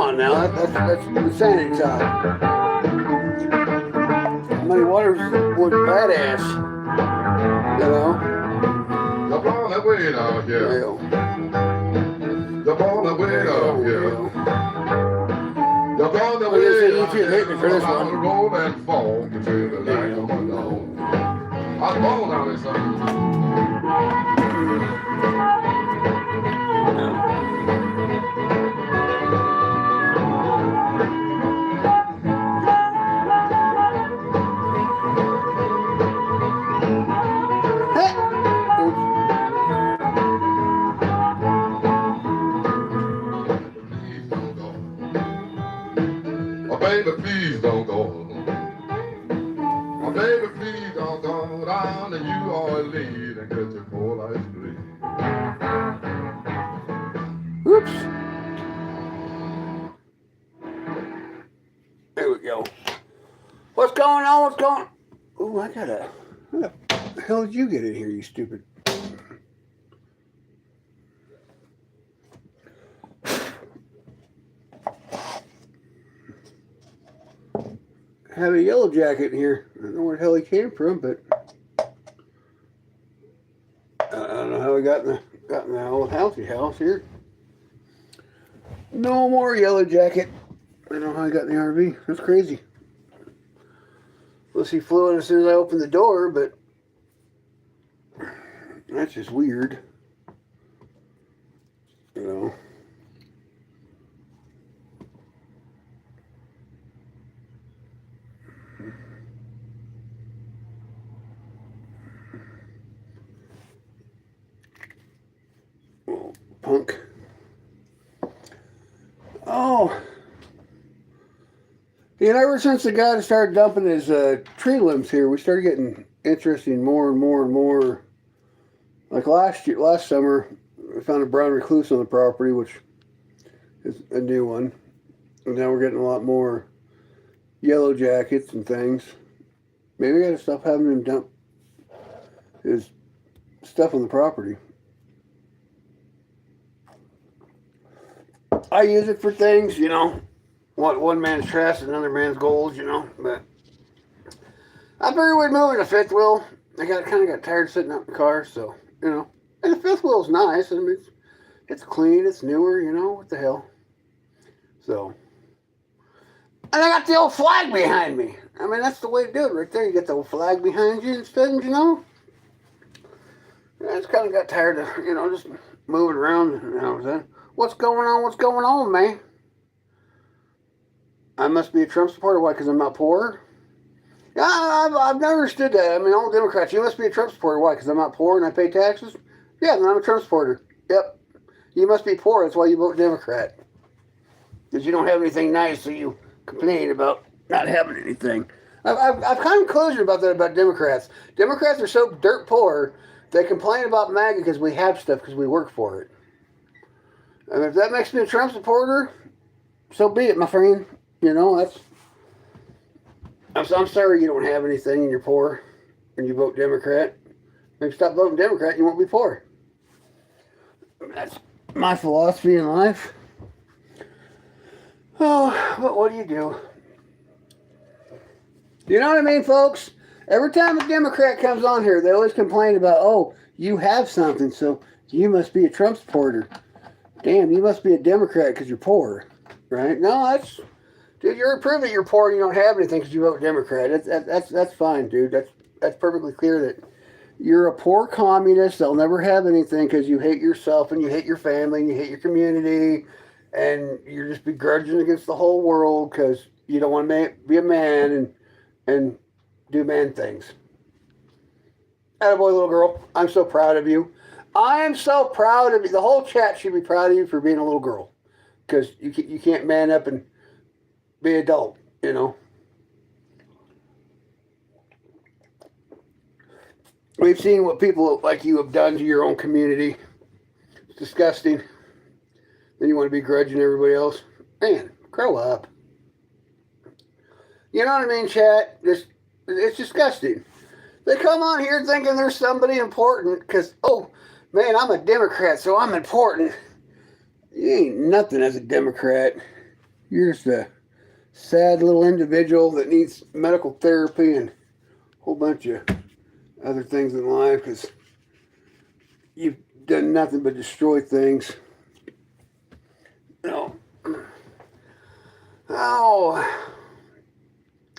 on now. That's insanity talk. Muddy Waters was badass. You know? Jump on the way down here. Jump on the way down here. Jump on the way down here. Hit me for this one. Roll and fall between the line of my dog. I'm born on this song. Baby, please don't go. Oh, baby, please don't go down and you all lead and get your cold ice cream. Oops. There we go. What's going on? What's going on? Ooh, how the hell did you get in here, you stupid? I have a yellow jacket in here. I don't know where the hell he came from, but I don't know how he got in the old housey house here. No more yellow jacket. I don't know how he got in the RV. That's crazy. Unless he flew in as soon as I opened the door, but that's just weird. You know. Punk. Oh. You know, ever since the guy started dumping his tree limbs here, we started getting interesting more and more and more. Like last summer, we found a brown recluse on the property, which is a new one. And now we're getting a lot more yellow jackets and things. Maybe I gotta stop having him dump his stuff on the property. I use it for things, you know. One man's trash is another man's gold, you know. But I figured we'd move in the fifth wheel. I kind of got tired sitting out in the car, so, you know. And the fifth wheel's nice. I mean, it's clean, it's newer, you know. What the hell? So. And I got the old flag behind me. I mean, that's the way to do it right there. You get the old flag behind you instead, you know. I just kind of got tired of, you know, just moving around. You know what I'm saying? What's going on? What's going on, man? I must be a Trump supporter. Why? Because I'm not poor? Yeah, I've never understood that. I mean, all Democrats, you must be a Trump supporter. Why? Because I'm not poor and I pay taxes? Yeah, then I'm a Trump supporter. Yep. You must be poor. That's why you vote Democrat. Because you don't have anything nice, so you complain about not having anything. I've come to a conclusion about that about Democrats. Democrats are so dirt poor, they complain about MAGA because we have stuff because we work for it. And if that makes me a Trump supporter, so be it, my friend. You know, I'm sorry you don't have anything and you're poor and you vote Democrat. Maybe stop voting Democrat, you won't be poor. That's my philosophy in life. Oh, but what do you do? You know what I mean, folks? Every time a Democrat comes on here, they always complain about, oh, you have something, so you must be a Trump supporter. Damn, you must be a Democrat because you're poor, right? No, dude, you're proving you're poor and you don't have anything because you vote Democrat. That's fine, dude. That's perfectly clear that you're a poor communist. They'll never have anything because you hate yourself and you hate your family and you hate your community and you're just begrudging against the whole world because you don't want to be a man and do man things. Attaboy, little girl. I'm so proud of you. I am so proud of you. The whole chat should be proud of you for being a little girl. Because you can't man up and be adult, you know. We've seen what people like you have done to your own community. It's disgusting. Then you want to be grudging everybody else. Man, grow up. You know what I mean, chat? It's disgusting. They come on here thinking they're somebody important because, oh, man, I'm a Democrat, so I'm important. You ain't nothing as a Democrat. You're just a sad little individual that needs medical therapy and a whole bunch of other things in life because you've done nothing but destroy things. No. Oh.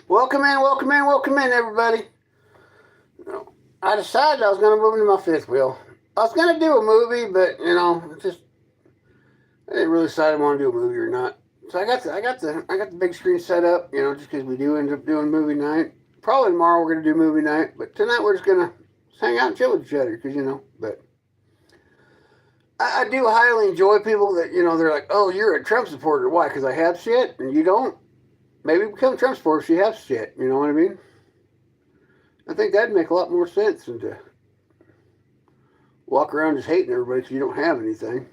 Welcome in, everybody. I decided I was going to move into my fifth wheel. I was going to do a movie, but, I didn't really decide I want to do a movie or not. So I got the big screen set up, just because we do end up doing movie night. Probably tomorrow we're going to do movie night, but tonight we're just going to hang out and chill with each other, because, but I do highly enjoy people that, they're like, oh, you're a Trump supporter. Why? Because I have shit and you don't? Maybe become a Trump supporter if you have shit. You know what I mean? I think that'd make a lot more sense than to walk around just hating everybody because you don't have anything.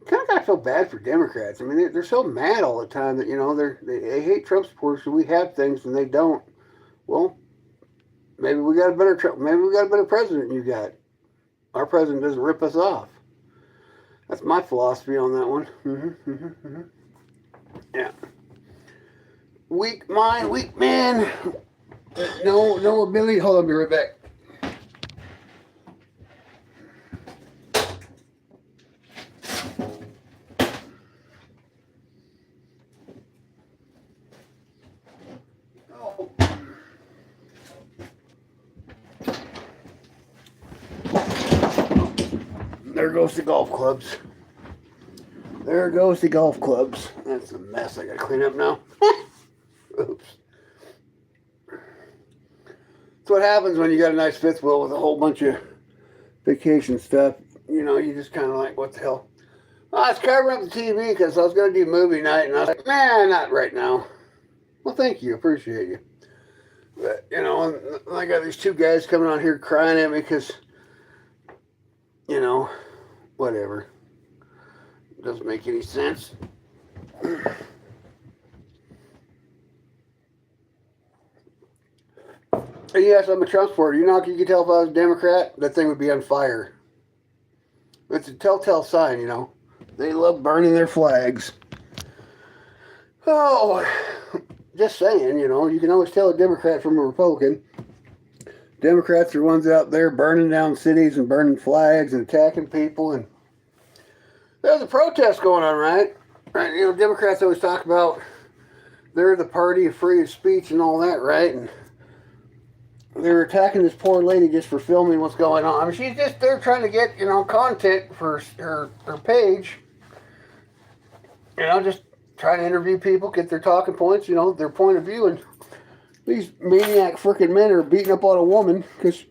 Kind of gotta feel bad for Democrats. I mean, they're so mad all the time that, they hate Trump supporters, so we have things and they don't. Well, maybe we got a better president than you got. Our president doesn't rip us off. That's my philosophy on that one. Yeah. Weak mind, weak man. No ability. Hold on, I'll be right back. Oh. There goes the golf clubs. There goes the golf clubs. That's a mess I gotta clean up now. Oops. That's what happens when you got a nice fifth wheel with a whole bunch of vacation stuff. You just kind of like, what the hell? I was covering up the TV because I was going to do movie night, and I was like, nah, not right now. Well, thank you. Appreciate you. But, I got these two guys coming on here crying at me because, whatever. Doesn't make any sense. Yes, I'm a Trump supporter. You know how you could tell if I was a Democrat? That thing would be on fire. It's a telltale sign, They love burning their flags. Oh, just saying, you can always tell a Democrat from a Republican. Democrats are ones out there burning down cities and burning flags and attacking people. And there's a protest going on, right? Right? Democrats always talk about they're the party of free speech and all that, right? And they're attacking this poor lady just for filming what's going on. I mean, she's just there trying to get, content for her page. Just trying to interview people, get their talking points, their point of view. And these maniac freaking men are beating up on a woman because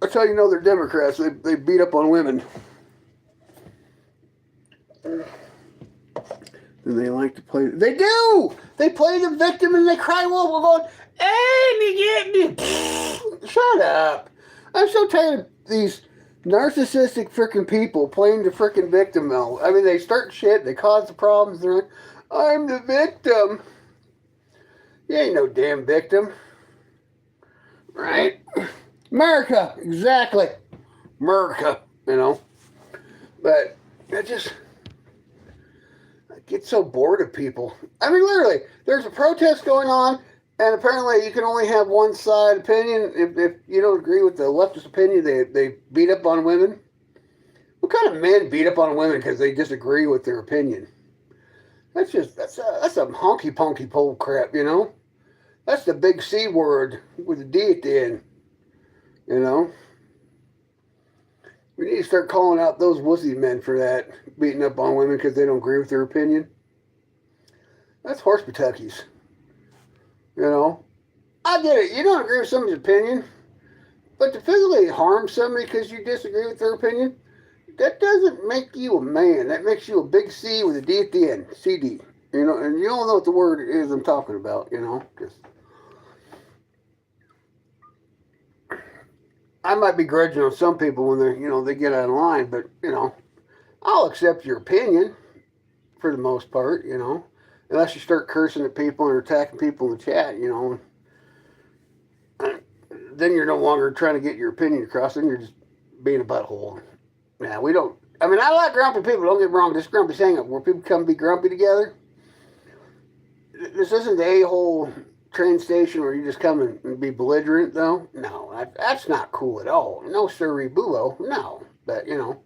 that's how they're Democrats. They beat up on women. And they like to play. They do! They play the victim and they cry wolf. We're going, hey, me get me. Shut up. I'm so tired of these narcissistic freaking people playing the freaking victim now. I mean, they start shit, they cause the problems, they're like, I'm the victim. You ain't no damn victim. Right? America, exactly. America, But I get so bored of people. I mean, literally, there's a protest going on, and apparently you can only have one side opinion. If you don't agree with the leftist opinion, they beat up on women. What kind of men beat up on women because they disagree with their opinion? That's a honky ponky pole crap, That's the big C word with a D at the end, We need to start calling out those wussy men for that, beating up on women because they don't agree with their opinion. That's horse Kentuckies. I get it. You don't agree with somebody's opinion, but to physically harm somebody because you disagree with their opinion, that doesn't make you a man. That makes you a big C with a D at the end. CD. And you all know what the word is I'm talking about, Just, I might be grudging on some people when they're, they get out of line, but, I'll accept your opinion for the most part, unless you start cursing at people or attacking people in the chat, then you're no longer trying to get your opinion across, then you're just being a butthole. Now, I mean, I like grumpy people. Don't get me wrong. This grumpy hangout where people come be grumpy together. This isn't the a-hole train station where you just come and be belligerent, though. No, that's not cool at all. No sirree bulo. No. But, you know,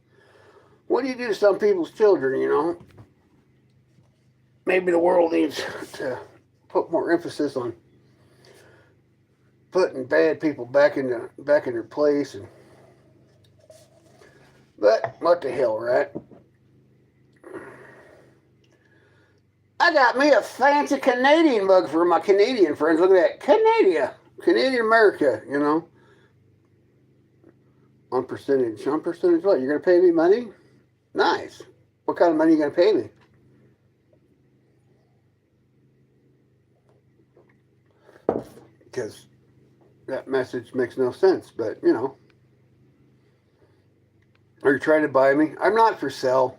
what do you do to some people's children, you know? Maybe the world needs to put more emphasis on putting bad people back in their place. But what the hell, right? I got me a fancy Canadian mug for my Canadian friends. Look at that. Canadian America, you know. On percentage. On percentage what? You're going to pay me money? Nice. What kind of money are you going to pay me? Because that message makes no sense, but, you know. Are you trying to buy me? I'm not for sale.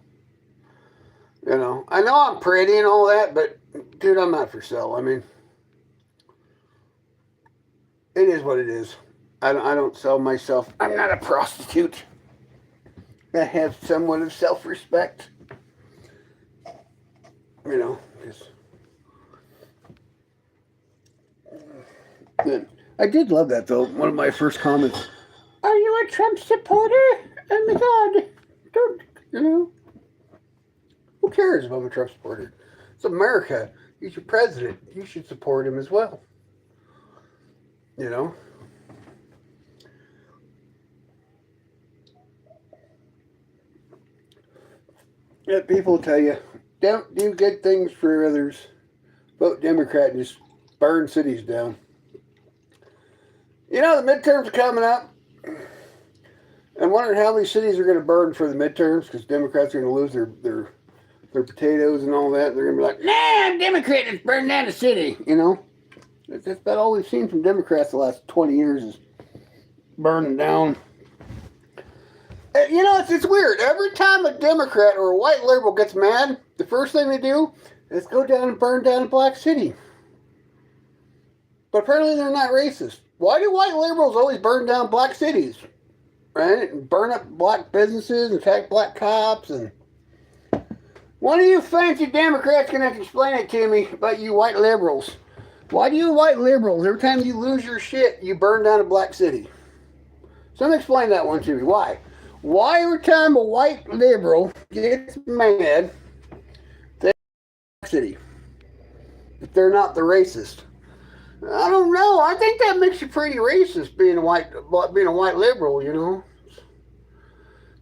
You know, I know I'm pretty and all that, but, dude, I'm not for sale. I mean, it is what it is. I don't sell myself. I'm not a prostitute. I have somewhat of self-respect. You know, just... I did love that, though. One of my first comments. Are you a Trump supporter? Oh, my God. Don't, you know. Who cares if I'm a Trump supporter? It's America. He's your president. You should support him as well. You know? Yeah, people tell you, don't do good things for others. Vote Democrat and just burn cities down. You know, the midterms are coming up. I'm wondering how many cities are going to burn for the midterms because Democrats are going to lose their potatoes and all that. They're going to be like, nah, I'm Democrat, let's burn down the city. You know? That's about all we've seen from Democrats the last 20 years is burning down. You know, it's weird. Every time a Democrat or a white liberal gets mad, the first thing they do is go down and burn down a black city. But apparently they're not racist. Why do white liberals always burn down black cities? Right? And burn up black businesses, attack black cops, and... One of you fancy Democrats can have to explain it to me about you white liberals. Why do you white liberals, every time you lose your shit, you burn down a black city? Somebody explain that one to me. Why? Why every time a white liberal gets mad, they city? If they're not the racist. I don't know. I think that makes you pretty racist being a white liberal, you know.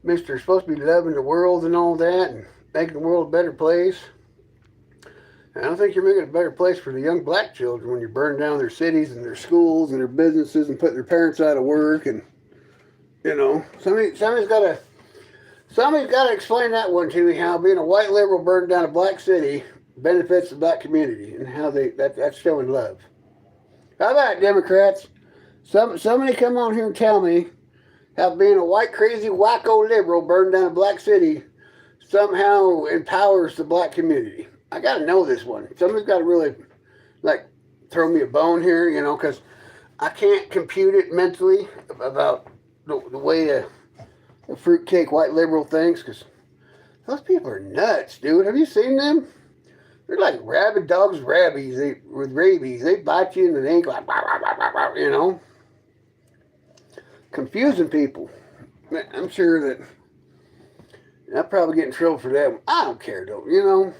Mr. Supposed to be loving the world and all that and making the world a better place. I don't think you're making it a better place for the young black children when you burn down their cities and their schools and their businesses and put their parents out of work and, you know, somebody's got to explain that one to me, how being a white liberal burning down a black city benefits the black community and how that's showing love. How about it, Democrats? Somebody come on here and tell me how being a white crazy wacko liberal burning down a black city somehow empowers the black community. I got to know this one. Somebody's got to really, like, throw me a bone here, you know, because I can't compute it mentally about the way a fruitcake white liberal thinks, because those people are nuts, dude. Have you seen them? They're like rabid dogs with rabies. They bite you in the ankle, like, you know, confusing people. I'm sure that I'll probably get in trouble for that. I don't care, though, you know.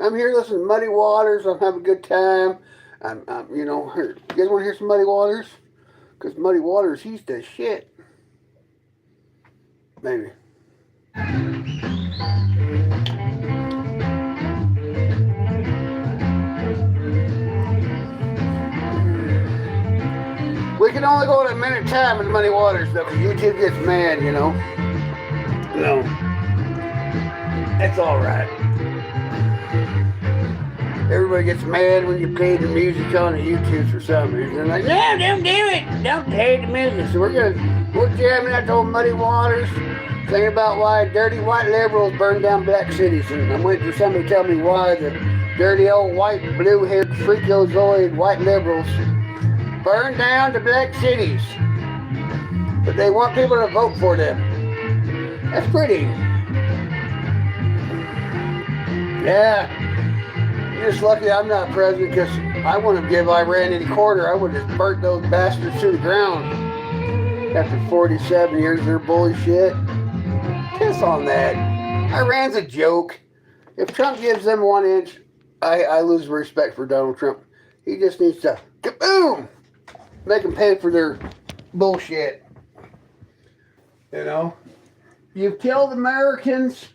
I'm here listening to Muddy Waters. I'm having a good time. I'm you know, you guys want to hear some Muddy Waters? Because Muddy Waters, he's the shit. Maybe. We can only go at a minute time in Muddy Waters, though, because YouTube gets mad, you know. No. That's all right. Everybody gets mad when you play the music on the YouTube for some reason. They're like, no, don't do it. Don't play the music. So we're jamming out to old Muddy Waters, thinking about why dirty white liberals burn down black cities. And I'm waiting for somebody to tell me why the dirty old white, blue-haired, freakazoid white liberals burn down the black cities. But they want people to vote for them. That's pretty Yeah. You're just lucky I'm not president because I wouldn't give Iran any quarter. I would have just burnt those bastards to the ground. After 47 years of their bullshit. Piss on that. Iran's a joke. If Trump gives them 1 inch, I lose respect for Donald Trump. He just needs to, kaboom, make them pay for their bullshit. You know? You've killed Americans.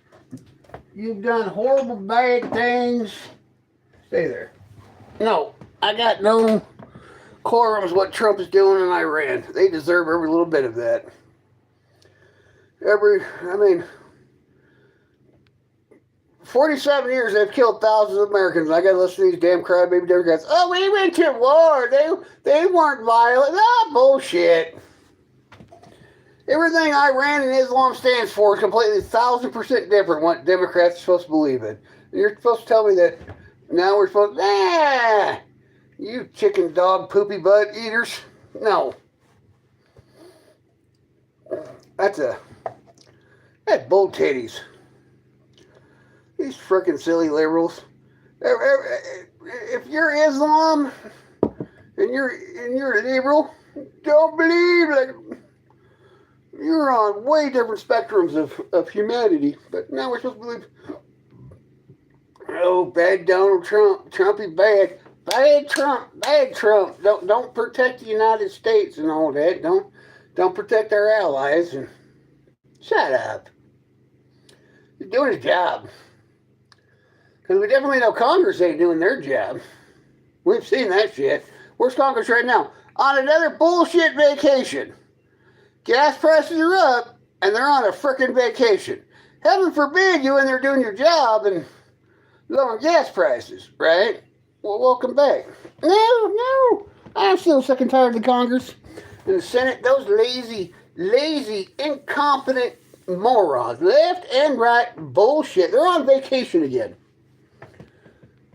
You've done horrible, bad things. Stay there. No, I got no quorums what Trump is doing in Iran. They deserve every little bit of that. I mean, 47 years they've killed thousands of Americans. I gotta listen to these damn crybaby Democrats. Oh, we went to war. They weren't violent. Ah, bullshit. Everything Iran and Islam stands for is completely 1,000% different what Democrats are supposed to believe in. And you're supposed to tell me that now we're supposed to, you chicken dog poopy butt eaters. No. That's bull titties. These frickin' silly liberals. If you're Islam and you're a liberal, don't believe it. You're on way different spectrums of humanity. But now we're supposed to believe, oh, bad Donald Trump, Trumpy bad. Bad Trump. Don't protect the United States and all that. Don't protect our allies. And shut up. He's doing his job. Because we definitely know Congress ain't doing their job. We've seen that shit. Where's Congress right now? On another bullshit vacation. Gas prices are up, and they're on a frickin' vacation. Heaven forbid you in there doing your job and lowering gas prices, right? Well, welcome back. No. I'm still sick and tired of the Congress and the Senate. Those lazy, incompetent morons. Left and right bullshit. They're on vacation again.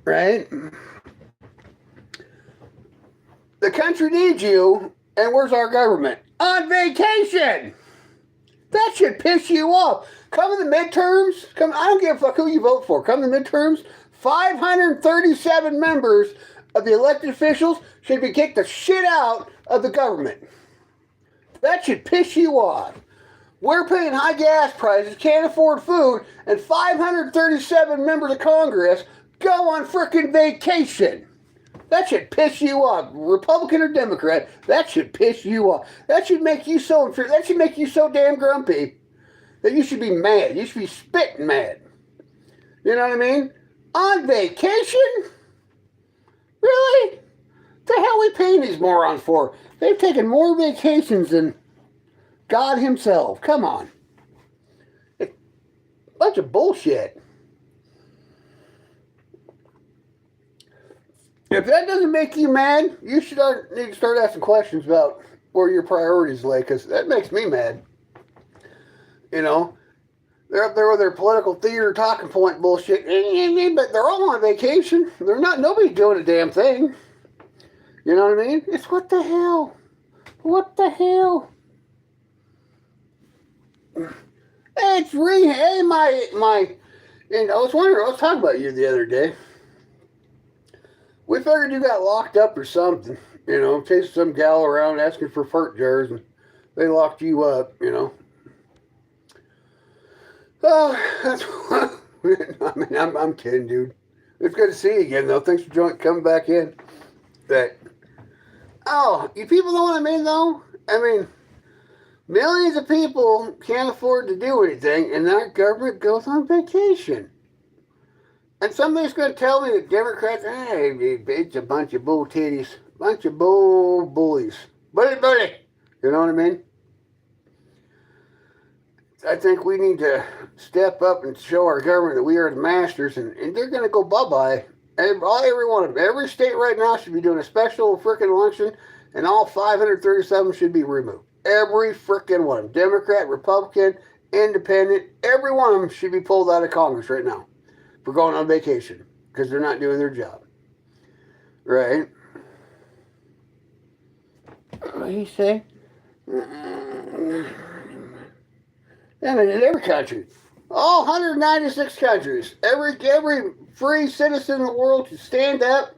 Right? The country needs you, and where's our government? On vacation! That should piss you off. Come to the midterms. I don't give a fuck who you vote for. Come to the midterms. 537 members of the elected officials should be kicked the shit out of the government. That should piss you off. We're paying high gas prices, can't afford food, and 537 members of Congress go on frickin' vacation. That should piss you off. Republican or Democrat, that should piss you off. That should make you so damn grumpy that you should be mad. You should be spitting mad. You know what I mean? On vacation? Really? What the hell are we paying these morons for? They've taken more vacations than God himself. Come on. It's a bunch of bullshit. If that doesn't make you mad, you should need to start asking questions about where your priorities lay, because that makes me mad. You know? They're up there with their political theater talking point bullshit, but they're all on vacation. Nobody's doing a damn thing. You know what I mean? It's what the hell? What the hell? It's hey, my, I was talking about you the other day. We figured you got locked up or something, chasing some gal around asking for fart jars, and they locked you up, Oh, that's I mean, I'm kidding, dude. It's good to see you again, though. Thanks for coming back in. You people know what I mean, though? I mean, millions of people can't afford to do anything, and our government goes on vacation. And somebody's going to tell me that Democrats, it's a bunch of bull titties, bunch of bullies. Bully. You know what I mean? I think we need to step up and show our government that we are the masters, and they're going to go bye-bye. Every one of them. Every state right now should be doing a special frickin' election, and all 537 should be removed. Every frickin' one of them. Democrat, Republican, Independent, every one of them should be pulled out of Congress right now for going on vacation because they're not doing their job. Right? What do you say? I mean, in every country. All 196 countries. Every free citizen in the world should stand up,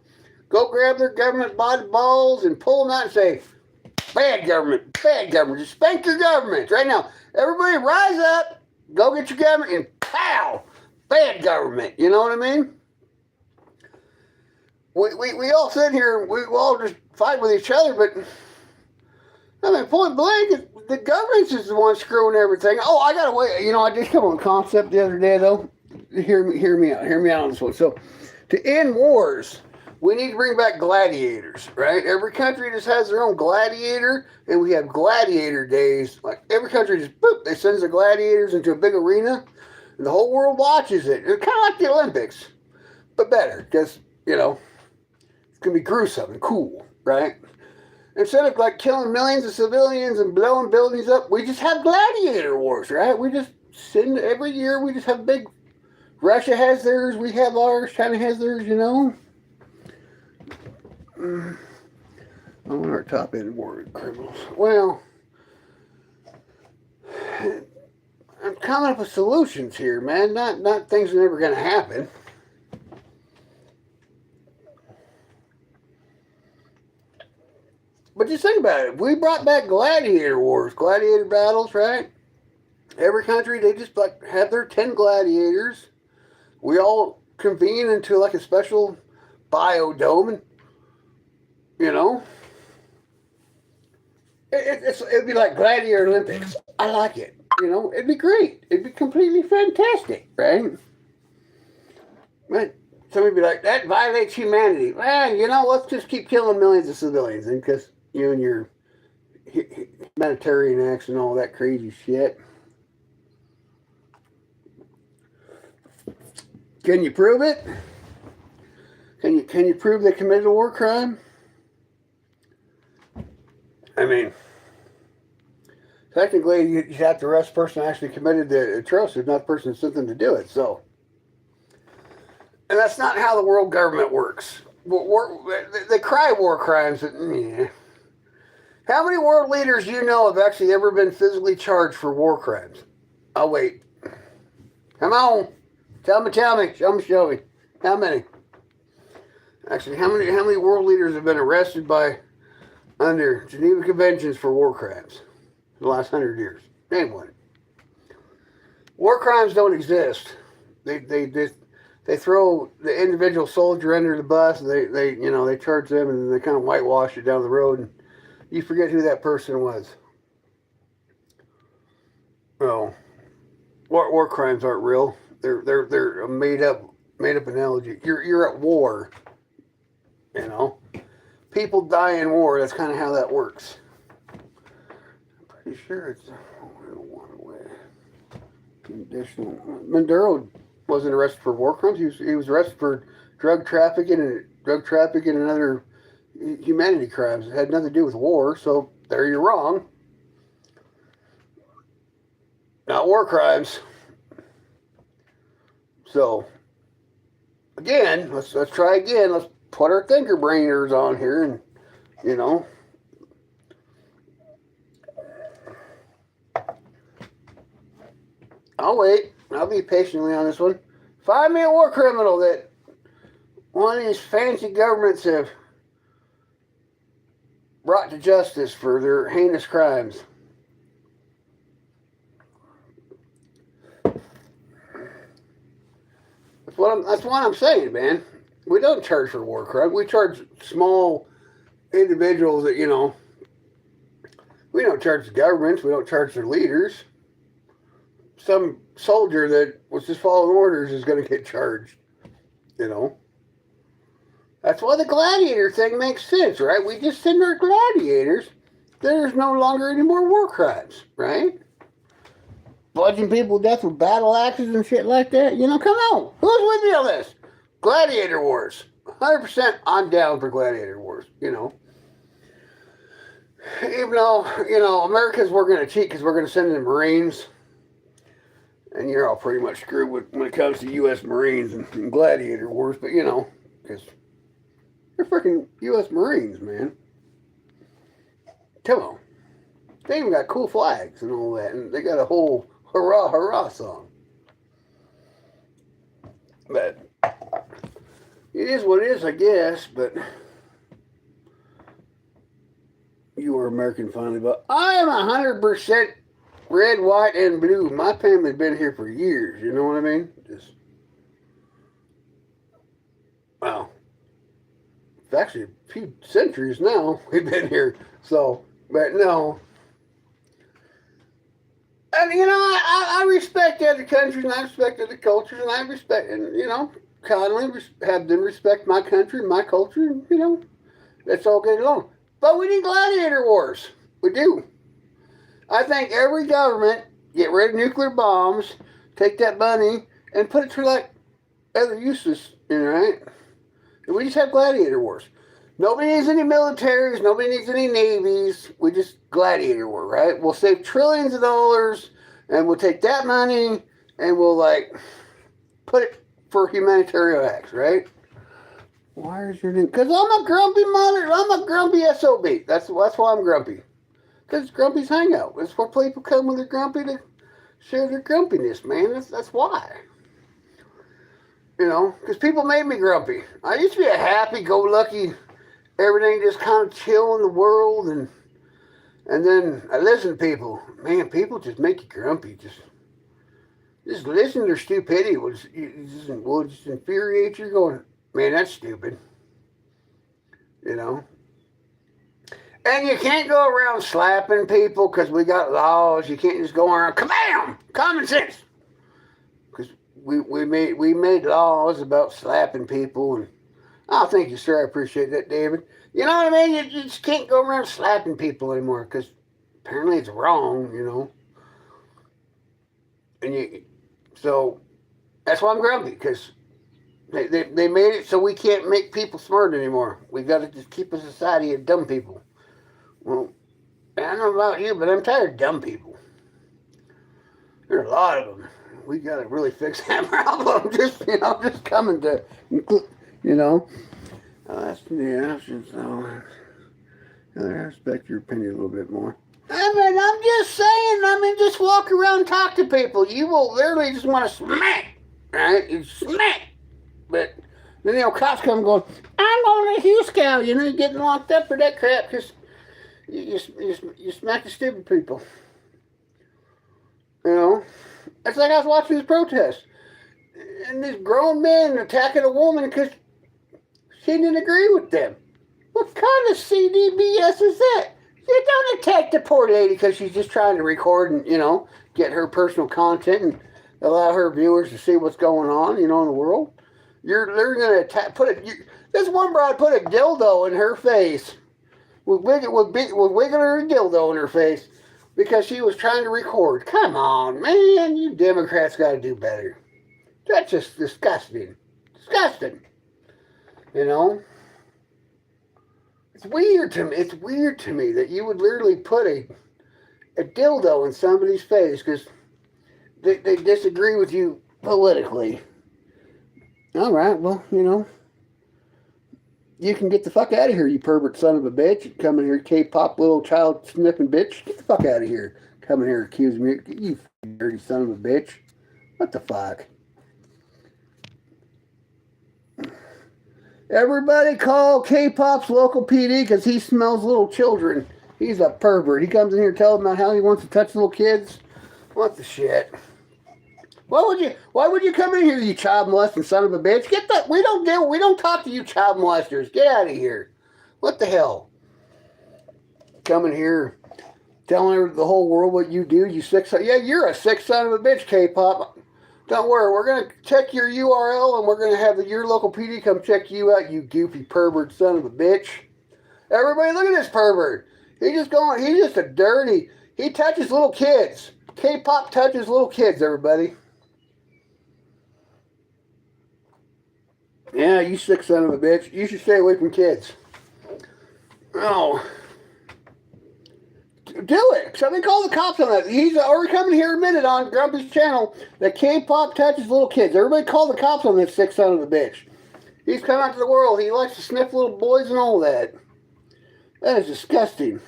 go grab their government by the balls and pull them out and say, bad government, bad government. Just spank your government right now. Everybody rise up, go get your government, and pow, bad government. You know what I mean? We all sit here and we all just fight with each other, but I mean, point blank, the government is the one screwing everything. Oh, I gotta wait. You know, I did come on a concept the other day, though. Hear me out on this one. So, to end wars, we need to bring back gladiators, right? Every country just has their own gladiator, and we have gladiator days. Like, every country just, boop, they sends their gladiators into a big arena, and the whole world watches it. It's kind of like the Olympics, but better, because, you know, it's going to be gruesome and cool, right? Instead of, like, killing millions of civilians and blowing buildings up, we just have gladiator wars, right? We just send, every year, we just have big, Russia has theirs, we have ours, China has theirs, you know? I want our top end war criminals. Well, I'm coming up with solutions here, man. Not things that are never going to happen. But just think about it. If we brought back gladiator wars, gladiator battles, right? Every country, they just like have their 10 gladiators. We all convene into like a special biodome, and you know, it'd be like gladiator Olympics. I like it. You know, it'd be great. It'd be completely fantastic, right? But somebody'd be like, that violates humanity. Well, you know, let's just keep killing millions of civilians, and because you and your humanitarian acts and all that crazy shit. Can you prove it? Can you prove they committed a war crime? I mean, technically, you have to arrest the person who actually committed the atrocity, not the person who sent them to do it. So, and that's not how the world government works. They cry war crimes. Yeah. How many world leaders you know have actually ever been physically charged for war crimes? I'll wait. Come on. Tell me. Show me. How many? Actually, how many world leaders have been arrested under Geneva Conventions for war crimes in the last 100 years? Name one. War crimes don't exist. They throw the individual soldier under the bus. And they charge them and they kind of whitewash it down the road, and you forget who that person was. Oh, war crimes aren't real. They're a made up analogy. You're at war. You know, people die in war. That's kind of how that works. I'm pretty sure it's one way. Conditional. Maduro wasn't arrested for war crimes. He was arrested for drug trafficking and other humanity crimes. It had nothing to do with war. So there you're wrong. Not war crimes. So again, let's try again. Let's put our thinker brainers on here, and you know, I'll wait. I'll be patiently on this one. Find me a war criminal that one of these fancy governments have brought to justice for their heinous crimes. That's what I'm saying, man. We don't charge for war crime. We charge small individuals that, you know, we don't charge the governments. We don't charge their leaders. Some soldier that was just following orders is going to get charged, you know. That's why the gladiator thing makes sense, right? We just send our gladiators. There's no longer any more war crimes, right? Bludgeoning people to death with battle axes and shit like that. You know, come on. Who's with me on this? Gladiator wars. 100% I'm down for gladiator wars, you know. Even though, you know, Americans, we're going to cheat because we're going to send in the Marines. And you're all pretty much screwed when it comes to U.S. Marines and gladiator wars. But, you know, because they're freaking U.S. Marines, man. Come on. They even got cool flags and all that. And they got a whole hurrah, hurrah song. But it is what it is, I guess. But you were American finally. But I am 100% red, white, and blue. My family's been here for years. You know what I mean? Just wow. It's actually a few centuries now we've been here. So, but no. And, you know, I respect other countries, and I respect other cultures, and I respect, and, you know, kindly have them respect my country and my culture, and, you know, let's all get along. But we need gladiator wars. We do. I think every government get rid of nuclear bombs, take that money, and put it to, like, other uses, you know, right? And we just have gladiator wars. Nobody needs any militaries. Nobody needs any navies. We just gladiator war, right? We'll save trillions of dollars, and we'll take that money, and we'll, like, put it for humanitarian acts, right? Why is your name? Because I'm a grumpy mother. I'm a grumpy SOB. That's why I'm grumpy. Because Grumpy's hangout. It's where people come when they're grumpy to share their grumpiness, man. That's why. You know, because people made me grumpy. I used to be a happy-go-lucky, everything just kind of chill in the world, and then I listen to people. Man, people just make you grumpy. Just listen to their stupidity. Will just infuriate you. Going, man, that's stupid. You know. And you can't go around slapping people because we got laws. You can't just go around, kabam, common sense. Because we made laws about slapping people, and oh, thank you, sir. I appreciate that, David. You know what I mean? You just can't go around slapping people anymore because apparently it's wrong, you know. And so that's why I'm grumpy, because they made it so we can't make people smart anymore. We got to just keep a society of dumb people. Well, I don't know about you, but I'm tired of dumb people. There are a lot of them. We got to really fix that problem. Just coming to, you know. That's so. I respect your opinion a little bit more. I mean, I'm just saying. Just walk around and talk to people. You will literally just want to smack, right? You smack. But then, cops come going, I'm going to Houston. You're getting locked up for that crap because you smack the stupid people. You know? It's like I was watching this protest. And these grown men attacking a woman because she didn't agree with them. What kind of CDBS is that? You don't attack the poor lady because she's just trying to record and, get her personal content and allow her viewers to see what's going on, in the world. They're going to attack, this one bride put a dildo in her face. With wiggling her dildo in her face because she was trying to record. Come on, man, you Democrats got to do better. That's just disgusting. Disgusting. It's weird to me. It's weird to me that you would literally put a dildo in somebody's face because they disagree with you politically. All right, well, you can get the fuck out of here, you pervert son of a bitch. You come in here, K-pop little child sniffing bitch. Get the fuck out of here. Come in here accusing me. You dirty son of a bitch. What the fuck? Everybody call K-pop's local PD because he smells little children. He's a pervert. He comes in here telling them how he wants to touch little kids. What the shit? Why would you come in here, you child molesting son of a bitch? Get that. We don't talk to you child molesters. Get out of here. What the hell? Coming here, telling the whole world what you do, you sick son. Yeah, you're a sick son of a bitch, K-pop. Don't worry, we're going to check your URL and we're going to have your local PD come check you out, you goofy pervert son of a bitch. Everybody look at this pervert. He's just a dirty, he touches little kids. K-pop touches little kids, everybody. Yeah, you sick son of a bitch. You should stay away from kids. Oh. Do it. Somebody call the cops on that. He's already coming here admitted on Grumpy's channel that K-pop touches little kids. Everybody call the cops on this sick son of a bitch. He's come out to the world. He likes to sniff little boys and all that. That is disgusting.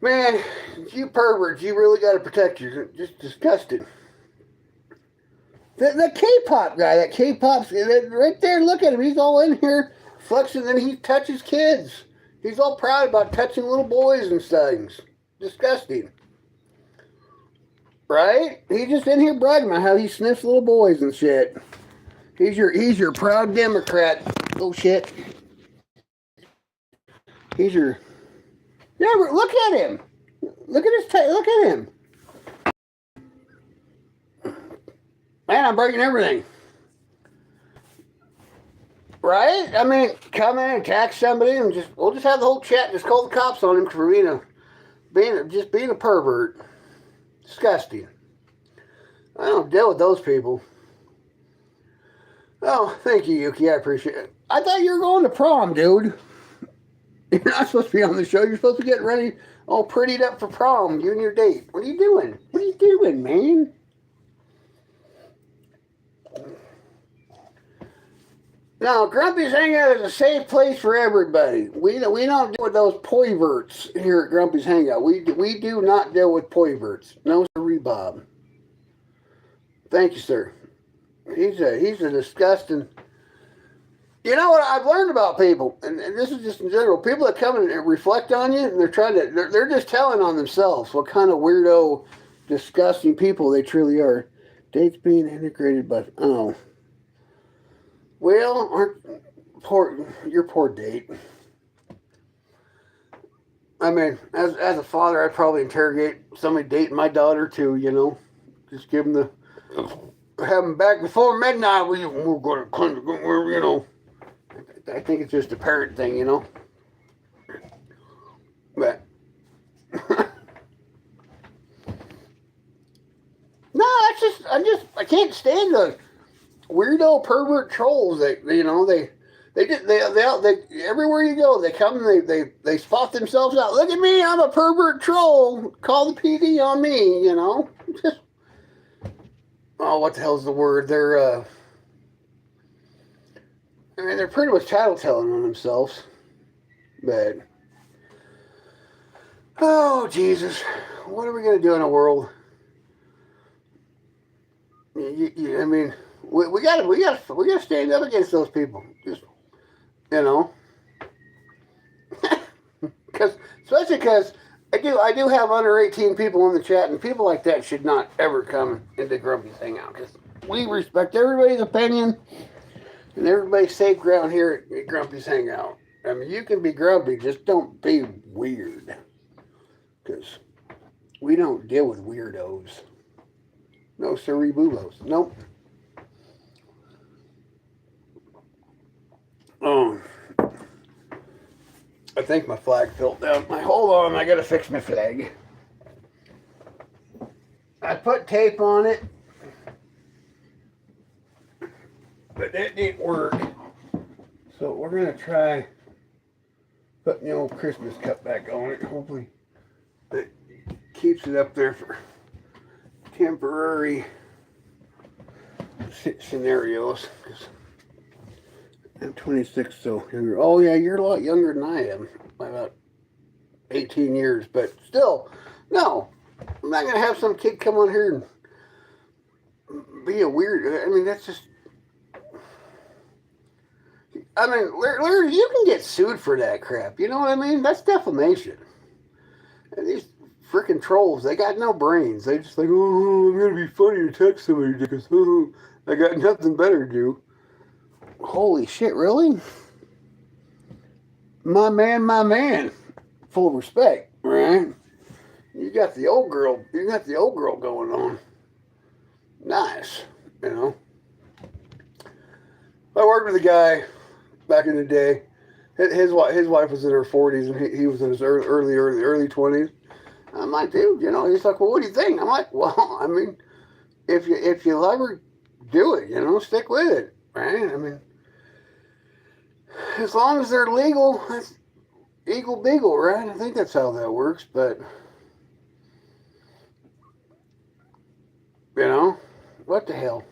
Man, you perverts, you really got to protect you. Just disgusting. The K-pop guy, that K-pop's right there, look at him. He's all in here flexing, and he touches kids. He's all proud about touching little boys and things. Disgusting. Right? He's just in here bragging about how he sniffs little boys and shit. He's your proud Democrat. Oh shit. He's your... Yeah, look at him. Look at look at him. Man, I'm breaking everything. Right? I mean, come in and attack somebody and we'll just have the whole chat, just call the cops on him for being a pervert. Disgusting. I don't deal with those people. Oh, thank you, Yuki. I appreciate it. I thought you were going to prom, dude. You're not supposed to be on the show. You're supposed to get ready, all prettied up for prom, you and your date. What are you doing? What are you doing, man? Now, Grumpy's Hangout is a safe place for everybody. We don't deal with those perverts here at Grumpy's Hangout. We do not deal with perverts. No, sir, Bob. Thank you, sir. He's a disgusting... You know what I've learned about people, and this is just in general, people that come and reflect on you, and they're just telling on themselves what kind of weirdo, disgusting people they truly are. Dates being integrated, but oh. Well, your poor date. I mean, as a father, I'd probably interrogate somebody dating my daughter too, you know. Just give them have them back before midnight. We're going to, you know. I think it's just a parent thing, you know. But no, I can't stand the weirdo pervert trolls that, you know, they everywhere you go, they come and they spot themselves out. Look at me, I'm a pervert troll. Call the PD on me, you know. Just, oh, what the hell's the word? They're pretty much tattletelling on themselves. But, oh, Jesus. What are we going to do in a world? I mean, we gotta stand up against those people. Just, you know. Especially because I do have under 18 people in the chat, and people like that should not ever come into Grumpy's Hangout, because we respect everybody's opinion. And everybody's safe ground here at Grumpy's Hangout. I mean, you can be grumpy, just don't be weird. Because we don't deal with weirdos. No siree boobos. Nope. I think my flag fell down. Hold on, I gotta fix my flag. I put tape on it, but that didn't work. So we're gonna try putting the old Christmas cup back on it. Hopefully that keeps it up there for temporary scenarios. I'm 26, so younger. Oh yeah, you're a lot younger than I am, by about 18 years. But still, no, I'm not gonna have some kid come on here and be a weird. I mean, that's just. I mean, Larry, you can get sued for that crap. You know what I mean? That's defamation. And these freaking trolls, they got no brains. They just like, oh, I'm gonna be funny to text somebody because I got nothing better to do. Holy shit, really? My man. Full of respect, right? You got the old girl going on. Nice, you know. I worked with a guy back in the day. His wife was in her 40s and he was in his early 20s. I'm like, dude, you know, he's like, well, what do you think? I'm like, well, I mean, if you love her, do it, you know, stick with it, right? I mean, as long as they're legal, that's eagle beagle, right? I think that's how that works, but, you know, what the hell?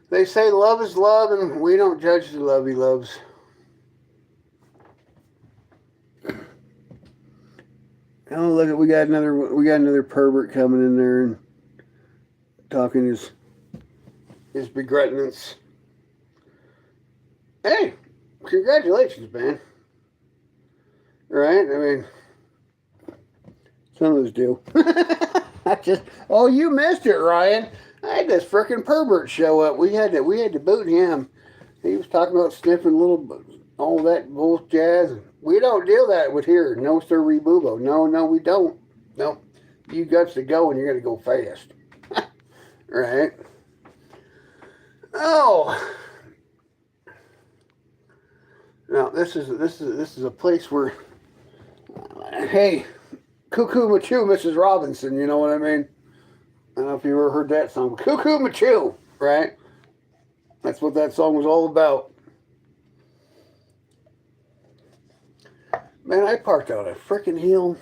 They say love is love, and we don't judge the love he loves. Oh, look at we got another pervert coming in there and talking his his begrudgments. Hey, congratulations, man. Right? I mean, some of us do. I just, oh, you missed it, Ryan. I had this frickin' pervert show up. We had to boot him. He was talking about sniffing all that bull jazz. We don't deal that with here. No, sir, Rebubo. No, we don't. No, you got to go, and you're gonna go fast. Right? Oh. Now this is a place where, hey, Cuckoo Machu, Mrs. Robinson. You know what I mean? I don't know if you ever heard that song. Cuckoo Machu, right? That's what that song was all about. Man, I parked on a freaking hill.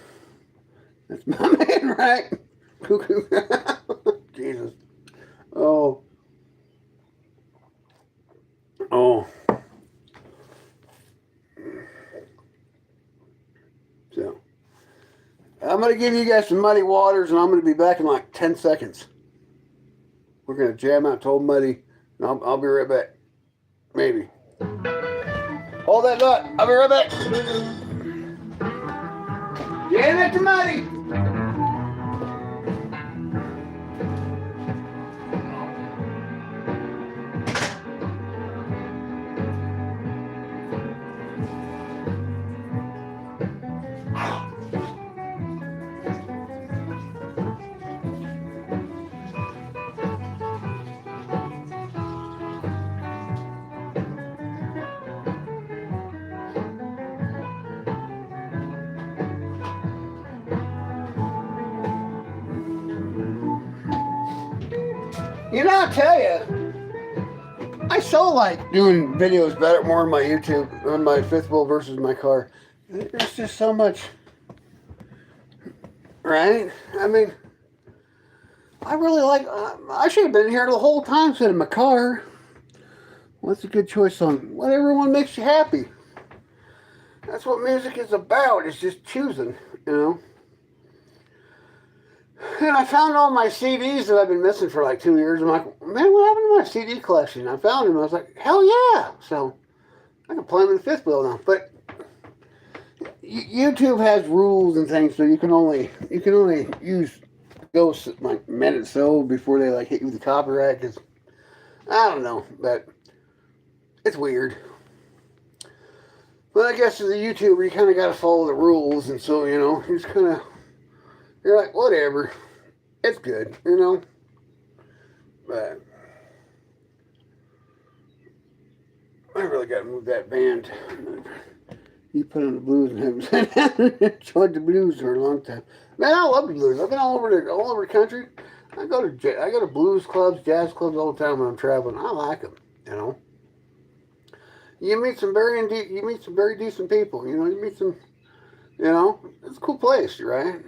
That's my man, right? Cuckoo. Jesus. Oh. Oh. So, I'm going to give you guys some muddy waters, and I'm going to be back in like 10 seconds. We're going to jam out to Old Muddy, and I'll be right back. Maybe. Hold that thought. I'll be right back. Jam it to Muddy. You know, I'll tell you, I so like doing videos better more on my YouTube, on my fifth wheel versus my car. There's just so much, right? I mean, I really like, I should have been here the whole time sitting in my car. What's a good choice on whatever one makes you happy? That's what music is about. It's just choosing, you know? And I found all my CDs that I've been missing for like 2 years. I'm like, man, what happened to my CD collection? I found them. I was like, hell yeah. So I can play them in the fifth wheel now. But YouTube has rules and things, so you can only use those like minutes so before they like hit you with the copyright. Because I don't know, but it's weird. But I guess as a YouTuber, you kind of got to follow the rules, and so you know, you just kind of. You're like, whatever. It's good, you know? But I really got to move that band. You put on the blues and haven't enjoyed the blues for a long time. Man, I love the blues. I've been all over the country. I go to blues clubs, jazz clubs all the time when I'm traveling. I like them, you know? You meet some very decent people, you know? You meet some, you know? It's a cool place, right?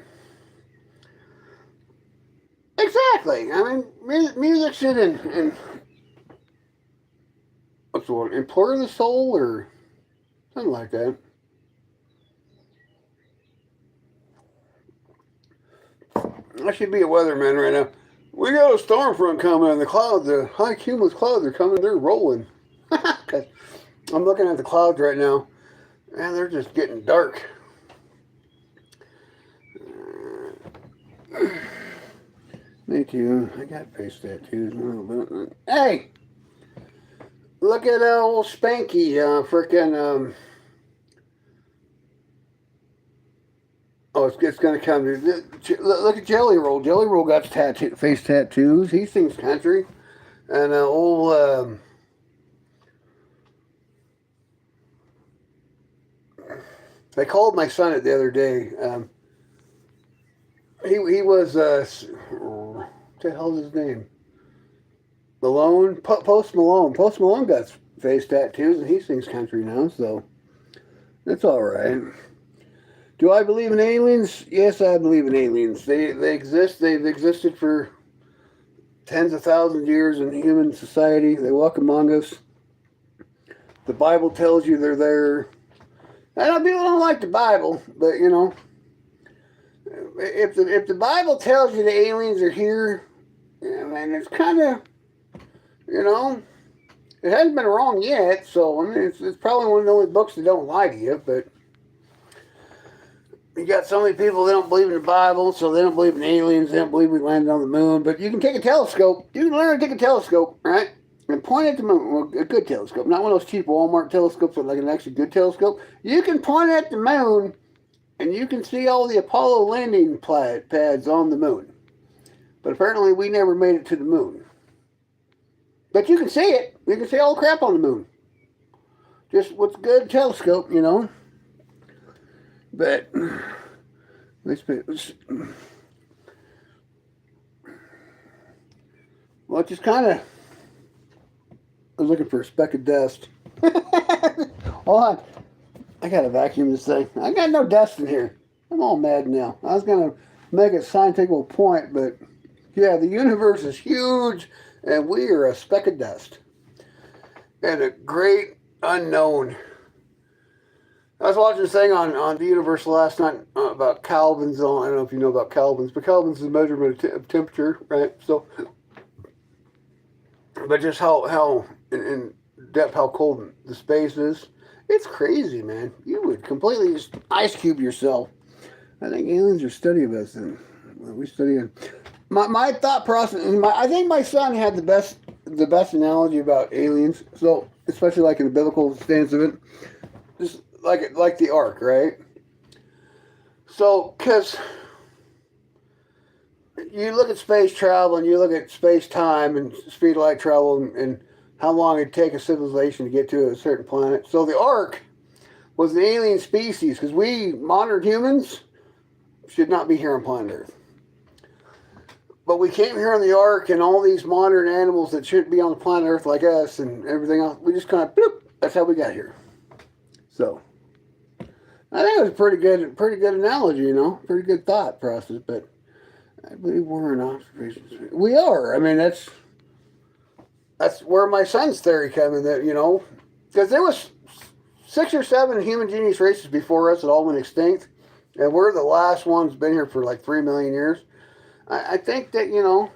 Exactly. I mean, music should what's the word? Implore the soul or something like that. I should be a weatherman right now. We got a storm front coming in the clouds. The high cumulus clouds are coming. They're rolling. I'm looking at the clouds right now, and they're just getting dark. Me too. I got face tattoos a little bit. Hey! Look at old Spanky, frickin', oh, it's gonna come. Look at Jelly Roll. Jelly Roll got face tattoos. He sings country. And old, I called my son it the other day. He was, what the hell's his name? Malone? Post Malone. Post Malone got face tattoos and he sings country now, so that's alright. Do I believe in aliens? Yes, I believe in aliens. They exist. They've existed for tens of thousands of years in human society. They walk among us. The Bible tells you they're there. I know people don't like the Bible, but you know, if the Bible tells you the aliens are here, I mean, it's kind of You know, it hasn't been wrong yet. So I mean, it's probably one of the only books that don't lie to you. But you got so many people that don't believe in the Bible, so they don't believe in aliens. They don't believe we landed on the moon. But you can take a telescope. You can learn to take a telescope, right? And point at the moon. Well, a good telescope, not one of those cheap Walmart telescopes, but like an actually good telescope. You can point at the moon, and you can see all the Apollo landing pads on the moon. But apparently, we never made it to the moon. But you can see it. You can see all the crap on the moon. Just what's a good telescope, you know. But well, it just kind of. I was looking for a speck of dust. Hold on. I gotta vacuum this thing. I got no dust in here. I'm all mad now. I was gonna make a scientific point, but yeah, the universe is huge, and we are a speck of dust. And a great unknown. I was watching this thing on the universe last night about Kelvins. I don't know if you know about Kelvins, but Kelvins is a measurement of temperature, right? So, but just how in depth, how cold the space is. It's crazy, man. You would completely just ice cube yourself. I think aliens are studying us, and we study it. My thought process. I think my son had the best analogy about aliens. So, especially like in the biblical stance of it, just like the ark, right? So, because you look at space travel and you look at space time and speed of light travel and how long it'd take a civilization to get to a certain planet. So the ark was an alien species because we modern humans should not be here on planet Earth. But we came here on the ark, and all these modern animals that shouldn't be on the planet Earth like us and everything else, we just kind of bloop. That's how we got here. So I think it was a pretty good analogy, you know, pretty good thought process. But I believe we're in observations. We are. I mean, that's where my son's theory came in. That, you know, because there was 6 or 7 human genius races before us that all went extinct, and we're the last ones been here for like 3 million years. I think that, you know,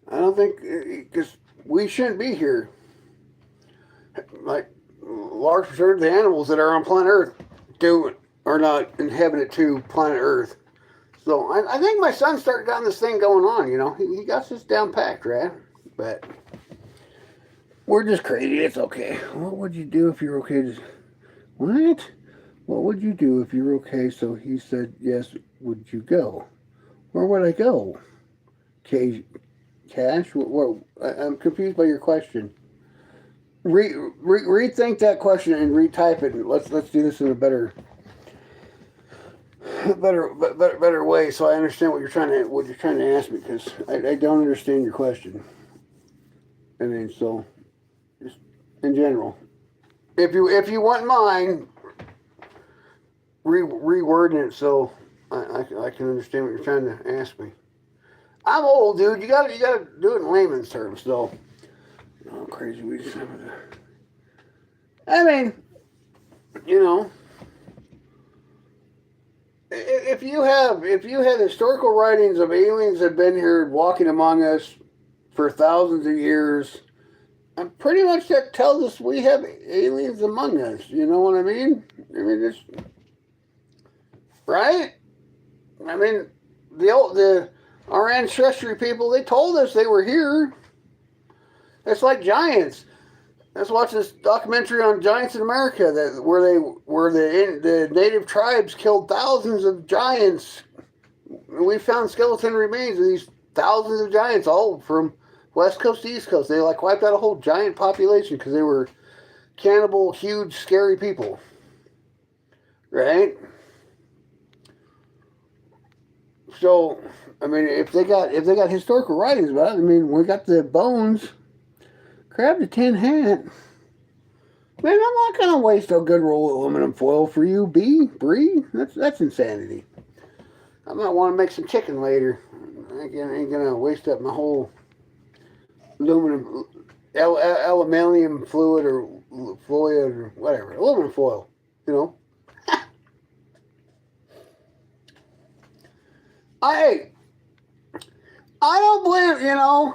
I don't think, because we shouldn't be here. Like, large percentage of the animals that are on planet Earth are not inhabited to planet Earth. So I think my son started getting this thing going on, you know. He got this down packed, right? But we're just crazy. It's okay. What would you do if you're okay? What? What would you do if you're okay? So he said, yes. Would you go? Where would I go? Cash? What? I'm confused by your question. Rethink that question and retype it. Let's do this in a better way, so I understand what you're trying to ask me, because I don't understand your question. I mean, so just in general, if you want mine, rewording it so I can understand what you're trying to ask me. I'm old, dude. You gotta do it in layman's terms, though. Oh, crazy. I mean, you know, if you have historical writings of aliens that have been here walking among us for thousands of years, and pretty much that tells us we have aliens among us. You know what I mean? I mean, it's right. I mean, our ancestry people, they told us they were here. It's like giants. Let's watch this documentary on giants in America where the native tribes killed thousands of giants. We found skeleton remains of these thousands of giants, all from West Coast to East Coast. They like wiped out a whole giant population because they were cannibal, huge, scary people. Right? So, I mean, if they got historical writings about it, I mean, we got the bones. Grab the tin hat. Man, I'm not gonna waste a good roll of aluminum foil for you, Bree. That's insanity. I might want to make some chicken later. I ain't gonna waste up my whole aluminum fluid or whatever. Aluminum foil, you know. I don't believe, you know.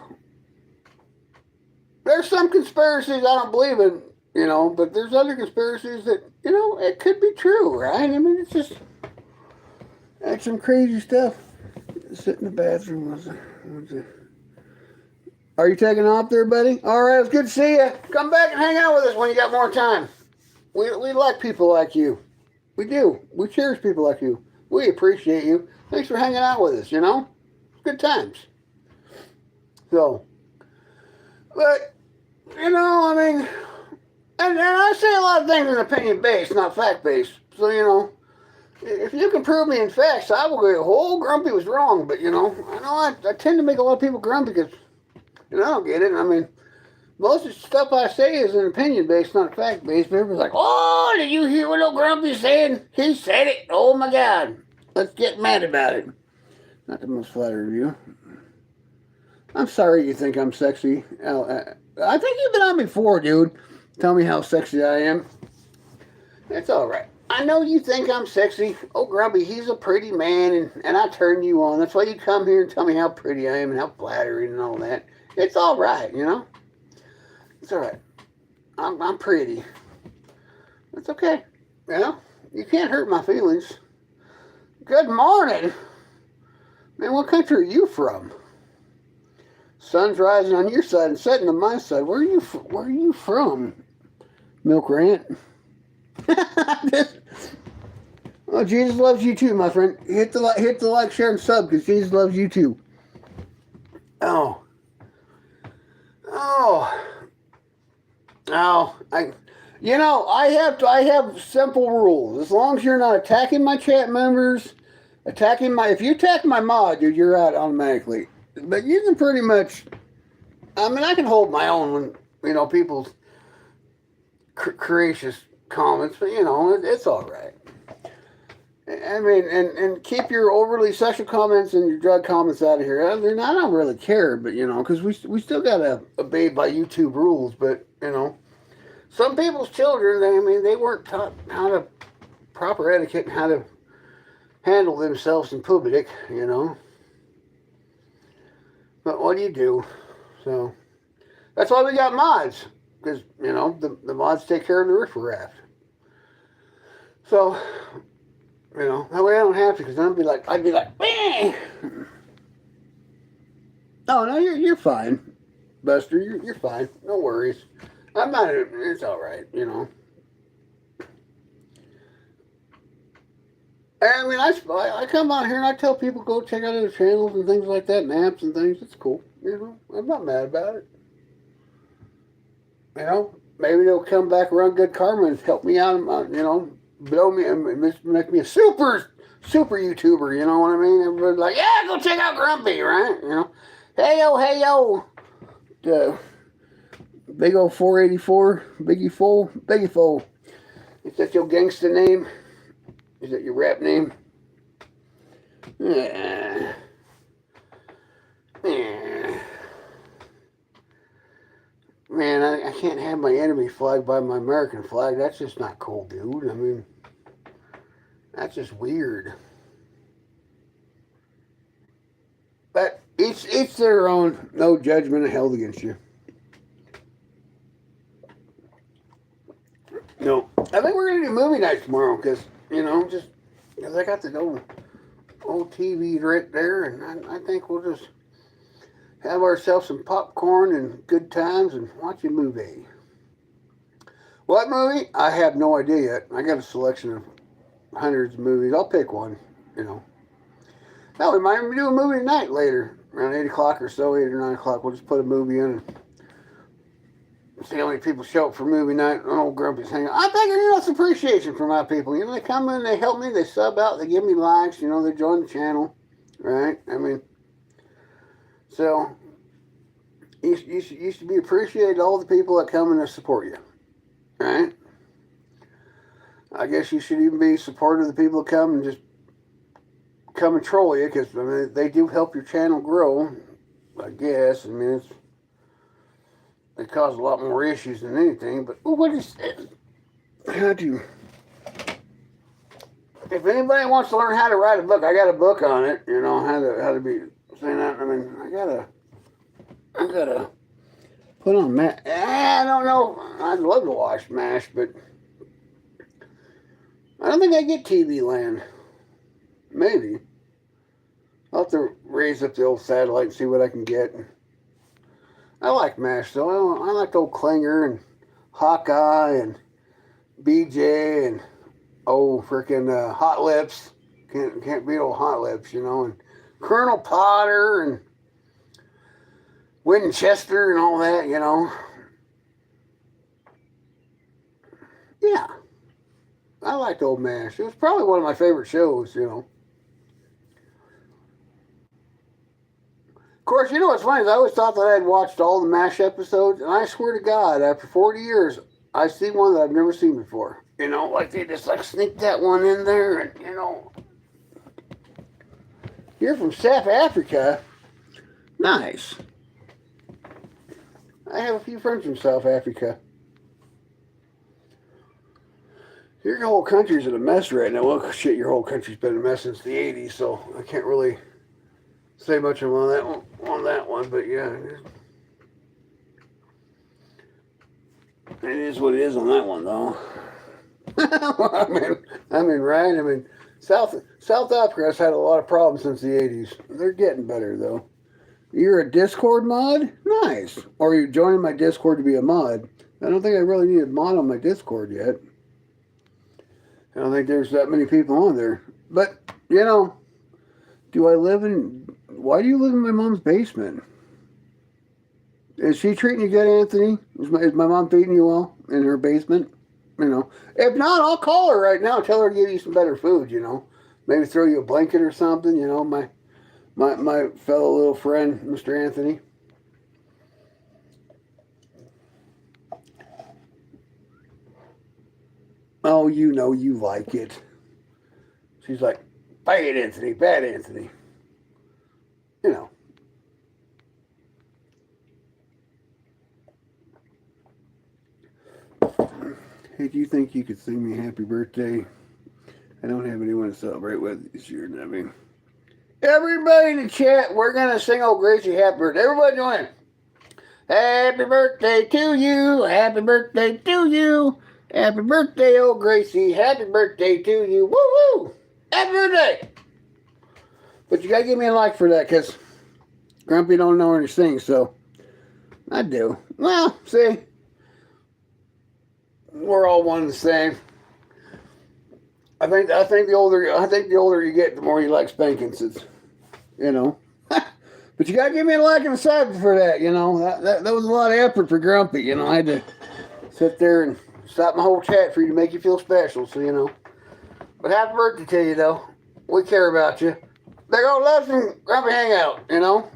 There's some conspiracies I don't believe in, you know, but there's other conspiracies that, you know, it could be true, right? I mean, it's just, that's some crazy stuff. Sit in the bathroom. Are you taking off there, buddy? All right, it's good to see you. Come back and hang out with us when you got more time. We like people like you. We do. We cherish people like you. We appreciate you. Thanks for hanging out with us, you know? Good times. So, but, you know, I mean, and I say a lot of things in opinion-based, not fact-based. So, you know, if you can prove me in facts, I will go, oh, Grumpy was wrong. But, you know I tend to make a lot of people grumpy because, you know, I don't get it. I mean, most of the stuff I say is an opinion-based, not fact-based. But everybody's like, oh, did you hear what old Grumpy's saying? He said it. Oh, my God. Let's get mad about it. Not the most flattering of you. I'm sorry you think I'm sexy. I think you've been on before, dude. Tell me how sexy I am. It's all right. I know you think I'm sexy. Oh, Grumpy, he's a pretty man, and I turn you on. That's why you come here and tell me how pretty I am and how flattering and all that. It's all right, you know? It's all right. I'm pretty. It's okay. You know? You can't hurt my feelings. Good morning. Man, what country are you from? Sun's rising on your side and setting on my side. Where are you from, Milk Rant? Oh, Jesus loves you too, my friend. Hit the like, share, and sub because Jesus loves you too. Oh. I have simple rules. As long as you're not attacking my chat members, if you attack my mod, dude, you're out automatically. But you can pretty much, I mean, I can hold my own when, you know, people's courageous comments, but, you know, it's all right. I mean, and keep your overly sexual comments and your drug comments out of here. I don't really care, but, you know, because we still got to obey by YouTube rules, but, you know, some people's children, they weren't taught how to proper etiquette and how to handle themselves in public, you know. But what do you do? So, that's why we got mods. Because, you know, the mods take care of the riffraff. So, you know, that way I don't have to. Because I'd be like, meh. Oh, no, you're fine, Buster. You're fine. No worries. I'm not, it's all right, you know. I mean, I come on here and I tell people go check out other channels and things like that, and apps and things. It's cool, you know. I'm not mad about it. You know, maybe they'll come back around good karma and help me out. You know, blow me and make me a super YouTuber. You know what I mean? Everybody's like, yeah, go check out Grumpy, right? You know, hey yo, big old 484, Biggie Fool. Is that your gangster name? Is that your rap name? Yeah. Man, I can't have my enemy flag by my American flag. That's just not cool, dude. I mean, that's just weird. But each their own. No judgment held against you. No. I think we're going to do movie night tomorrow because, you know, just because I got the old TV right there, and I think we'll just have ourselves some popcorn and good times and watch a movie. What movie? I have no idea yet. I got a selection of hundreds of movies. I'll pick one, you know. Now, we might even do a movie tonight later, around 8 o'clock or so, 8 or 9 o'clock. We'll just put a movie in and see how many people show up for movie night. Old Grumpy's hanging out. I think, you know, it's appreciation for my people. You know, they come in, they help me, they sub out, they give me likes, you know, they join the channel, right? I mean, so, you should be appreciated, all the people that come in to support you, right? I guess you should even be supportive of the people that come and just come and troll you, because, I mean, they do help your channel grow, I guess. I mean, they cause a lot more issues than anything, but what is it? How do if anybody wants to learn how to write a book, I got a book on it, you know, how to be saying that. I mean, I gotta Put on MASH. I don't know. I'd love to watch MASH, but I don't think I get TV Land. Maybe. I'll have to raise up the old satellite and see what I can get. I like MASH, though. I like old Klinger and Hawkeye and BJ and freaking Hot Lips. Can't beat old Hot Lips, you know. And Colonel Potter and Winchester and all that, you know. Yeah. I liked old MASH. It was probably one of my favorite shows, you know. Of course, you know what's funny is I always thought that I had watched all the MASH episodes, and I swear to God, after 40 years, I see one that I've never seen before. You know, like they just like sneak that one in there, and you know. You're from South Africa? Nice. I have a few friends from South Africa. Your whole country's in a mess right now. Well, shit, your whole country's been a mess since the 80s, so I can't really say much on that one, but yeah. It is what it is on that one, though. I mean, right? I mean, South Africa has had a lot of problems since the 80s. They're getting better, though. You're a Discord mod? Nice. Or are you joining my Discord to be a mod? I don't think I really need a mod on my Discord yet. I don't think there's that many people on there. But, you know, why do you live in my mom's basement? Is she treating you good, Anthony? Is my mom feeding you well in her basement? You know, if not, I'll call her right now. Tell her to give you some better food, you know. Maybe throw you a blanket or something, you know, my fellow little friend, Mr. Anthony. Oh, you know you like it. She's like, bad Anthony, bad Anthony. You know. Hey, do you think you could sing me happy birthday? I don't have anyone to celebrate with this year, I mean. Everybody in the chat, we're going to sing old Gracie happy birthday. Everybody join. Happy birthday to you. Happy birthday to you. Happy birthday, old Gracie. Happy birthday to you. Woo-woo. Happy birthday. But you got to give me a like for that because Grumpy don't know any sing, so I do. Well, see, we're all one and the same. I think the older you get, the more you like spankings. It's, you know. But you gotta give me a like and a sub for that, you know. That was a lot of effort for Grumpy, you know. I had to sit there and stop my whole chat for you to make you feel special, so you know. But happy birthday to you, though. We care about you. Big old love from Grumpy Hangout, you know.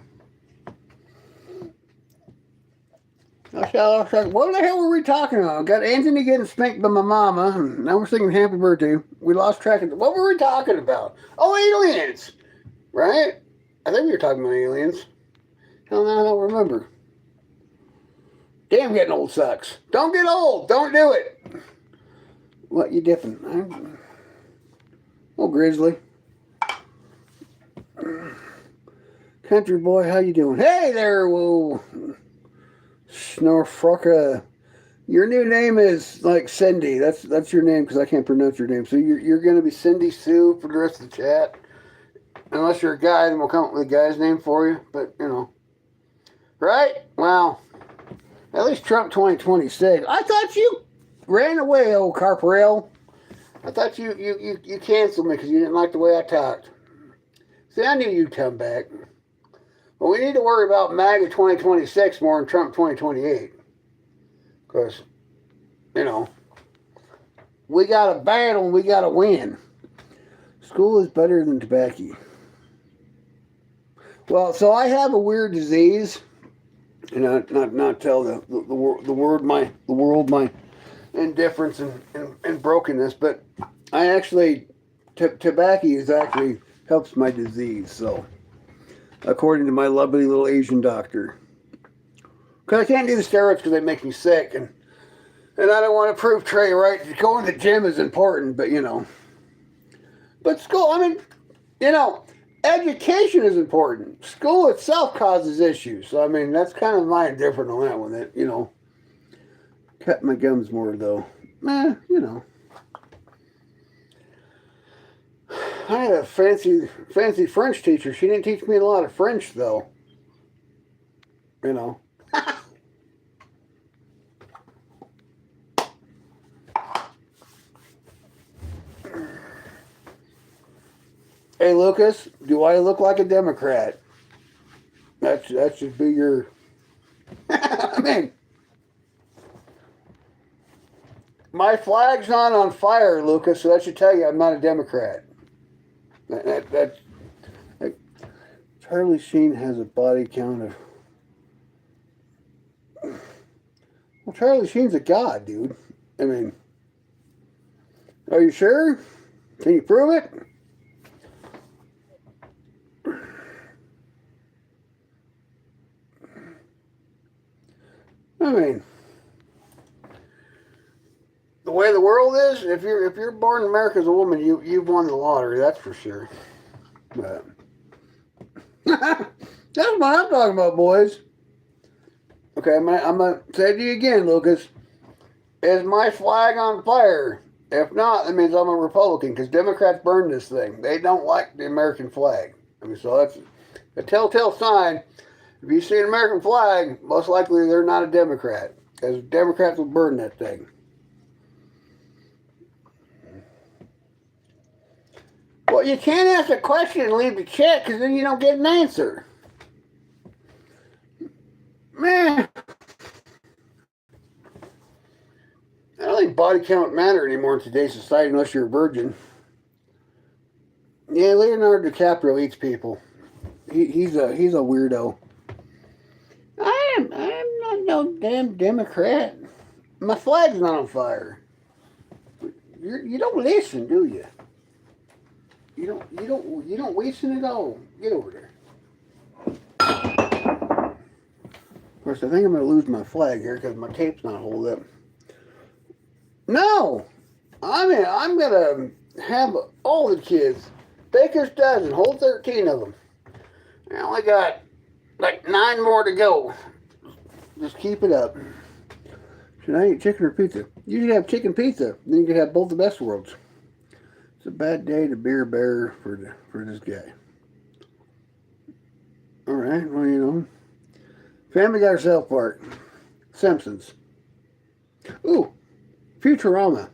What the hell were we talking about? Got Anthony getting spanked by my mama. And now we're singing happy birthday. We lost track of what were we talking about? Oh, aliens, right? I think we were talking about aliens. Hell, now I don't remember. Damn, getting old sucks. Don't get old. Don't do it. What you dipping? Oh, Grizzly. Country boy, how you doing? Hey there, whoa. Snorfrocka. Your new name is like Cindy. That's your name because I can't pronounce your name. So you're going to be Cindy Sue for the rest of the chat. Unless you're a guy, then we'll come up with a guy's name for you. But, you know. Right? Well, at least Trump 2026. I thought you ran away, old Carparel. I thought you canceled me because you didn't like the way I talked. See, I knew you'd come back. But we need to worry about MAGA 2026 more than Trump 2028. Because, you know, we got to battle and we got to win. School is better than tobacco. Well, so I have a weird disease. And not tell the world my indifference and brokenness, but I actually tobacco is actually helps my disease. So, according to my lovely little Asian doctor, because I can't do the steroids because they make me sick, and I don't want to prove Trey right. Going to the gym is important, but you know, but school. I mean, you know, education is important. School itself causes issues. So, I mean, that's kind of my indifferent on that one. That, you know, cut my gums more, though. You know. I had a fancy French teacher. She didn't teach me a lot of French, though. You know. Hey, Lucas, do I look like a Democrat? That should be your... I mean, my flag's not on fire, Lucas, so that should tell you I'm not a Democrat. Charlie Sheen has a body count of... Well, Charlie Sheen's a god, dude. I mean, are you sure? Can you prove it? I mean, the way the world is, if you're born in America as a woman, you've won the lottery, that's for sure. But that's what I'm talking about, boys. Okay, I'm gonna say to you again, Lucas. Is my flag on fire? If not, that means I'm a Republican, because Democrats burn this thing. They don't like the American flag. I mean, so that's a telltale sign. If you see an American flag, most likely they're not a Democrat, because Democrats will burn that thing. Well, you can't ask a question and leave the chat, because then you don't get an answer. Man, I don't think body count matter anymore in today's society unless you're a virgin. Yeah, Leonardo DiCaprio eats people. He's a weirdo. I'm not no damn Democrat. My flag's not on fire. You don't listen, do you? You don't listen at all. Get over there. Of course, I think I'm going to lose my flag here because my tape's not holding up. No! I mean, I'm going to have all the kids. Baker's dozen, whole 13 of them. I only got like 9 more to go. Just keep it up. Should I eat chicken or pizza? You could have chicken pizza. Then you could have both the best worlds. It's a bad day to be a bear for this guy. Alright, well, you know. Family Guy or South Park. Simpsons. Ooh, Futurama.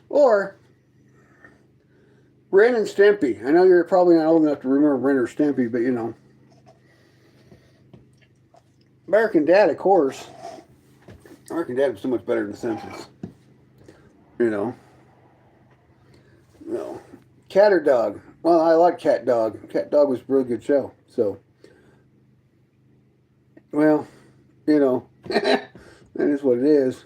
Or Ren and Stimpy. I know you're probably not old enough to remember Ren or Stimpy, but you know. American Dad, of course. American Dad was so much better than The Simpsons. You know. No. Cat or Dog? Well, I like Cat Dog. Cat Dog was a really good show. So, well, you know, that is what it is.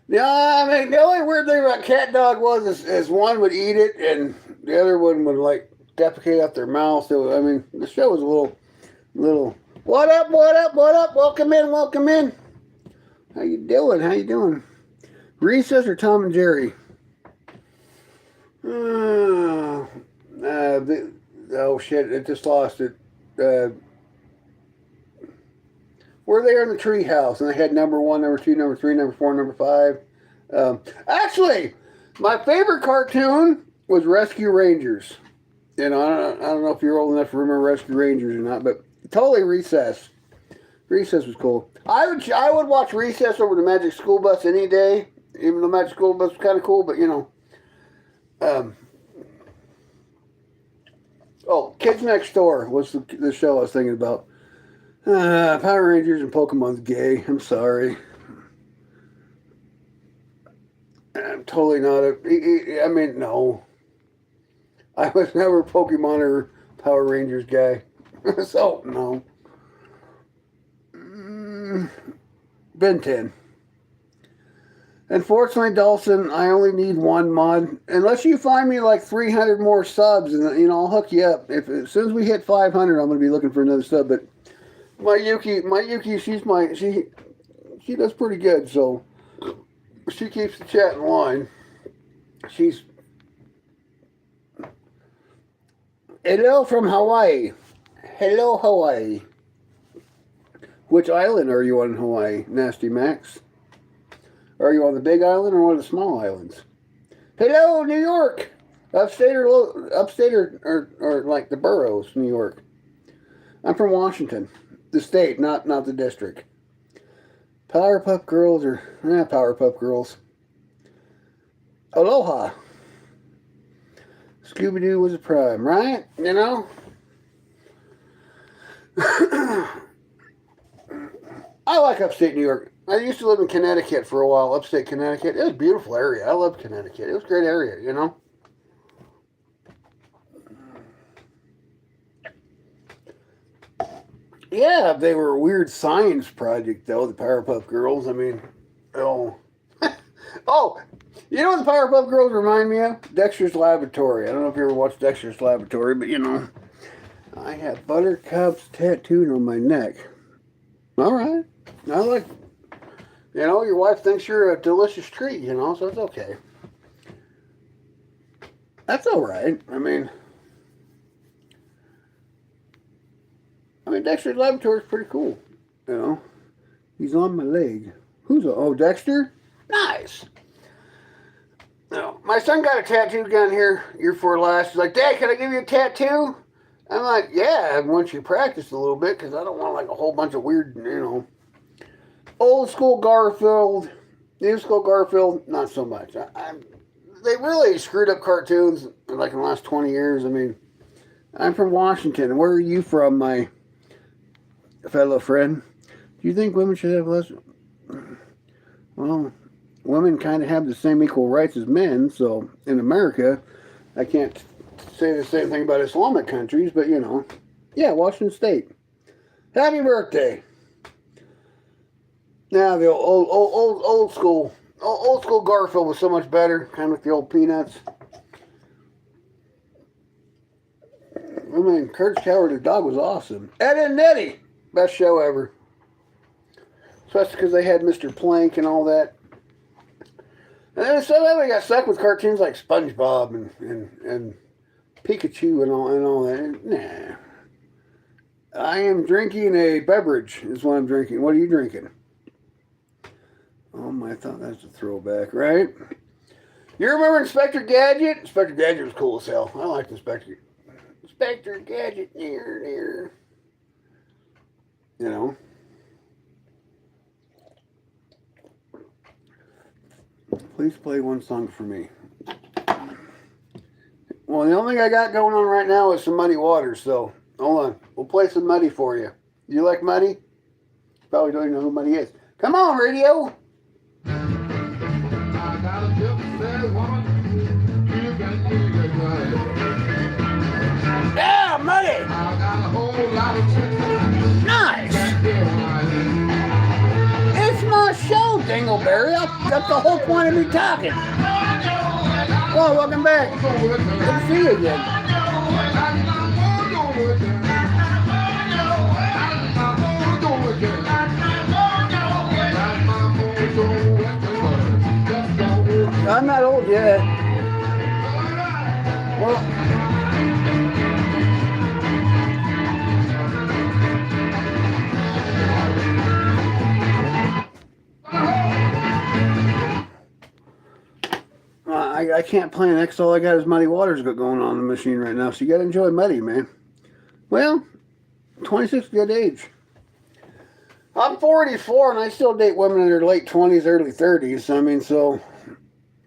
Yeah, I mean, the only weird thing about Cat Dog was is one would eat it and the other one would like defecate out their mouth. So, I mean, the show was a little. What up? Welcome in. How you doing? Recess or Tom and Jerry? Oh shit! It just lost it. Were they in the tree house and they had number 1, number 2, number 3, number 4, number 5? Actually, my favorite cartoon was Rescue Rangers. You know, I don't know if you're old enough to remember Rescue Rangers or not, but totally Recess. Recess was cool. I would watch Recess over the Magic School Bus any day, even though Magic School Bus was kind of cool, but you know. Kids Next Door was the show I was thinking about. Power Rangers and Pokemon's gay. I'm sorry. I'm totally not I mean, no. I was never a Pokemon or Power Rangers guy. So, no. Ben 10. Unfortunately, Dawson, I only need 1 mod. Unless you find me like 300 more subs, and you know, I'll hook you up. As soon as we hit 500, I'm going to be looking for another sub. But my Yuki, she does pretty good. So she keeps the chat in line. Hello from Hawaii. Hello, Hawaii. Which island are you on in Hawaii, Nasty Max? Are you on the big island or one of the small islands? Hello, New York. Upstate or like the boroughs, New York. I'm from Washington, the state, not the district. Powerpuff Girls or Powerpuff Girls. Aloha. Scooby-Doo was a prime, right? You know? I like upstate New York. I used to live in Connecticut for a while, upstate Connecticut. It was a beautiful area. I love Connecticut. It was a great area, you know? Yeah, they were a weird science project, though, the Powerpuff Girls. I mean, oh. Oh, you know what the Powerpuff Girls remind me of? Dexter's Laboratory. I don't know if you ever watched Dexter's Laboratory, but, you know, I have buttercups tattooed on my neck. All right. I like, you know, your wife thinks you're a delicious treat, you know, so it's okay. That's all right. I mean, Dexter's Laboratory is pretty cool, you know. He's on my leg. Oh, Dexter? Nice. No, my son got a tattoo gun here year before last. He's like, Dad, can I give you a tattoo? I'm like, yeah, once you practice a little bit, because I don't want like a whole bunch of weird, you know. Old school Garfield, new school Garfield, not so much. They really screwed up cartoons like in the last 20 years. I mean, I'm from Washington. Where are you from, my fellow friend? Do you think women should have less? Well, women kind of have the same equal rights as men, so in America, I can't say the same thing about Islamic countries, but you know, yeah, Washington State. Happy birthday. Now the old school Garfield was so much better, kind of like the old Peanuts. I mean, Courage the Cowardly Dog was awesome. Ed and Nettie, best show ever. Especially because they had Mr. Plank and all that. And then somehow they got stuck with cartoons like SpongeBob and Pikachu and all that. Nah. I am drinking a beverage, is what I'm drinking. What are you drinking? Oh my, I thought that was a throwback, right? You remember Inspector Gadget? Inspector Gadget was cool as hell. I liked Inspector Gadget, near. You know? Please play one song for me. Well, the only thing I got going on right now is some Muddy Waters, so hold on. We'll play some Muddy for you. You like Muddy? Probably don't even know who Muddy is. Come on, radio! I got a gypsy woman. You got Yeah, Muddy! I got a whole lot of chicken. Nice! It's my show, Dingleberry. That's the whole point of me talking. Well, welcome back. Good to see you again. I'm not old yet. Well, I can't play next. All I got is Muddy Waters going on in the machine right now. So you got to enjoy Muddy, man. Well, 26 is a good age. I'm 44 and I still date women in their late 20s, early 30s.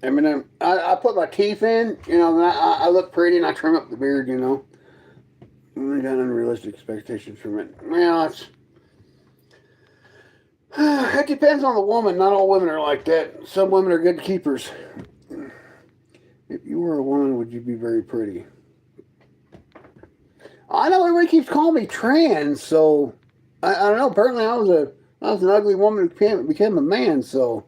I mean, I put my teeth in, you know, and I look pretty and I trim up the beard, you know. I got unrealistic expectations from it. Well, it depends on the woman. Not all women are like that. Some women are good keepers. If you were a woman, would you be very pretty? I know everybody keeps calling me trans, so I don't know. Apparently, I was an ugly woman who became a man. So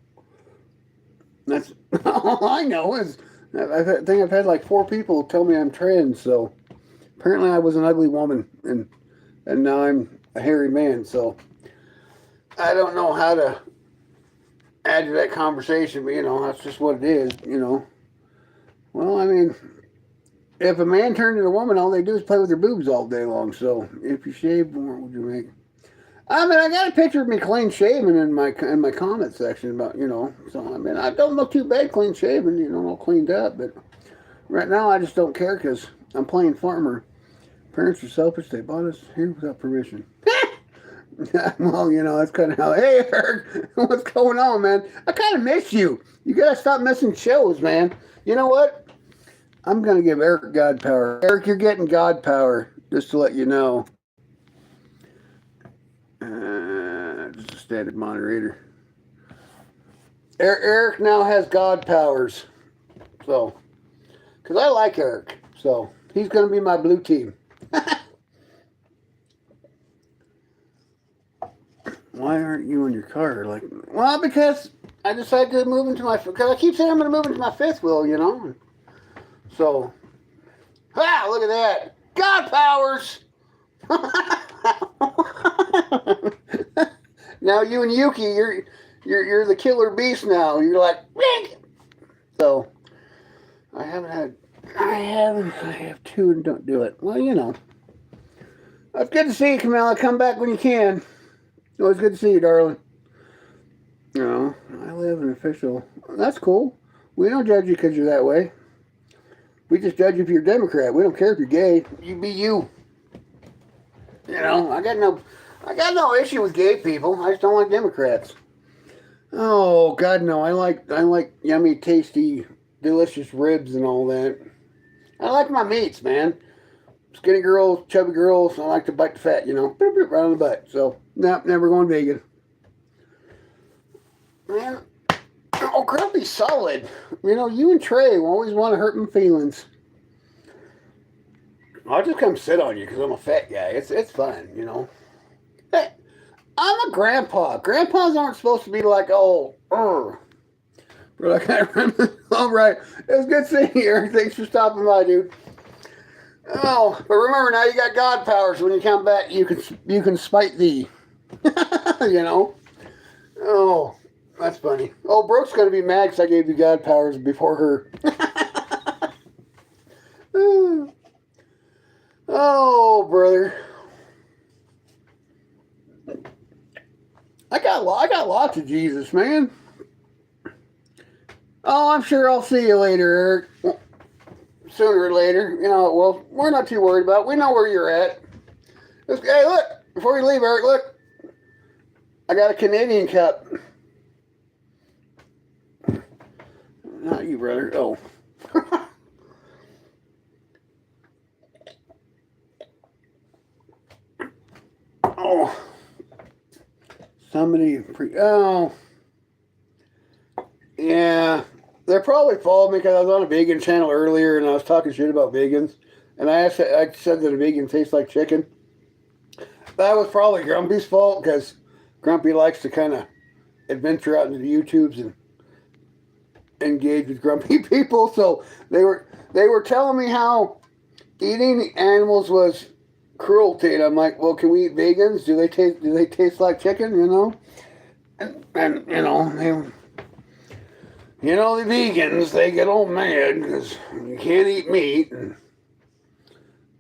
that's all I know. Is I think I've had like 4 people tell me I'm trans. So apparently, I was an ugly woman, and now I'm a hairy man. So I don't know how to add to that conversation, but you know, that's just what it is. You know. Well, I mean, if a man turned into a woman, all they do is play with their boobs all day long. So if you shave, what would you make? I mean, I got a picture of me clean shaven in my comment section about, you know. So I mean, I don't look too bad clean shaven, you know, all cleaned up. But right now, I just don't care because I'm playing farmer. Parents are selfish. They bought us here without permission. Well, you know, that's kind of how. Hey, Eric, what's going on, man? I kind of miss you. You gotta stop missing shows, man. You know what? I'm gonna give Eric God power. Eric, you're getting God power. Just to let you know. Just a standard moderator. Eric now has God powers. So, because I like Eric. So, he's going to be my blue team. Why aren't you in your car? Like, well, because I decided to move into my... Because I keep saying I'm going to move into my fifth wheel, you know. So, look at that. God powers! Now you and Yuki, you're the killer beast now. You're like, Rink! So I have two and don't do it. Well, you know. It's good to see you, Camilla. Come back when you can. Always good to see you, darling. You know, I live an official. That's cool. We don't judge you because you're that way. We just judge you if you're a Democrat. We don't care if you're gay. You be you. You know, I got no issue with gay people. I just don't like Democrats. Oh God, no! I like yummy, tasty, delicious ribs and all that. I like my meats, man. Skinny girls, chubby girls. I like to bite the fat, you know, right on the butt. So, never going vegan. Man, oh, Grumpy's solid. You know, you and Trey always want to hurt my feelings. I'll just come sit on you because I'm a fat guy. It's fun, you know. Hey, I'm a grandpa. Grandpas aren't supposed to be like, oh, But I can't remember. All right. It was good seeing you, Eric. Thanks for stopping by, dude. Oh, but remember now you got God powers. When you come back, you can spite thee. You know? Oh, that's funny. Oh, Brooke's going to be mad because I gave you God powers before her. Oh, brother. I got lots of Jesus, man. Oh, I'm sure I'll see you later, Eric. Well, sooner or later. You know, well, we're not too worried about it. We know where you're at. Hey, look. Before you leave, Eric, look. I got a Canadian cup. Not you, brother. Oh. Oh. Somebody oh. Yeah. They probably followed me because I was on a vegan channel earlier and I was talking shit about vegans. And I said that a vegan tastes like chicken. That was probably Grumpy's fault because Grumpy likes to kind of adventure out into the YouTubes and engage with grumpy people. So they were telling me how eating animals was cruelty, and I'm like, well, can we eat vegans? Do they taste like chicken? You know, and you know the vegans, they get all mad because you can't eat meat,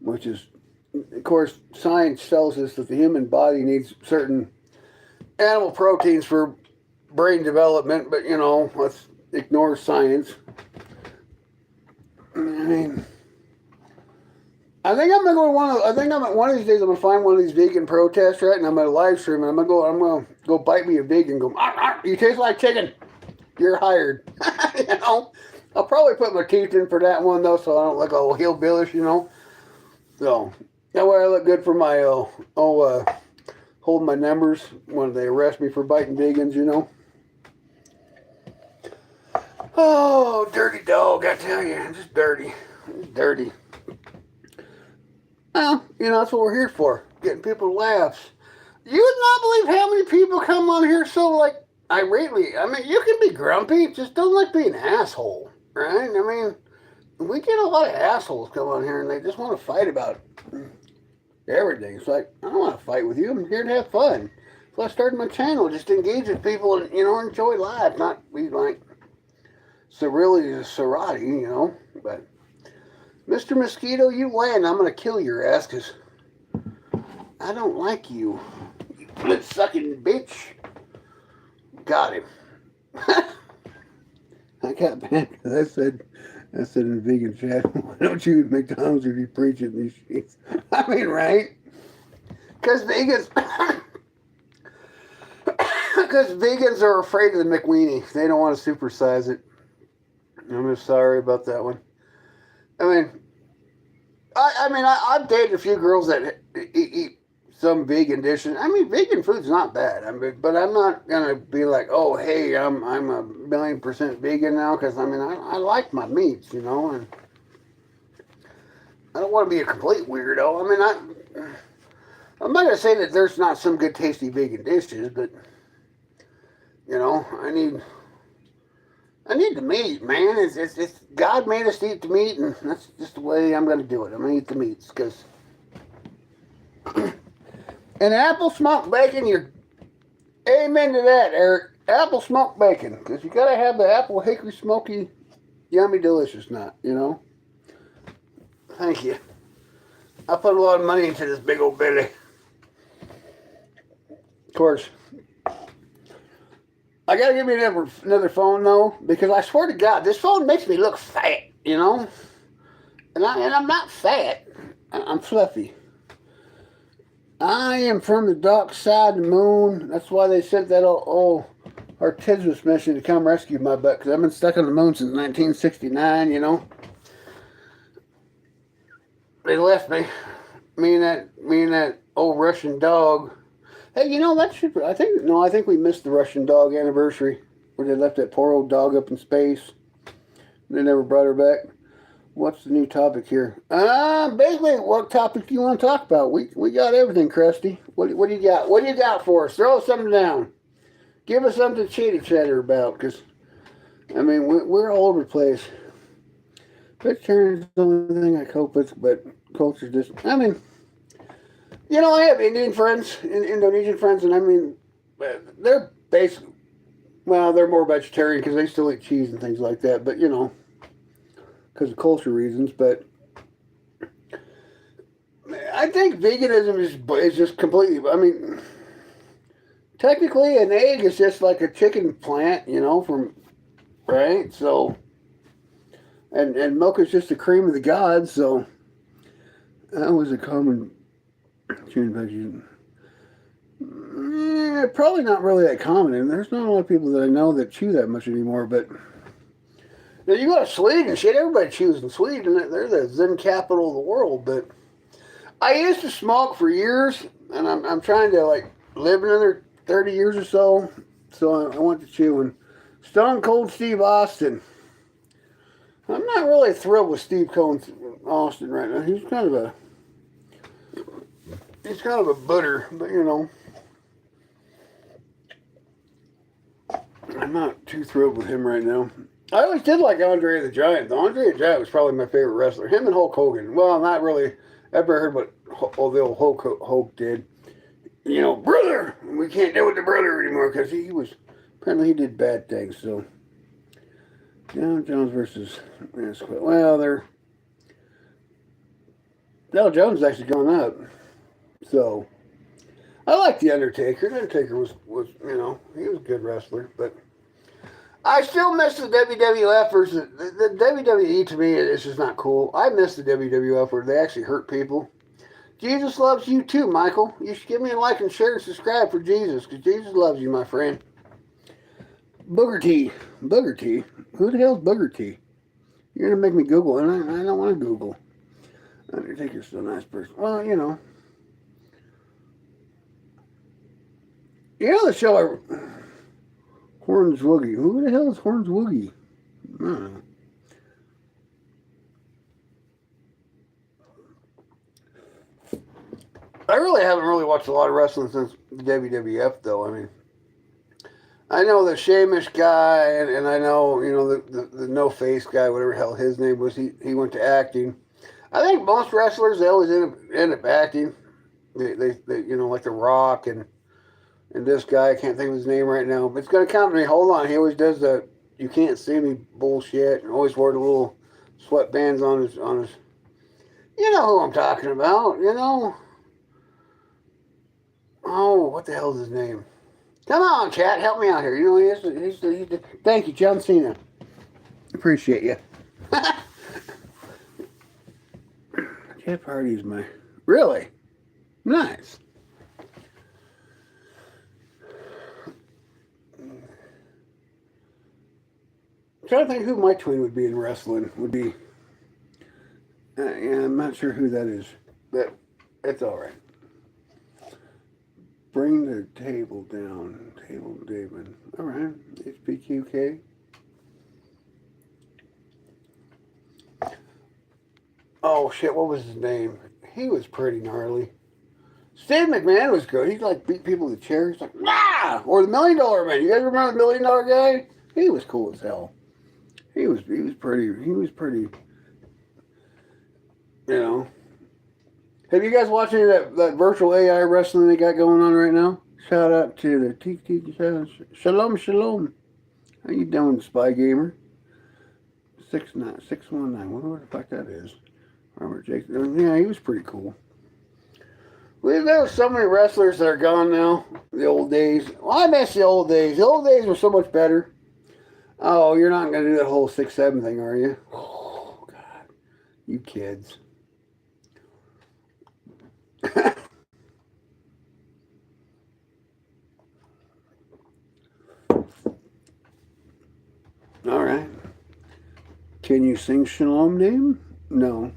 which is, of course, science tells us that the human body needs certain animal proteins for brain development, but you know, let's ignore science. I mean, I think I'm one of these days I'm gonna find one of these vegan protests, right? And I'm gonna live stream and I'm gonna go bite me a vegan. Go, you taste like chicken. You're hired. You know, I'll probably put my teeth in for that one though, so I don't look all hillbillish, you know. So that way I look good for my holding my numbers when they arrest me for biting vegans, you know. Oh, dirty dog! I tell you, just dirty, dirty. Well, you know, that's what we're here for, getting people laughs. You would not believe how many people come on here so, like, irately. I mean, you can be grumpy, just don't like being an asshole, right? I mean, we get a lot of assholes come on here and they just want to fight about everything. It's like, I don't want to fight with you. I'm here to have fun. So I started my channel, just to engage with people and, you know, enjoy life, not be like Cerati, you know, but Mr. Mosquito, you land. I'm going to kill your ass because I don't like you. You blood-sucking bitch. Got him. I got mad because I said in the vegan chat, why don't you eat McDonald's if you preach it in these sheets? I mean, right? Because vegans are afraid of the McWeenie. They don't want to supersize it. I'm just sorry about that one. I mean, I've dated a few girls that eat some vegan dishes. I mean, vegan food's not bad. I mean, but I'm not gonna be like, oh, hey, I'm a 1,000,000% vegan now, because I mean, I like my meats, you know, and I don't want to be a complete weirdo. I mean, I'm not gonna say that there's not some good, tasty vegan dishes, but you know, I need the meat, man. It's God made us to eat the meat, and that's just the way I'm gonna do it. I'm gonna eat the meats, because. And apple smoked bacon, you're amen to that, Eric. Apple smoked bacon, because you gotta have the apple hickory smoky, yummy, delicious nut, you know. Thank you. I put a lot of money into this big old belly. Of course, I gotta give me another phone though, because I swear to God, this phone makes me look fat, you know. And I'm not fat. I'm fluffy. I am from the dark side of the moon. That's why they sent that old Artesius mission to come rescue my butt, because I've been stuck on the moon since 1969, you know. They left me. Me and that old Russian dog. Hey, you know, I think we missed the Russian dog anniversary, where they left that poor old dog up in space. They never brought her back. What's the new topic here? Basically, what topic do you want to talk about? We got everything, Krusty. What do you got? What do you got for us? Throw something down. Give us something to chatter about, because, I mean, we're all over the place. Vegetarian is the only thing I cope with, but culture just, I mean, you know, I have Indian friends, Indonesian friends, and I mean, they're basically, well, they're more vegetarian because they still eat cheese and things like that, but, you know, because of culture reasons. But I think veganism is just completely, I mean, technically an egg is just like a chicken plant, you know, right? So, and milk is just the cream of the gods, so that was a common chewing vegetarian. Probably not really that common, and there's not a lot of people that I know that chew that much anymore, but now you go to Sweden and shit, everybody chews in Sweden. They're the Zen capital of the world. But I used to smoke for years, and I'm trying to like live another 30 years or so. So I went to chewing. Stone Cold Steve Austin. I'm not really thrilled with Steve Austin right now. He's kind of a butter, but you know, I'm not too thrilled with him right now. I always did like Andre the Giant. The Andre the Giant was probably my favorite wrestler. Him and Hulk Hogan. Well, not really. I've never heard what the old Hulk did. You know, brother, we can't deal with the brother anymore, because apparently he did bad things. So, John Jones versus, well, Del Jones is actually going up. So, I like The Undertaker. The Undertaker was, you know, he was a good wrestler, but I still miss the WWF versus the WWE. To me, it's just not cool. I miss the WWF where they actually hurt people. Jesus loves you too, Michael. You should give me a like and share and subscribe for Jesus, because Jesus loves you, my friend. Booger T. Who the hell's Booger T? You're gonna make me Google, and I don't want to Google. Undertaker's still a nice person. Well, you know. You know the show Hornswoggle. Who the hell is Hornswoggle? I don't know. I really haven't watched a lot of wrestling since the WWF, though. I mean, I know the Sheamus guy, and I know, you know, the no face guy, whatever the hell his name was. He went to acting. I think most wrestlers, they always end up acting. They you know, like The Rock and this guy, I can't think of his name right now, but it's going to come to me. Hold on. He always does the "you can't see me" bullshit, and always wore the little sweatbands on his You know who I'm talking about, you know? Oh, what the hell's his name? Come on, chat, help me out here. You know, thank you, John Cena. Appreciate you. Cat party is my... Really? Nice. I'm trying to think who my twin would be in wrestling. Would be... yeah, I'm not sure who that is. But it's alright. Bring the table down. Table David. Alright. HPQK. Oh shit, what was his name? He was pretty gnarly. Steve McMahon was good. He'd like beat people with chairs. He's like, nah! Or the $1 Million Man. You guys remember the $1 Million Guy? He was cool as hell. He was pretty, you know. Have you guys watched any of that virtual AI wrestling they got going on right now? Shout out to the Shalom Shalom. How you doing, Spy Gamer? 619. Wonder what the fuck that is. Robert Jake. Yeah, he was pretty cool. Well, there are so many wrestlers that are gone now. The old days. Well, I miss the old days. The old days were so much better. Oh, you're not going to do that whole 6'7" thing, are you? Oh, God. You kids. All right. Can you sing Shalom Name? No.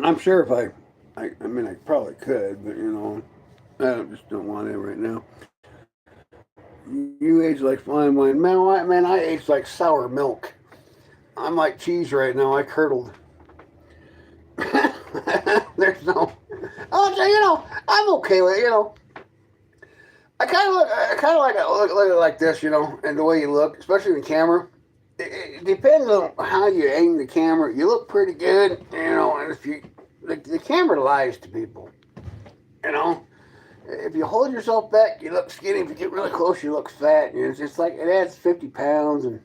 I'm sure if I mean, I probably could, but, you know, I just don't want to right now. You age like fine wine. Man, I age like sour milk. I'm like cheese right now. I curdled. There's no... Oh, so, you know, I'm okay with it, you know. I kind of look at it like this, you know, and the way you look, especially in the camera. It depends on how you aim the camera. You look pretty good, you know, and if you... The camera lies to people, you know. If you hold yourself back, you look skinny. If you get really close, you look fat. And it's just like, it adds 50 pounds, and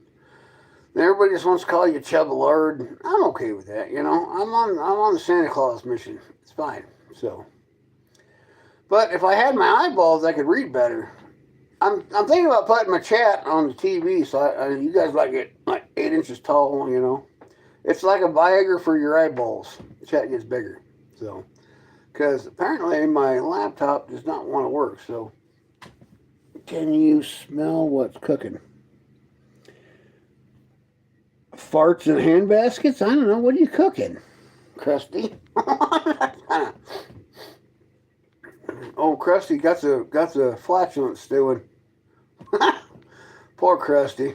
everybody just wants to call you Chubba Lord. I'm okay with that, you know. I'm on the Santa Claus mission. It's fine. So, but if I had my eyeballs, I could read better. I'm thinking about putting my chat on the TV, so you guys like it like 8 inches tall, you know. It's like a Viagra for your eyeballs. The chat gets bigger, so. Because apparently my laptop does not want to work, so. Can you smell what's cooking? Farts in hand baskets? I don't know. What are you cooking, Krusty? Oh, Krusty got the flatulence stewing. Poor Krusty.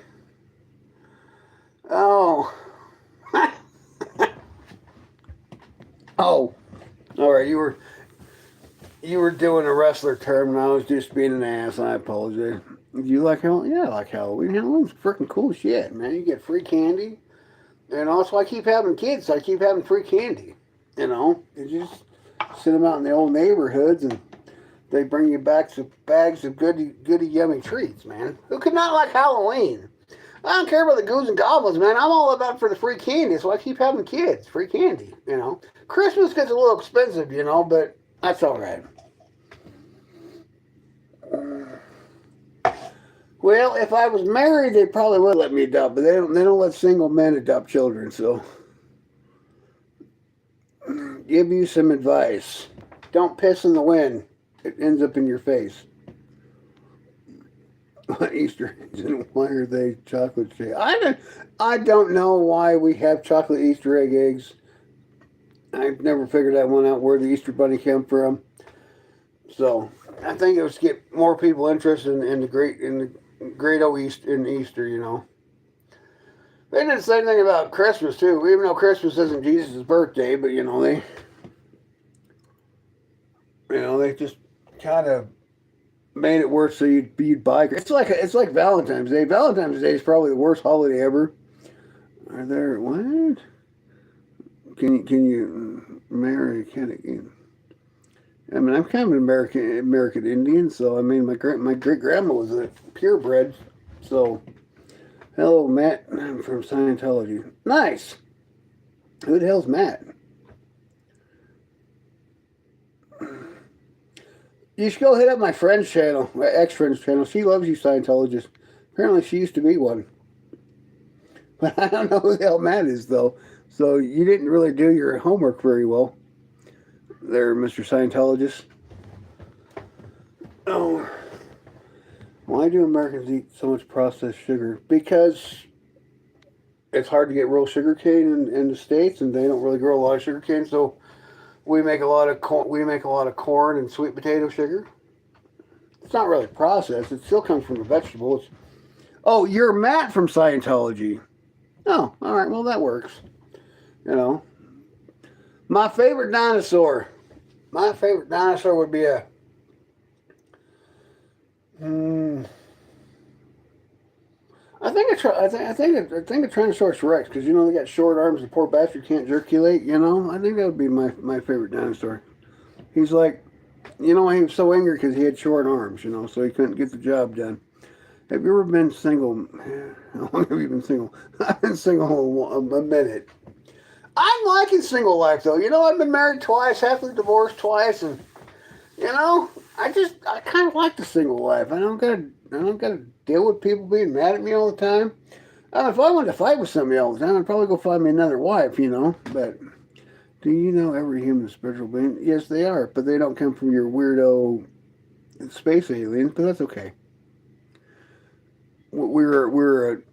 Oh. Oh. All right, you were doing a wrestler term, and I was just being an ass. I apologize. Do you like Halloween? Yeah, I like Halloween. Halloween's freaking cool shit, man. You get free candy, and also I keep having kids, so I keep having free candy. You know, you just send them out in the old neighborhoods, and they bring you back some bags of goody yummy treats, man. Who could not like Halloween? I don't care about the ghouls and goblins, man. I'm all about for the free candy, so I keep having kids. Free candy, you know. Christmas gets a little expensive, you know, but that's all right. Well, if I was married, they probably would let me adopt, but they don't let single men adopt children, so. Give you some advice. Don't piss in the wind. It ends up in your face. Easter eggs, and why are they chocolate shaped? I don't know why we have chocolate Easter eggs. I've never figured that one out, where the Easter Bunny came from. So I think it was to get more people interested in the great old Easter, you know. They did the same thing about Christmas too, even though Christmas isn't Jesus' birthday, but you know they just kind of made it worse so you'd buy. It's like Valentine's Day. Valentine's Day is probably the worst holiday ever. Are there what? Can you marry? I mean, I'm kind of an American Indian, so I mean, my great grandma was a purebred. So, hello, Matt. I'm from Scientology. Nice. Who the hell's Matt? You should go hit up my friend's channel, my ex-friend's channel. She loves you Scientologists. Apparently she used to be one. But I don't know who the hell Matt is, though. So you didn't really do your homework very well there, Mr. Scientologist. Oh. Why do Americans eat so much processed sugar? Because it's hard to get real sugar cane in the States, and they don't really grow a lot of sugar cane, so we make a lot of corn and sweet potato sugar. It's not really processed. It still comes from the vegetables. Oh, you're Matt from Scientology. Oh, all right. Well, that works. You know, my favorite dinosaur. My favorite dinosaur would be a. I think a Tyrannosaurus Rex, because you know they got short arms. The poor bastard can't circulate. You know, I think that would be my favorite dinosaur. He's like, you know, he was so angry because he had short arms. You know, so he couldn't get the job done. Have you ever been single? How long have you been single? I've been single a minute. I'm liking single life though. You know, I've been married twice, happily divorced twice, and you know, I kind of like the single life. I don't gotta deal with people being mad at me all the time. If I wanted to fight with somebody all the time, I'd probably go find me another wife, you know. But do you know every human is a spiritual being? Yes, they are, but they don't come from your weirdo space aliens. But that's okay. We're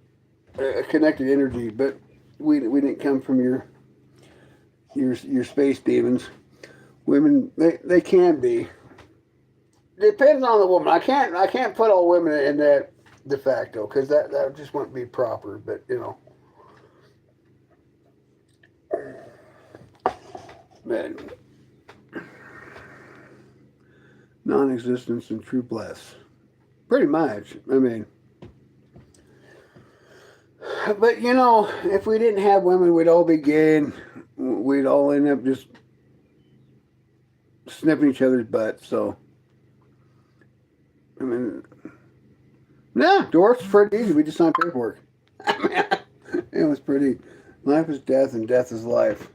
a connected energy, but we didn't come from your space demons. Women, they can be. Depends on the woman. I can't put all women in that de facto, because that just wouldn't be proper. But you know, man, non-existence and true bliss, pretty much. I mean, but you know, if we didn't have women, we'd all be gay, and we'd all end up just sniffing each other's butts. So, I mean, yeah, divorce is pretty easy. We just signed paperwork. I mean, it was pretty. Life is death, and death is life.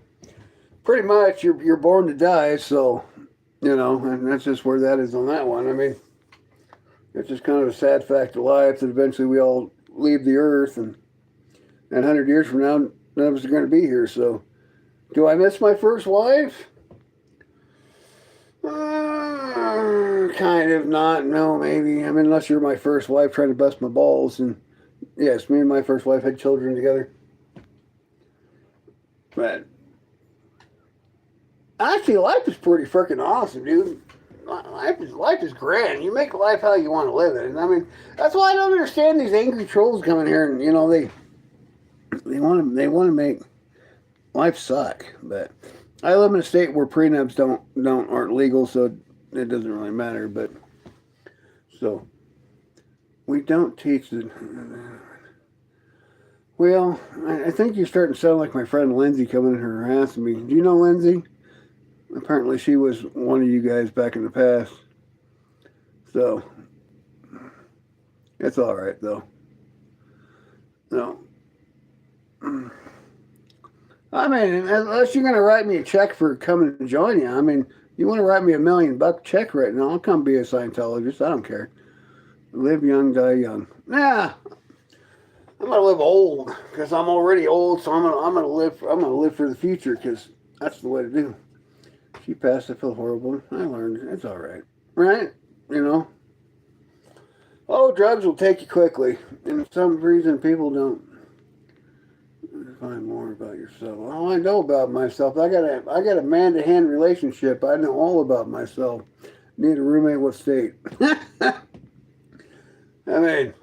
Pretty much, you're born to die. So, you know, and that's just where that is on that one. I mean, it's just kind of a sad fact of life that eventually we all leave the earth, and 100 years from now, none of us are going to be here. So, do I miss my first wife? Kind of not. No, maybe. I mean, unless you're my first wife trying to bust my balls. And yes, me and my first wife had children together. But actually, life is pretty freaking awesome, dude. Life is grand. You make life how you want to live it. And I mean, that's why I don't understand these angry trolls coming here, and you know they want to make life suck. But I live in a state where prenups aren't legal, so it doesn't really matter. But so we don't teach the. Well, I think you're starting to sound like my friend Lindsay coming in here harassing me. Do you know Lindsay? Apparently she was one of you guys back in the past. So, it's alright though. No. I mean, unless you're going to write me a check for coming to join you. I mean, you want to write me $1 million check right now, I'll come be a Scientologist. I don't care. Live young, die young. Yeah. I'm gonna live old because I'm already old, so I'm gonna live for the future because that's the way to do. She passed. I feel horrible. I learned it's all right, right? You know. Oh, drugs will take you quickly, and for some reason people don't find more about yourself. Oh, I know about myself. I got a man-to-hand relationship. I know all about myself. Need a roommate. What state? I mean.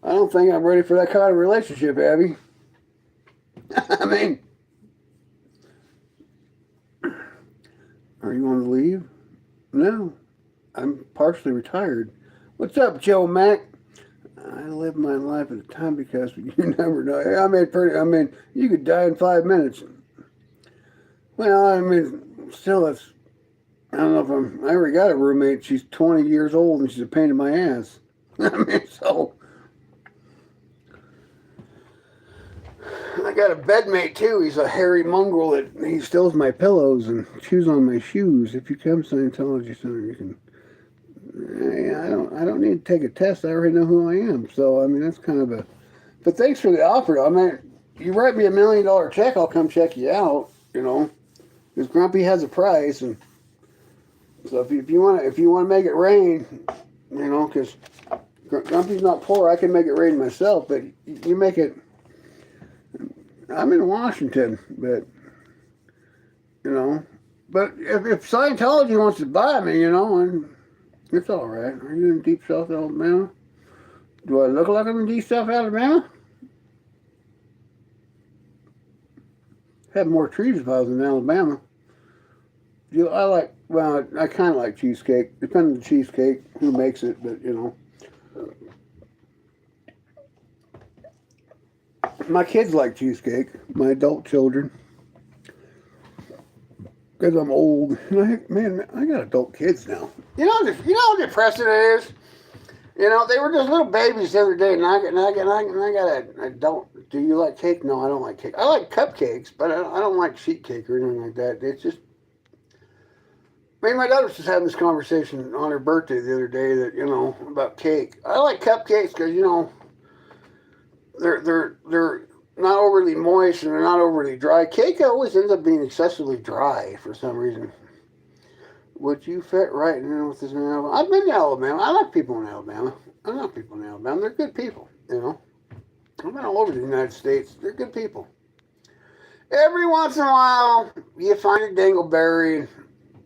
I don't think I'm ready for that kind of relationship, Abby. I mean, are you on the leave? No, I'm partially retired. What's up, Joe Mac? I live my life at a time because you never know. I mean, you could die in 5 minutes. Well, I mean, still, I don't know if I already got a roommate. She's 20 years old and she's a pain in my ass. I mean, so. I got a bedmate too. He's a hairy mongrel that he steals my pillows and chews on my shoes. If you come Scientology Center, you can. I don't need to take a test. I already know who I am. So I mean, that's kind of a. But thanks for the offer. I mean, you write me $1 million check, I'll come check you out. You know, because Grumpy has a price, and so if you want to make it rain, you know, because Grumpy's not poor, I can make it rain myself. But you make it. I'm in Washington, but you know, but if Scientology wants to buy me, you know, and it's all right. Are you in Deep South Alabama? Do I look like I'm in Deep South Alabama? Have more trees if I was in Alabama. I kind of like cheesecake. Depending on the cheesecake, who makes it, but you know. My kids like cheesecake, my adult children. Because I'm old. Man, I got adult kids now. You know how depressing it is? You know, they were just little babies the other day, and I got a adult. Do you like cake? No, I don't like cake. I like cupcakes, but I don't like sheet cake or anything like that. It's just... Me and my daughter was just having this conversation on her birthday the other day that, you know, about cake. I like cupcakes because, you know, they're not overly moist and they're not overly dry. Cake always ends up being excessively dry for some reason. Would you fit right in with this in Alabama? I've been to Alabama. I like people in Alabama. I like people in Alabama. They're good people, you know. I've been all over the United States. They're good people. Every once in a while, you find a dingleberry,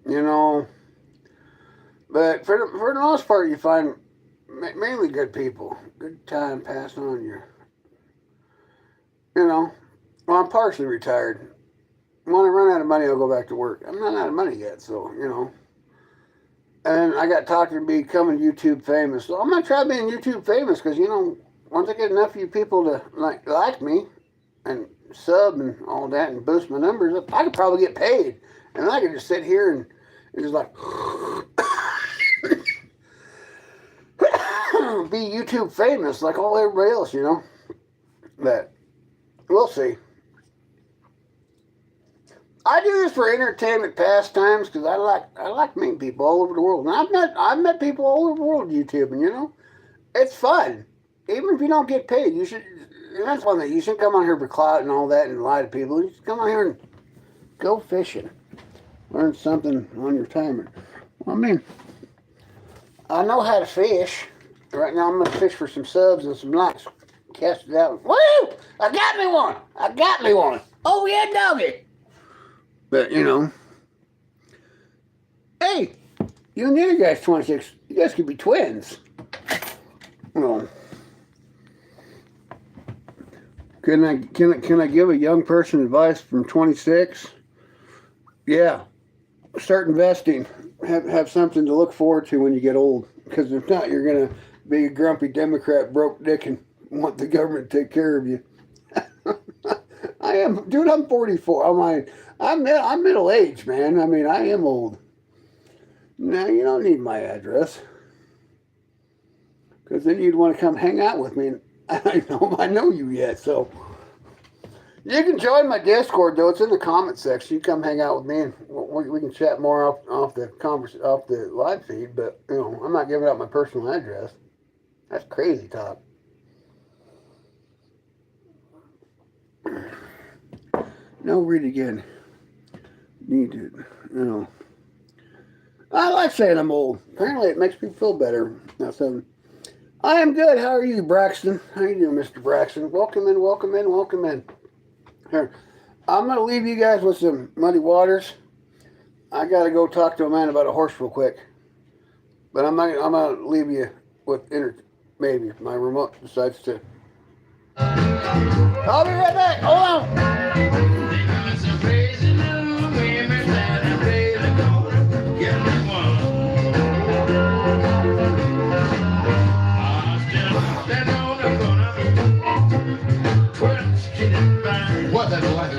you know. But for the most part, you find mainly good people. Good time passed on you. You know, well, I'm partially retired. When I run out of money, I'll go back to work. I'm not out of money yet, so, you know. And I got talked to becoming YouTube famous. So I'm going to try being YouTube famous because, you know, once I get enough of you people to like me and sub and all that and boost my numbers up, I could probably get paid. And then I could just sit here and just like be YouTube famous like all everybody else, you know. But we'll see. I do this for entertainment pastimes because I like meeting people all over the world. And I've met people all over the world YouTube, and you know, it's fun. Even if you don't get paid, you should. And that's one thing. You shouldn't come on here for clout and all that and lie to people. You should come on here and go fishing, learn something on your timer. Well, I mean, I know how to fish. Right now, I'm gonna fish for some subs and some likes. Cast it out. Woo! I got me one. Oh yeah, doggy. But, you know, hey, you and the other guy's 26. You guys could be twins. Well, can I give a young person advice from 26? Yeah, start investing. Have something to look forward to when you get old. Because if not, you're going to be a grumpy Democrat, broke dick, and want the government to take care of you. I am, dude. I'm 44. I'm middle-aged, man. I mean, I am old. Now, you don't need my address. Because then you'd want to come hang out with me. And I know you yet, so. You can join my Discord, though. It's in the comment section. You come hang out with me, and we can chat more off the live feed. But, you know, I'm not giving out my personal address. That's crazy talk. No, read again. Need to, you know. I like saying I'm old. Apparently it makes people feel better. So, I am good. How are you, Braxton? How you doing, Mr. Braxton? Welcome in, welcome in, welcome in. Here, I'm going to leave you guys with some muddy waters. I got to go talk to a man about a horse real quick. But I'm going to leave you with maybe if my remote decides to. I'll be right back. Hold on. What that like?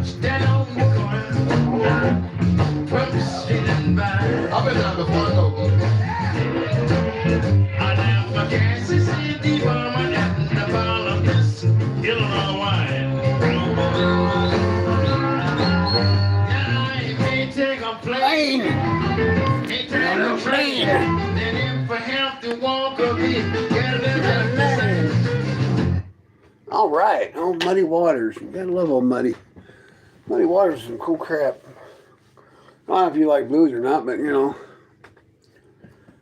Stand on the corner, I've been down before, though. I left my gas in the bar, man. Then if I have to walk a bit, gotta live that. All right. Oh, Muddy Waters. You gotta love old Muddy. Muddy Waters is some cool crap. I don't know if you like blues or not, but you know,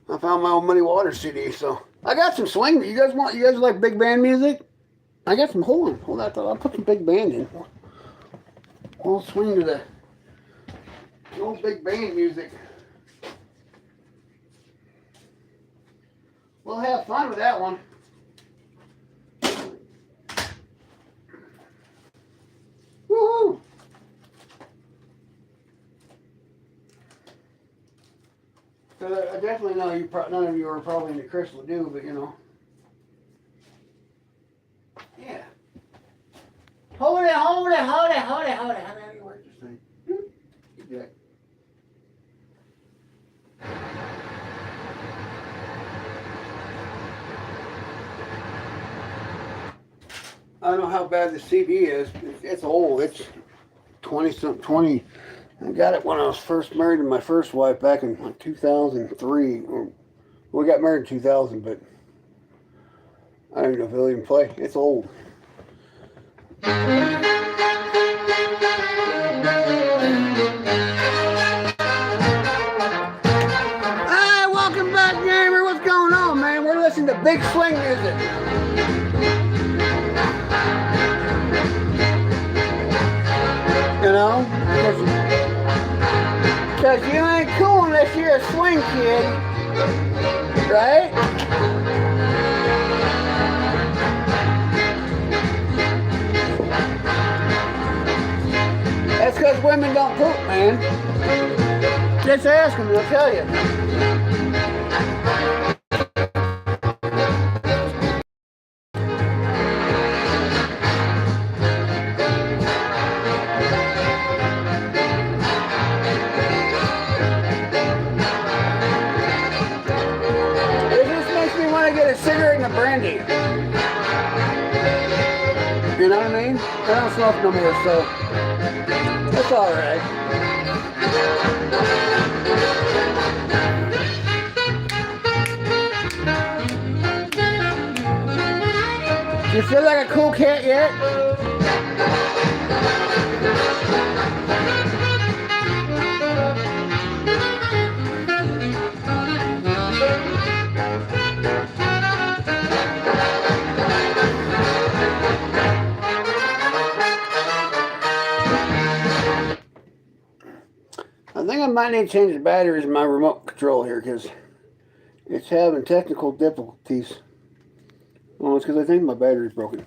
I found my old Muddy Waters CD. So I got some swing. You guys like big band music? I got some. Hold on. I'll put some big band in. We'll swing to the old big band music. We'll have fun with that one. Woohoo! So I definitely know none of you are probably into Crystal Dew, but you know. Yeah. Hold it. How do you work this thing? Yeah. I don't know how bad the CD is. It's old. It's 20. I got it when I was first married to my first wife back in like 2003. We got married in 2000, but I don't even know if it'll even play. It's old. Hi, welcome back, gamer. What's going on, man? We're listening to big swing music. You know? Because you ain't cool unless you're a swing kid. Right? That's because women don't poop, man. Just ask them, they'll tell you. Cigarette and a brandy. You know what I mean? I don't smoke no more, so that's alright. You feel like a cool cat yet? I think I might need to change the batteries in my remote control here because it's having technical difficulties. Well, it's because I think my battery's broken.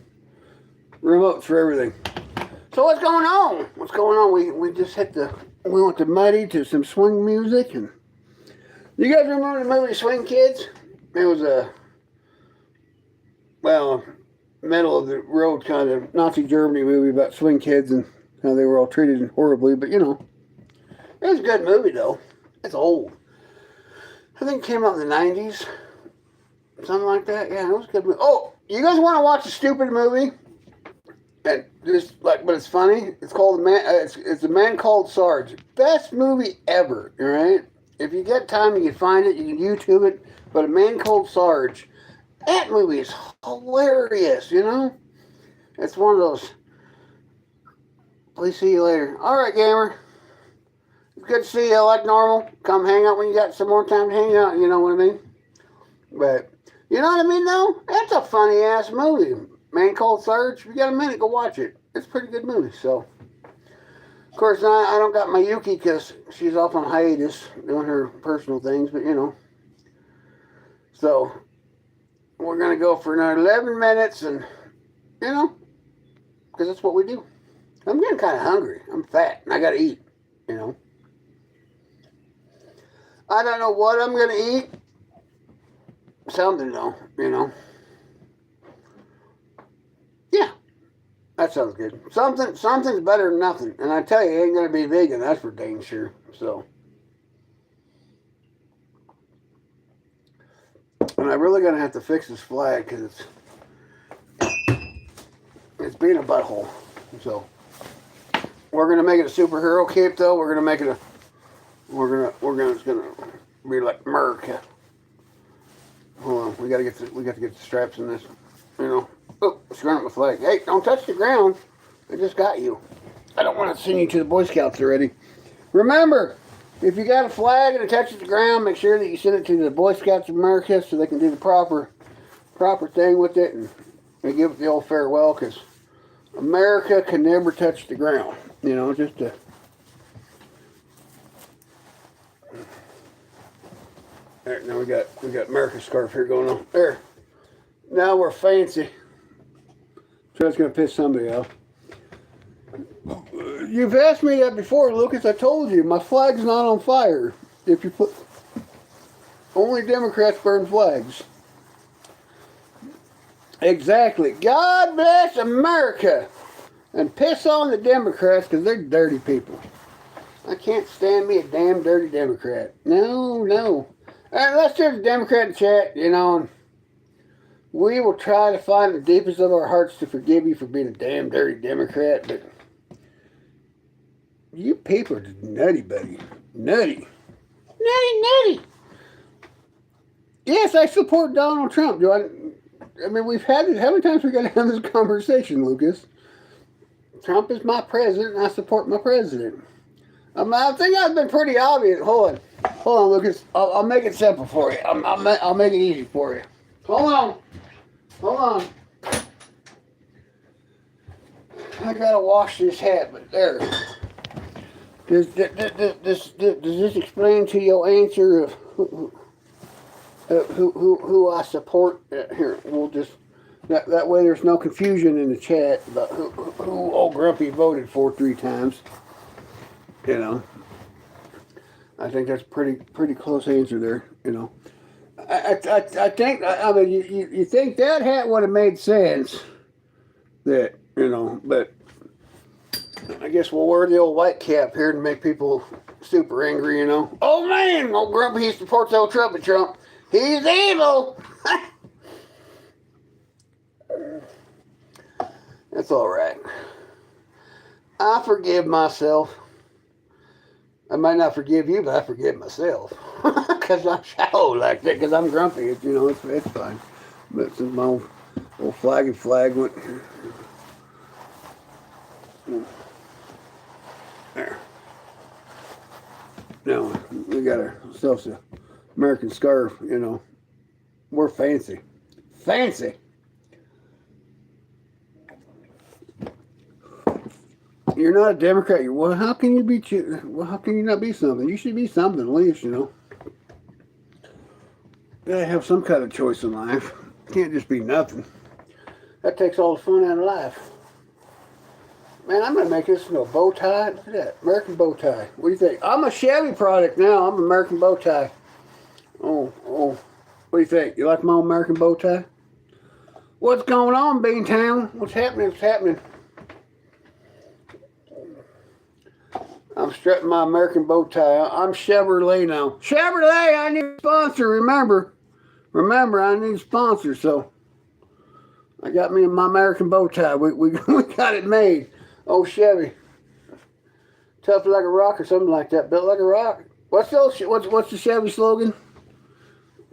Remotes for everything. So what's going on? What's going on? We just we went to Muddy to some swing music. And you guys remember the movie Swing Kids? It was a, middle of the road kind of Nazi Germany movie about swing kids and how they were all treated horribly, but you know. It was a good movie, though. It's old. I think it came out in the 90s. Something like that. Yeah, it was a good movie. Oh, you guys want to watch a stupid movie? And but it's funny. It's called it's A Man Called Sarge. Best movie ever, all right? If you get time, you can find it. You can YouTube it. But A Man Called Sarge. That movie is hilarious, you know? It's one of those. Please see you later. All right, gamer. Good to see you like normal. Come hang out when you got some more time to hang out, you know what I mean? But, you know what I mean, though? That's a funny-ass movie. Man Called Sarge. If you got a minute, go watch it. It's a pretty good movie, so. Of course, I don't got my Yuki because she's off on hiatus doing her personal things, but, you know. So, we're going to go for another 11 minutes and, you know, because that's what we do. I'm getting kind of hungry. I'm fat, and I got to eat, you know. I don't know what I'm going to eat. Something, though, you know. Yeah, that sounds good. Something's better than nothing. And I tell you, it ain't going to be vegan. That's for dang sure. So. And I'm really going to have to fix this flag because it's being a butthole. So. We're going to make it a superhero cape, though. We're going to make it a... We're gonna Be like America. Hold on, we got to get the straps in this. You know. Oh, screwing up my flag. Hey, don't touch the ground. I just got you. I don't want to send you to the Boy Scouts already. Remember, if you got a flag and it touches the ground, make sure that you send it to the Boy Scouts of America so they can do the proper thing with it and give it the old farewell, because America can never touch the ground. You know, just to... There, now we got America's scarf here going on. There. Now we're fancy. So that's going to piss somebody off. You've asked me that before, Lucas. I told you, my flag's not on fire. If you put... Only Democrats burn flags. Exactly. God bless America. And piss on the Democrats, because they're dirty people. I can't stand me a damn dirty Democrat. No. Unless there's a Democrat in the chat, you know, we will try to find the deepest of our hearts to forgive you for being a damn dirty Democrat, but you people are just nutty, buddy. Nutty. Yes, I support Donald Trump. I mean, we've had it. How many times we got to have this conversation, Lucas? Trump is my president, and I support my president. I think I've been pretty obvious. Hold on, Lucas. I'll make it simple for you. I'll make it easy for you. Hold on. I gotta wash this hat, but there. Does this explain to your answer of who I support? Here, we'll just that way. There's no confusion in the chat about who old Grumpy voted for 3 times. You know, I think that's pretty close answer there. You know, I think, I mean, you think that hat would have made sense, that, you know, but I guess we'll wear the old white cap here to make people super angry, you know. Oh man, old Grumpy, he supports old Trump. He's evil. That's all right. I forgive myself. I might not forgive you, but I forgive myself. Because I'm shallow like that, because I'm grumpy. It's fine. But since my old flag went... There. Now, we got ourselves an American scarf, you know. We're fancy. Fancy! You're not a Democrat. Well, how can you be? Well, how can you not be something? You should be something at least, you know. Gotta have some kind of choice in life. Can't just be nothing. That takes all the fun out of life. Man, I'm gonna make this into a bow tie. Look at that, American bow tie. What do you think? I'm a Chevy product now. I'm an American bow tie. Oh. What do you think? You like my American bow tie? What's going on, Beantown? What's happening? I'm strutting my American bow tie. I'm Chevrolet now. Chevrolet, I need a sponsor, remember, I need a sponsor, so I got me my American bow tie. We got it made. Oh, Chevy. Tough like a rock or something like that. Built like a rock. What's the Chevy slogan?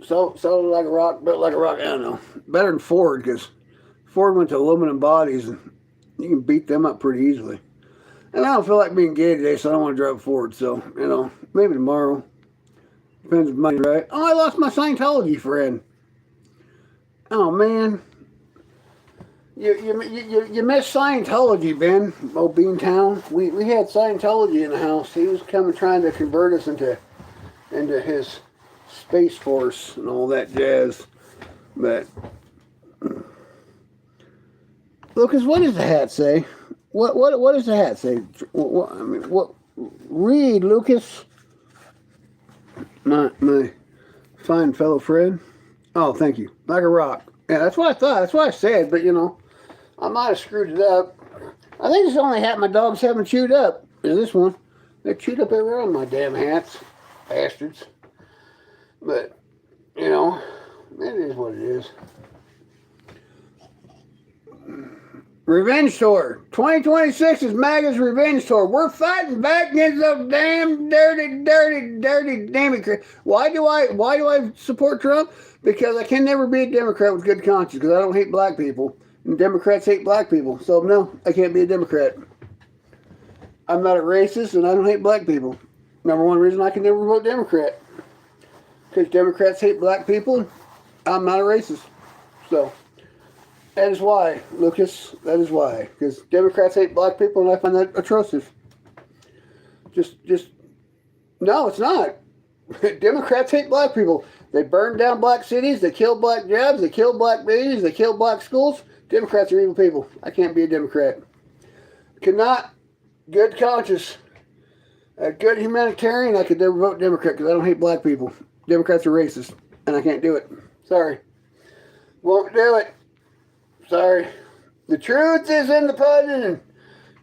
So like a rock, built like a rock. I don't know. Better than Ford, because Ford went to aluminum bodies, and you can beat them up pretty easily. And I don't feel like being gay today, so I don't want to drive Ford. So, you know, maybe tomorrow. Depends if money's right. Oh, I lost my Scientology friend. Oh, man. You missed Scientology, Ben. Oh, Beantown. We had Scientology in the house. He was coming trying to convert us into his Space Force and all that jazz. But, Lucas, what does the hat say? What does the hat say? What? Read, Lucas. My fine fellow friend. Oh, thank you. Like a rock. Yeah, that's what I thought. That's what I said. But, you know, I might have screwed it up. I think it's the only hat my dogs haven't chewed up. Is this one? They chewed up everywhere on my damn hats. Bastards. But, you know, it is what it is. Revenge tour. 2026 is MAGA's revenge tour. We're fighting back against those damn dirty Democrats. Why do I support Trump? Because I can never be a Democrat with good conscience because I don't hate black people. And Democrats hate black people. So no, I can't be a Democrat. I'm not a racist and I don't hate black people. Number one reason I can never vote Democrat. Because Democrats hate black people. I'm not a racist. So that is why, Lucas. That is why. Because Democrats hate black people, and I find that atrocious. No, it's not. Democrats hate black people. They burn down black cities. They kill black jobs. They kill black babies. They kill black schools. Democrats are evil people. I can't be a Democrat. Cannot. Good conscience. A good humanitarian, I could never vote Democrat because I don't hate black people. Democrats are racist, and I can't do it. Sorry. Won't do it. Sorry. The truth is in the pudding, and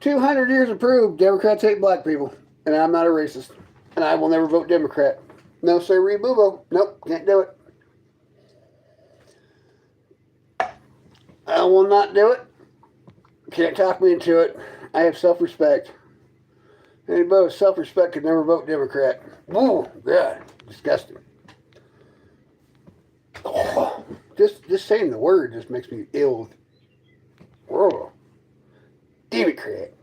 200 years of proof, Democrats hate black people, and I'm not a racist, and I will never vote Democrat. No, sirree, boo-boo. Nope, can't do it. I will not do it. Can't talk me into it. I have self-respect. Anybody with self-respect could never vote Democrat. Oh, God. Disgusting. Oh, just saying the word just makes me ill. Whoa. Democrat.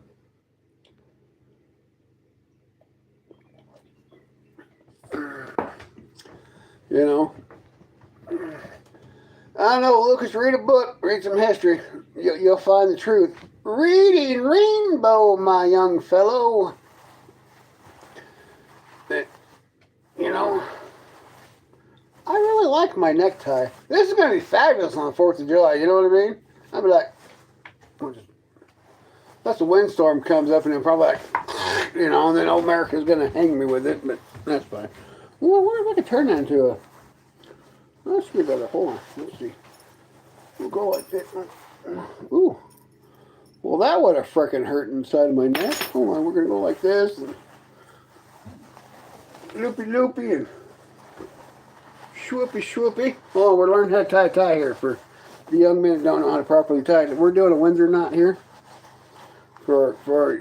You know. I don't know, Lucas, read a book, read some history. You'll find the truth. Reading Rainbow, my young fellow. You know, I really like my necktie. This is going to be fabulous on the 4th of July, you know what I mean? I'll be like, unless a windstorm comes up and then probably like, you know, and then old America's going to hang me with it, but that's fine. Well, what if I could turn that into a, let's be better, hold on, let's see. We'll go like this. Ooh. Well, that would have frickin' hurt inside of my neck. Hold on, we're going to go like this. And loopy and swoopy. Oh, we're learning how to tie a tie here for the young men that don't know how to properly tie it. We're doing a Windsor knot here for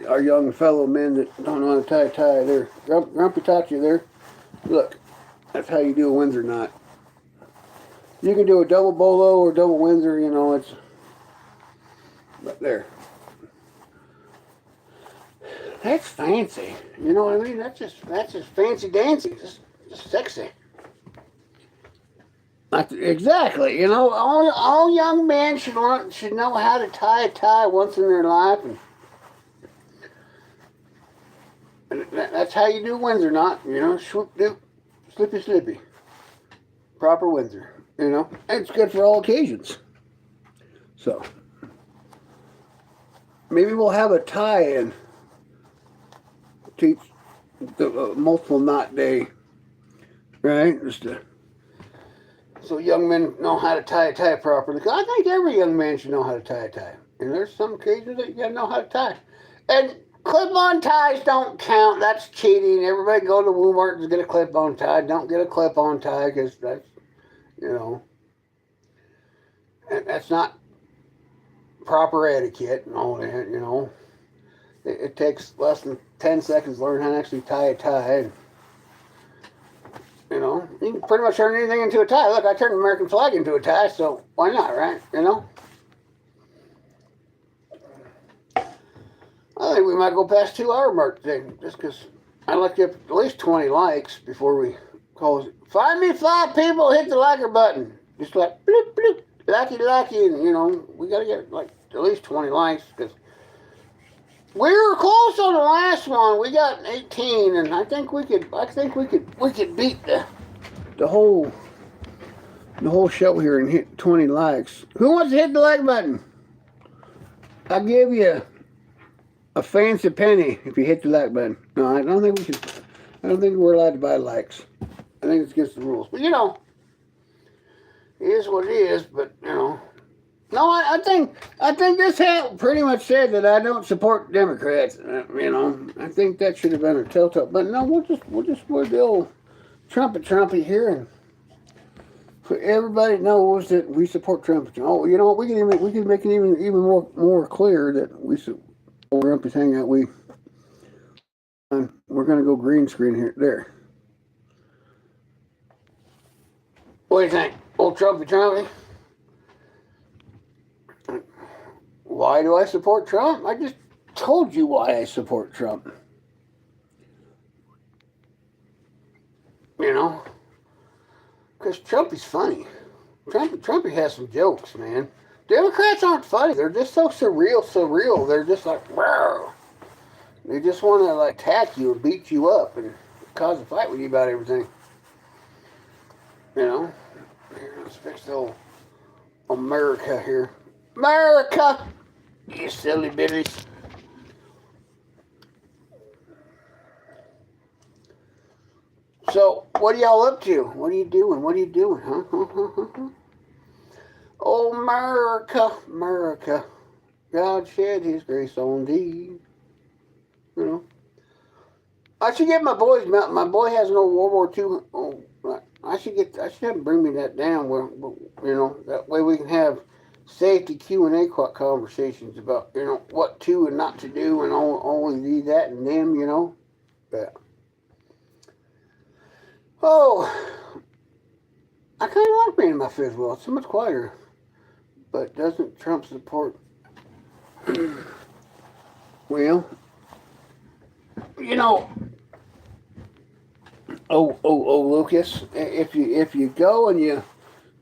our young fellow men that don't know how to tie a tie. There, Grumpy taught you there. Look, that's how you do a Windsor knot. You can do a double bolo or double Windsor, you know, it's right there. That's fancy. You know what I mean? That's just fancy dancy. Just sexy. Exactly. You know, all young men should know how to tie a tie once in their life, and that's how you do Windsor knot. You know, swoop doop, slippy. Proper Windsor. You know, and it's good for all occasions. So maybe we'll have a tie-in. Teach the multiple knot day, right? So young men know how to tie a tie properly. Cause I think every young man should know how to tie a tie. And there's some occasions that you gotta know how to tie. And clip-on ties don't count. That's cheating. Everybody go to Walmart and get a clip-on tie. Don't get a clip-on tie because that's, you know, and that's not proper etiquette and all that, you know. It takes less than 10 seconds to learn how to actually tie a tie. And, you know, you can pretty much turn anything into a tie. Look, I turned the American flag into a tie, so why not, right? You know? I think we might go past 2-hour mark today, just because I'd like to get at least 20 likes before we close it. Find me 5 people, hit the liker button. Just like, bloop, bloop, lucky, and, you know, we got to get, like, at least 20 likes, because we were close on the last one. We got 18, and I think we could beat the whole show here and hit 20 likes. Who wants to hit the like button? I'll give you a fancy penny if you hit the like button. No, I don't think we're allowed to buy likes. I think it's against the rules. But you know, it is what it is. But you know. No, I think this hat pretty much said that I don't support Democrats. You know, I think that should have been a telltale. But no, we'll do the old trumpet here, and So everybody knows that we support Trump. Oh, you know what? We can make it even more clear that we support Grumpy's Hangout. We're gonna go green screen here there. What do you think, old Trumpy? Why do I support Trump? I just told you why I support Trump. You know, because Trumpy's funny. Trumpy has some jokes, man. Democrats aren't funny. They're just so surreal. They're just like, wow. They just want to like attack you and beat you up and cause a fight with you about everything. You know, here, let's fix the old America here. America, you silly bitties. So, what are y'all up to? What are you doing? Huh? Oh, America, God shed His grace on thee. You know, I should get my boys. My boy has an old World War II. Oh, I should have him bring me that down. Where, you know, that way we can have safety Q&A conversations about, you know, what to and not to do, and only that and them. You know, but. Oh, I kind of like being in my fifth wheel. It's so much quieter. But doesn't Trump support? Well, you know. Oh, Lucas. If you go and you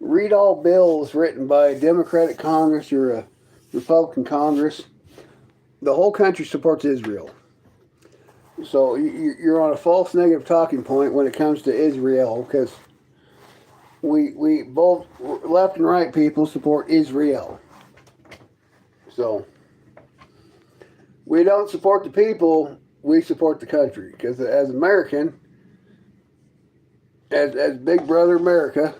read all bills written by a Democratic Congress or a Republican Congress, the whole country supports Israel. So you're on a false negative talking point when it comes to Israel, because we both, left and right people, support Israel. So we don't support the people, we support the country. Because as American, as Big Brother America,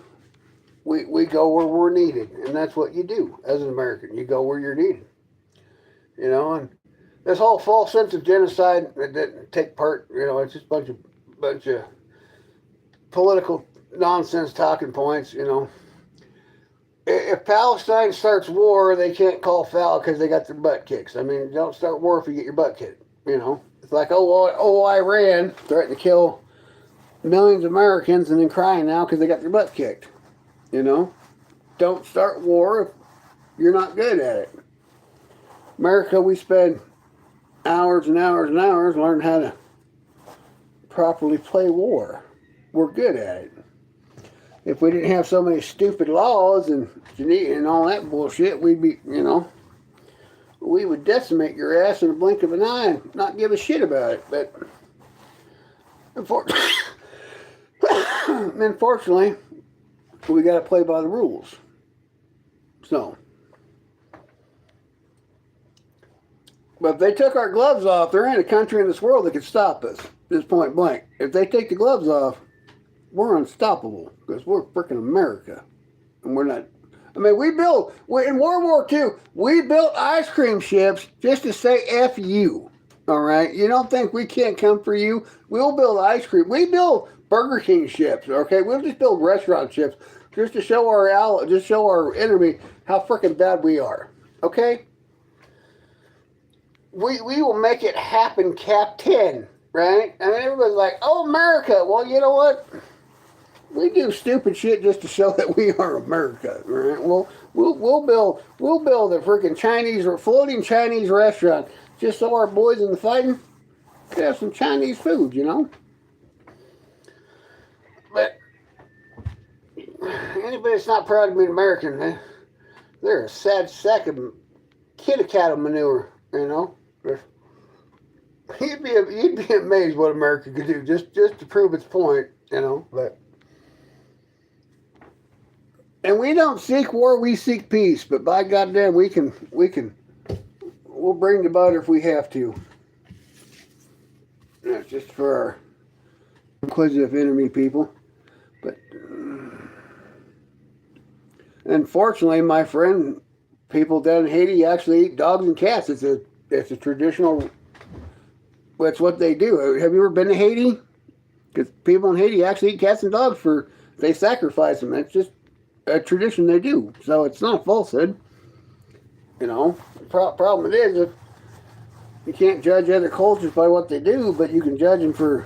we go where we're needed. And that's what you do as an American. You go where you're needed. You know, and this whole false sense of genocide that didn't take part, you know, it's just a bunch of political nonsense talking points, you know. If Palestine starts war, they can't call foul because they got their butt kicked. I mean, don't start war if you get your butt kicked, you know. It's like, Iran threatened to kill millions of Americans and then crying now because they got their butt kicked, you know. Don't start war if you're not good at it. America, we spend hours and hours and hours learning how to properly play war. We're good at it. If we didn't have so many stupid laws and all that bullshit, we'd be, you know, we would decimate your ass in a blink of an eye and not give a shit about it. But unfortunately, we got to play by the rules. So. But if they took our gloves off, there ain't a country in this world that could stop us. Just point blank. If they take the gloves off, we're unstoppable because we're freaking America, and we're not. I mean, in World War II, we built ice cream ships just to say F you. All right, you don't think we can't come for you? We'll build ice cream. We build Burger King ships. Okay, we'll just build restaurant ships just to show our enemy how freaking bad we are. Okay. We will make it happen, Captain, right? I mean, everybody's like, oh, America. Well, you know what? We do stupid shit just to show that we are America, right? We'll build a freaking floating Chinese restaurant just so our boys in the fighting could have some Chinese food, you know? But anybody that's not proud to be an American, they're a sad sack of kitty cattle manure, you know? You'd be amazed what America could do just to prove its point, you know. And we don't seek war, we seek peace. But by goddamn, we'll bring the butter if we have to. That's just for our inquisitive enemy people. But unfortunately, my friend, people down in Haiti actually eat dogs and cats. It's a traditional. That's what they do. Have you ever been to Haiti? Because people in Haiti actually eat cats and dogs they sacrifice them. That's just a tradition they do. So it's not a falsehood. You know, problem it is, if you can't judge other cultures by what they do, but you can judge them for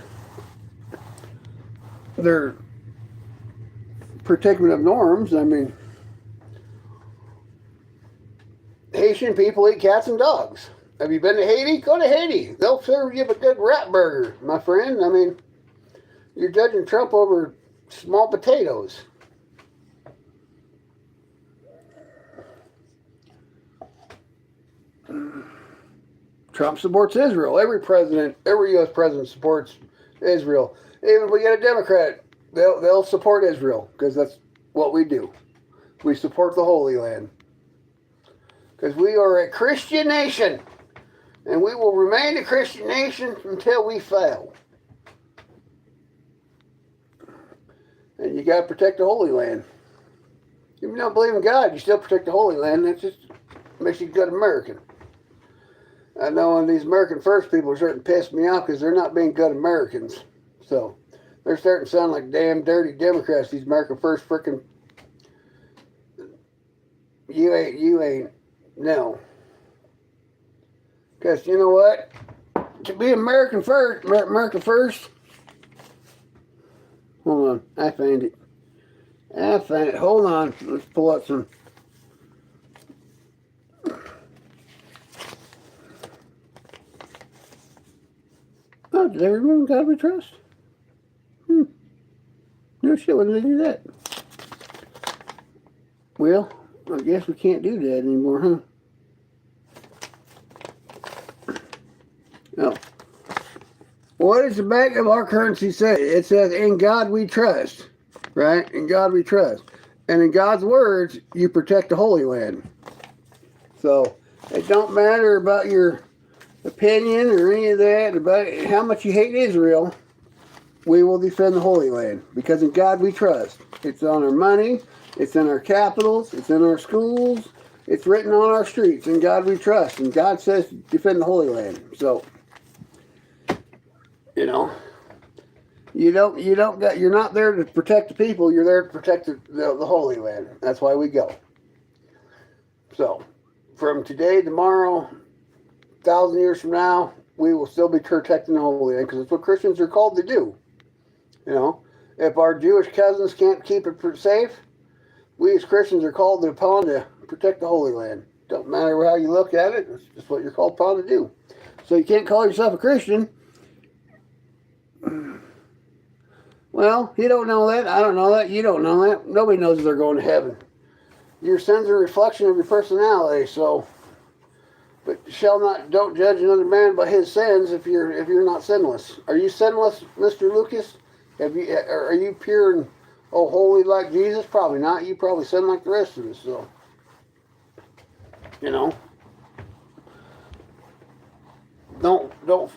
their particular norms. I mean, Haitian people eat cats and dogs. Have you been to Haiti? Go to Haiti. They'll serve you a good rat burger, my friend. I mean, you're judging Trump over small potatoes. Trump supports Israel. Every U.S. president supports Israel. Even if we get a Democrat, they'll support Israel because that's what we do. We support the Holy Land. Because we are a Christian nation. And we will remain a Christian nation until we fail. And you got to protect the Holy Land. If you don't believe in God, you still protect the Holy Land. That just makes you a good American. I know these American First people are starting to piss me off because they're not being good Americans. So they're starting to sound like damn dirty Democrats, these American First frickin'. You ain't, no. Because you know what? To be American First, hold on, I found it. Hold on, let's pull up some. Oh, did they remove God we trust? No shit, when did they do that? Well, I guess we can't do that anymore, huh? No. What does the back of our currency say? It says, in God we trust. Right? In God we trust. And in God's words, you protect the Holy Land. So, it don't matter about your opinion or any of that, about how much you hate Israel, we will defend the Holy Land. Because in God we trust. It's on our money, it's in our capitals, it's in our schools, it's written on our streets. In God we trust. And God says defend the Holy Land. So, you know, you're not there to protect the people, you're there to protect the Holy Land. That's why we go. So, from today, tomorrow, 1,000 years from now, we will still be protecting the Holy Land because it's what Christians are called to do. You know, if our Jewish cousins can't keep it safe, we as Christians are called upon to protect the Holy Land. Don't matter how you look at it, it's just what you're called upon to do. So you can't call yourself a Christian. Well, you don't know that, I don't know that, you don't know that. Nobody knows if they're going to heaven. Your sins are a reflection of your personality, so... But don't judge another man by his sins if you're not sinless. Are you sinless, Mr. Lucas? Are you pure and holy like Jesus? Probably not. You probably sin like the rest of us. So, you know, don't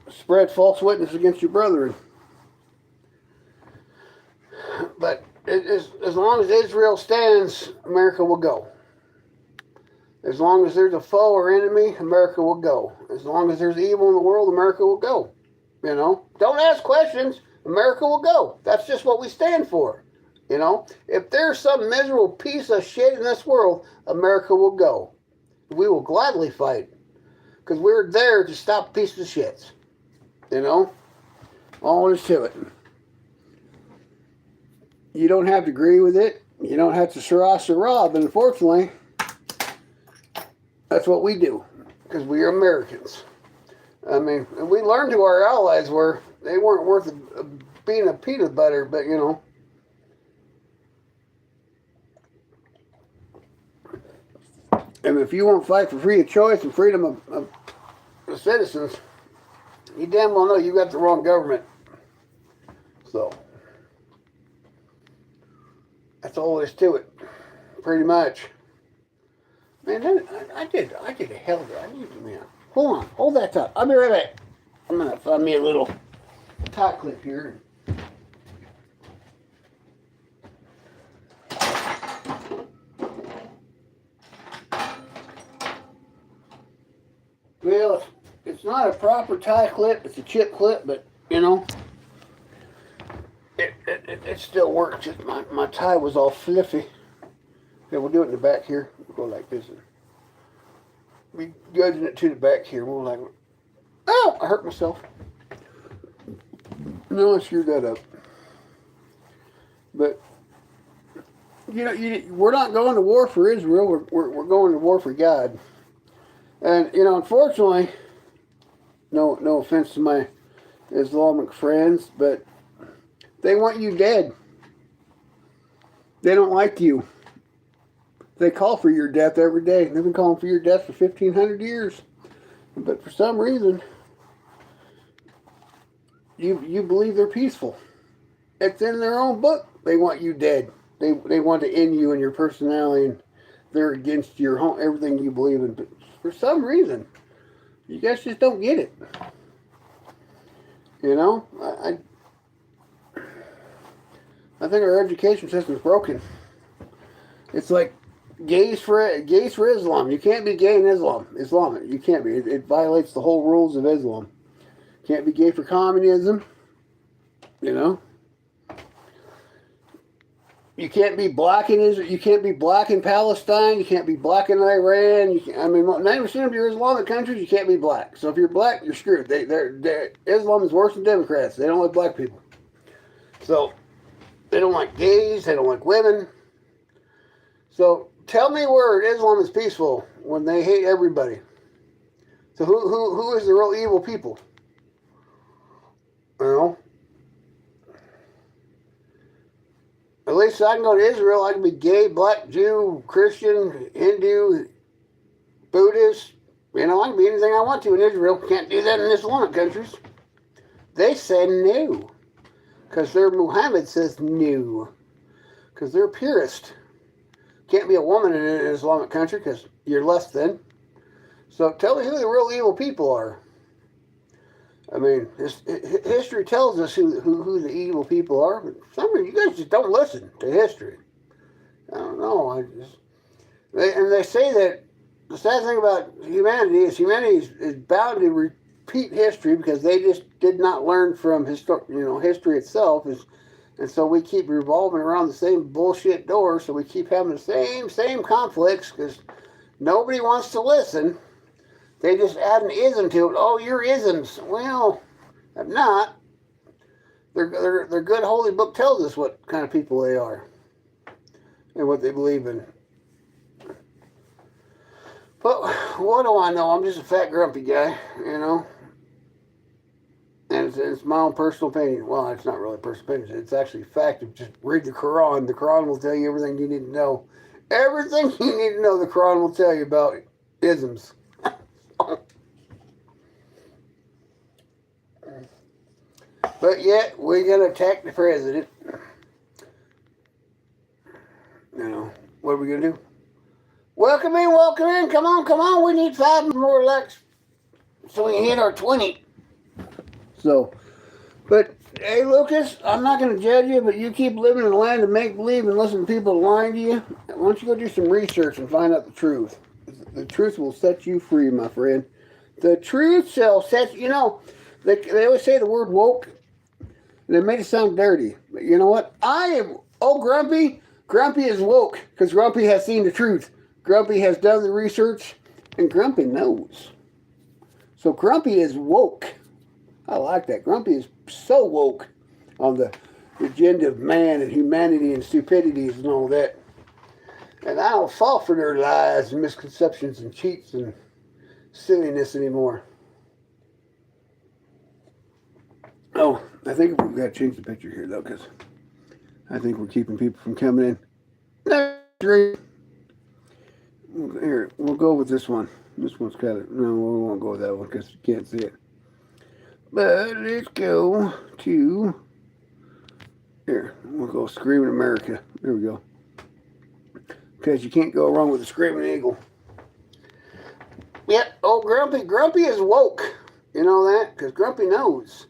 spread false witness against your brethren. But as long as Israel stands, America will go. As long as there's a foe or enemy, America will go. As long as there's evil in the world, America will go. You know, don't ask questions. America will go. That's just what we stand for. You know, if there's some miserable piece of shit in this world, America will go. We will gladly fight. Because we're there to stop pieces of shit. You know, all there is to it. You don't have to agree with it. You don't have to sarah, but unfortunately, that's what we do, because we are Americans. I mean, we learned who our allies were. They weren't worth being a peanut butter, but you know. And if you won't fight for free of choice and freedom of citizens, you damn well know you got the wrong government. So, that's all there is to it, pretty much. Man, I did a hell of a man. Hold on, hold that top. I'll be right back. I'm gonna find me a little top clip here. Well, it's not a proper tie clip. It's a chip clip, but you know, it's still works. Just my tie was all fluffy. Okay, we'll do it in the back here. We'll go like this. We judging it to the back here. We'll like, oh, I hurt myself. No, I screwed that up. But we're not going to war for Israel. We're going to war for God. And unfortunately, no offense to my Islamic friends, but they want you dead. They don't like you. They call for your death every day. They've been calling for your death for 1,500 years. But for some reason, you believe they're peaceful. It's in their own book. They want you dead. They want to end you and your personality, and they're against your home, everything you believe in. But for some reason, you guys just don't get it. I think our education system's broken. It's like gays for Islam. You can't be gay in Islamic. You can't be. It violates the whole rules of Islam. Can't be gay for communism. You can't be black in Israel. You can't be black in Palestine. You can't be black in Iran. 90% of your Islamic countries, you can't be black. So if you're black, you're screwed. Islam is worse than Democrats. They don't like black people. So they don't like gays. They don't like women. So tell me where Islam is peaceful when they hate everybody. So who is the real evil people? At least I can go to Israel. I can be gay, black, Jew, Christian, Hindu, Buddhist. I can be anything I want to in Israel. Can't do that in Islamic countries. They say no. Because Muhammad says no. Because they're purist. Can't be a woman in an Islamic country because you're less than. So tell me who the real evil people are. History tells us who the evil people are, but some of you guys just don't listen to history. I don't know. They say that the sad thing about humanity is bound to repeat history because they just did not learn from history itself. And so we keep revolving around the same bullshit door. So we keep having the same conflicts because nobody wants to listen. They just add an ism to it. Oh, you're isms. Well, I'm not. Their good holy book tells us what kind of people they are and what they believe in. But what do I know? I'm just a fat, grumpy guy, And it's my own personal opinion. Well, it's not really personal opinion. It's actually a fact. Just read the Quran. The Quran will tell you everything you need to know. Everything you need to know, the Quran will tell you about isms. But yet, we're going to attack the president. What are we going to do? Welcome in. Come on. We need 5 more elects so we can hit our 20. So, but, hey, Lucas, I'm not going to judge you, but you keep living in a land of make-believe and listen to people lying to you. Why don't you go do some research and find out the truth? The truth will set you free, my friend. The truth shall set you. They always say the word woke. They made it sound dirty. But you know what? Grumpy. Grumpy is woke because Grumpy has seen the truth. Grumpy has done the research, and Grumpy knows. So Grumpy is woke. I like that. Grumpy is so woke on the agenda of man and humanity and stupidities and all that. And I don't fall for their lies and misconceptions and cheats and silliness anymore. Oh, I think we've got to change the picture here, though, because I think we're keeping people from coming in. Here, we'll go with this one. This one's kind of... No, we won't go with that one because you can't see it. But let's go to... Here, we'll go Screaming America. There we go. Because you can't go wrong with a Screaming Eagle. Yep, Grumpy is woke. You know that? Because Grumpy knows.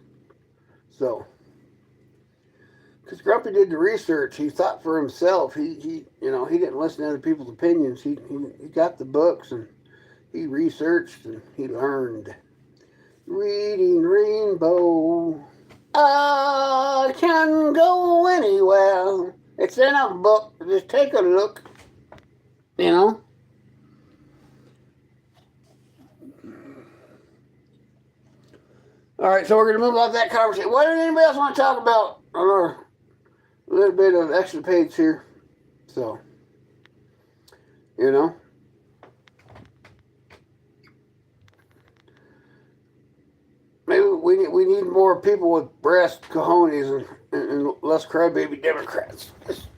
So, because Grumpy did the research, he thought for himself. He didn't listen to other people's opinions. He got the books and he researched and he learned. Reading Rainbow. I can go anywhere. It's in a book. Just take a look. You know? All right, so we're going to move off that conversation. What did anybody else want to talk about? Or a little bit of extra page here. So, you know. Maybe we need more people with brass cojones and less crybaby Democrats. Just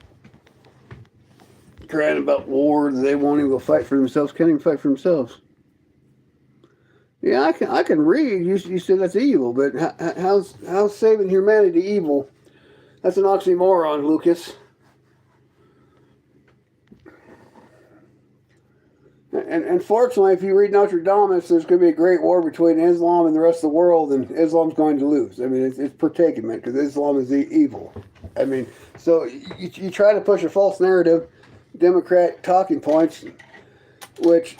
crying about war, they won't even go fight for themselves, can't even fight for themselves. Yeah, I can read. You said that's evil, but how's saving humanity evil? That's an oxymoron, Lucas. And fortunately, if you read Nostradamus, there's going to be a great war between Islam and the rest of the world, and Islam's going to lose. I mean, it's predicament because Islam is evil. I mean, so you try to push a false narrative, Democrat talking points, which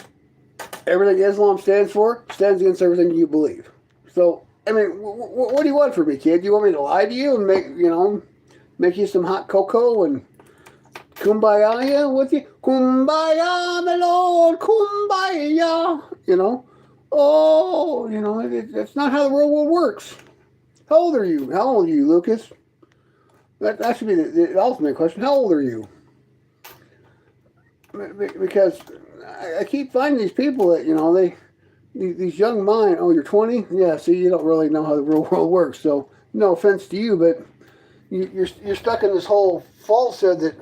everything Islam stands for stands against everything you believe. So, I mean, what do you want from me, kid? Do you want me to lie to you and make you some hot cocoa and kumbaya with you? Kumbaya, my lord, kumbaya. That's not how the real world works. How old are you? How old are you, Lucas? That should be the ultimate question. How old are you? Because I keep finding these people that, these young minds. Oh, you're 20? Yeah, see, you don't really know how the real world works. So, no offense to you, but you're stuck in this whole falsehood that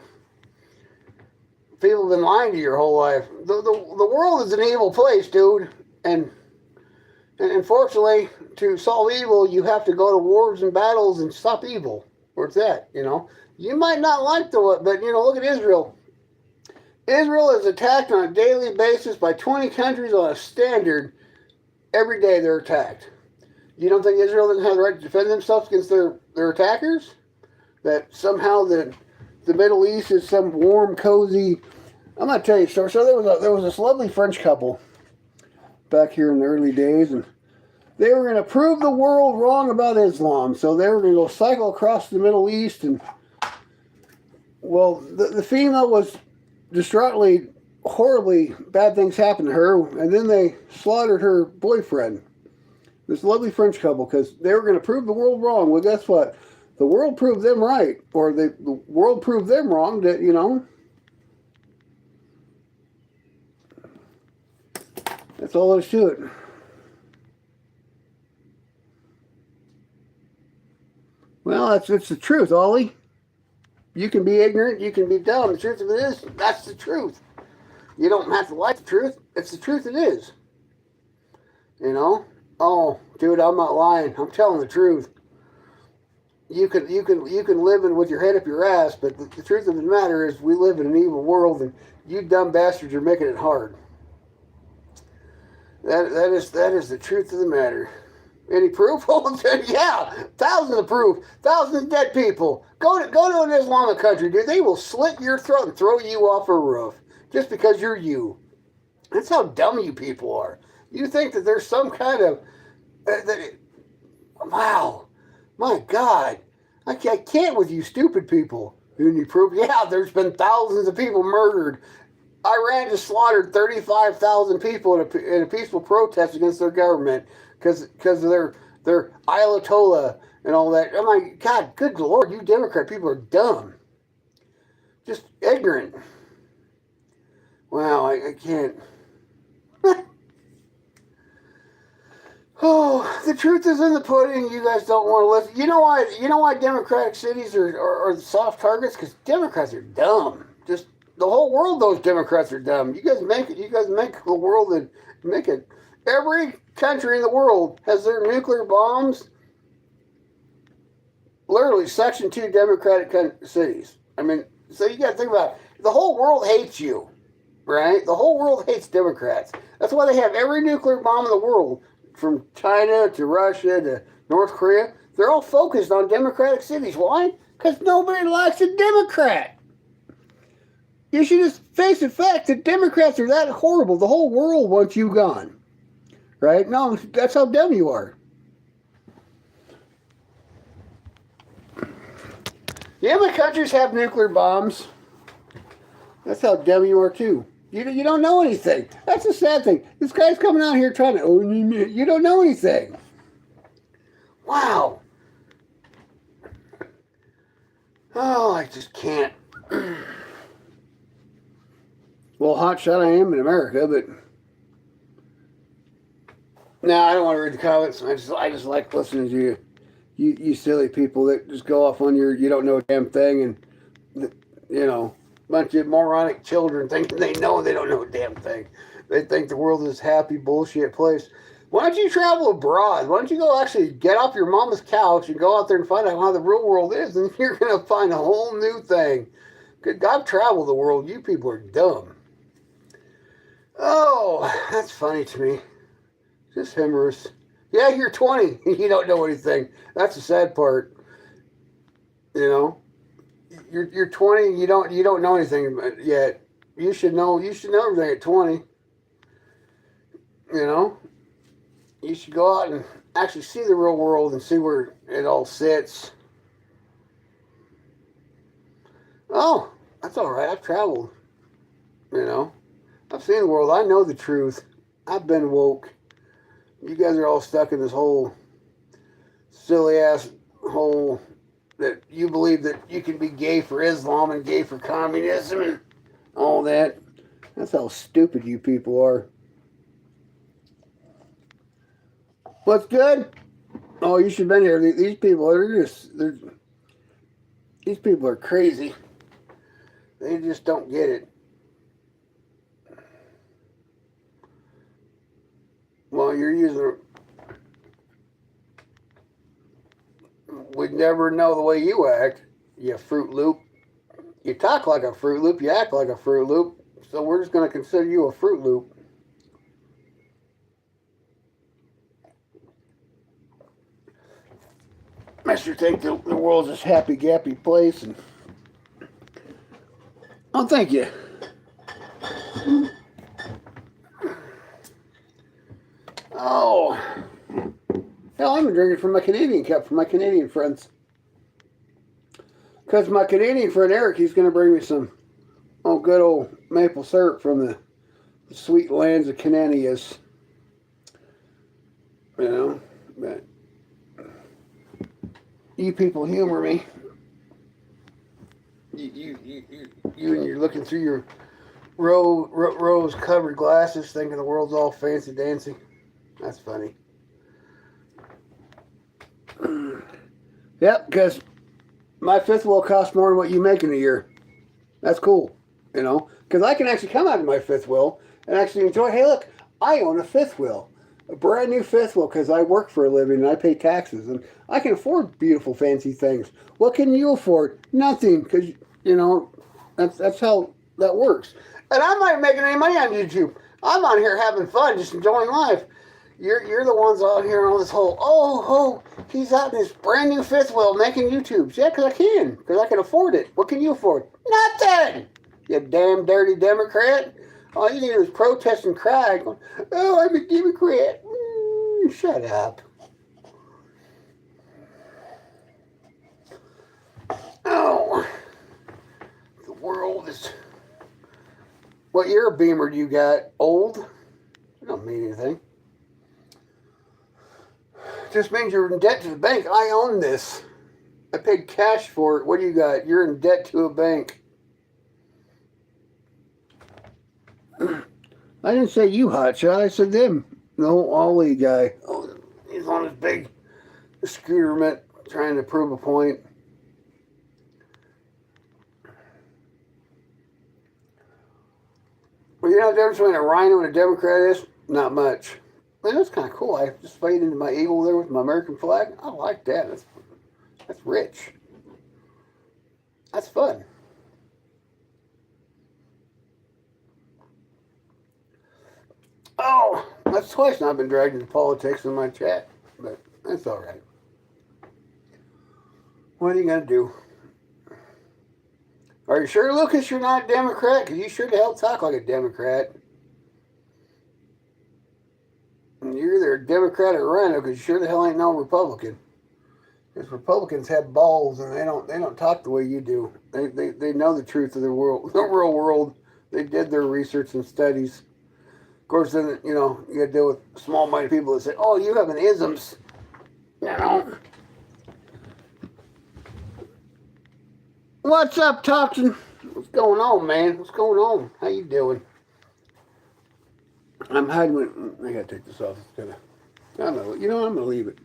people have been lying to you your whole life. The world is an evil place, dude. And unfortunately, to solve evil, you have to go to wars and battles and stop evil. Where it's at, You might not like but, look at Israel. Israel is attacked on a daily basis by 20 countries on a standard. Every day they're attacked. You don't think Israel doesn't have the right to defend themselves against their attackers? That somehow the Middle East is some warm, cozy... I'm going to tell you a story. So there was this lovely French couple back here in the early days, and they were going to prove the world wrong about Islam. So they were going to go cycle across the Middle East, and, well, the female was distraughtly, horribly bad things happened to her, and then they slaughtered her boyfriend, this lovely French couple, because they were going to prove the world wrong. Well, guess what? The world proved them right, or the world proved them wrong. That that's all there is to it. Well, it's the truth, Ollie. You can be ignorant, you can be dumb. The truth of it is, that's the truth. You don't have to like the truth. It's the truth it is. Oh, dude, I'm not lying. I'm telling the truth. You can live with your head up your ass, but the truth of the matter is we live in an evil world, and you dumb bastards are making it hard. That is the truth of the matter. Any proof? Yeah, thousands of proof. Thousands of dead people. Go to an Islamic country, dude. They will slit your throat and throw you off a roof just because you're you. That's how dumb you people are. You think that there's some kind of... wow. My God. I can't with you stupid people. And you prove, yeah, there's been thousands of people murdered. Iran just slaughtered 35,000 people in a peaceful protest against their government because of their Ayatollah and all that. Oh my God, good Lord, you Democrat people are dumb. Just ignorant. Wow, I can't. Oh, the truth is in the pudding. You guys don't want to listen. You know why Democratic cities are soft targets? Because Democrats are dumb. Just the whole world, those Democrats are dumb. You guys make the world and make it. Every country in the world has their nuclear bombs. Literally, Section 2 Democratic cities. I mean, so you got to think about it. The whole world hates you, right? The whole world hates Democrats. That's why they have every nuclear bomb in the world, from China to Russia to North Korea. They're all focused on Democratic cities. Why? Because nobody likes a Democrat. You should just face the fact that Democrats are that horrible. The whole world wants you gone. Right? No, that's how dumb you are. Yeah, my countries have nuclear bombs. That's how dumb you are too. You don't know anything. That's the sad thing. This guy's coming out here trying to, oh, you don't know anything. Wow. Oh, I just can't. Well, hotshot I am in America, but no, I don't want to read the comments. I just like listening to you. You silly people that just go off on you don't know a damn thing, and bunch of moronic children think they don't know a damn thing. They think the world is a happy bullshit place. Why don't you travel abroad? Why don't you go actually get off your mama's couch and go out there and find out how the real world is, and you're gonna find a whole new thing. Good God, I've traveled the world. You people are dumb. Oh, that's funny to me. Just humorous. Yeah, you're 20. You don't know anything. That's the sad part. You're 20. You don't know anything yet. You should know everything at 20. You should go out and actually see the real world and see where it all sits. Oh, that's all right. I've traveled. I've seen the world. I know the truth. I've been woke. You guys are all stuck in this whole silly ass hole that you believe that you can be gay for Islam and gay for communism and all that. That's how stupid you people are. What's good? Oh, you should have been here. These people these people are crazy. They just don't get it. Well, you're using we'd never know the way you act, you Fruit Loop. You talk like a Fruit Loop, you act like a Fruit Loop, so we're just going to consider you a Fruit Loop. Makes you think the world's this happy, gappy place. And oh, thank you. Oh, hell, I've been drinking from my Canadian cup from my Canadian friends. Because my Canadian friend Eric, he's going to bring me some good old maple syrup from the sweet lands of Cananias. But you people humor me. You and you're looking through your rose-covered glasses thinking the world's all fancy dancy. That's funny. Yep, because my fifth wheel costs more than what you make in a year. That's cool, because I can actually come out of my fifth wheel and actually enjoy. Hey, look, I own a fifth wheel, a brand new fifth wheel, because I work for a living and I pay taxes and I can afford beautiful, fancy things. What can you afford? Nothing, because that's how that works. And I'm not making any money on YouTube. I'm on here having fun, just enjoying life. You're the ones out here on this whole, he's out in his brand new fifth wheel making YouTubes. Yeah, because I can afford it. What can you afford? Nothing! You damn dirty Democrat. All you do is protest and cry. Going, oh, I'm a Democrat. Shut up. Oh, the world is... What year of Beamer do you got? Old? It don't mean anything. Just means you're in debt to the bank. I own this. I paid cash for it. What do you got? You're in debt to a bank. I didn't say you, hotshot. I said them. The whole Ollie guy. Oh, he's on his big scooter trying to prove a point. Well, you know the difference between a rhino and a Democrat is? Not much. Man, that's kind of cool. I just faded into my eagle there with my American flag. I like that. That's rich. That's fun. Oh, that's twice now I've been dragged into politics in my chat. But that's all right. What are you going to do? Are you sure, Lucas, you're not a Democrat? Because you sure the hell talk like a Democrat. You're either a Democrat or a rhino, because you sure the hell ain't no Republican. Because Republicans have balls and they don't talk the way you do. They know the truth of the world, the real world. They did their research and studies. Of course, then you got to deal with small-minded people that say, "Oh, you have an isms," What's up, Toxin? What's going on, man? What's going on? How you doing? I'm hiding with. I gotta take this off. I don't know. I'm gonna leave it.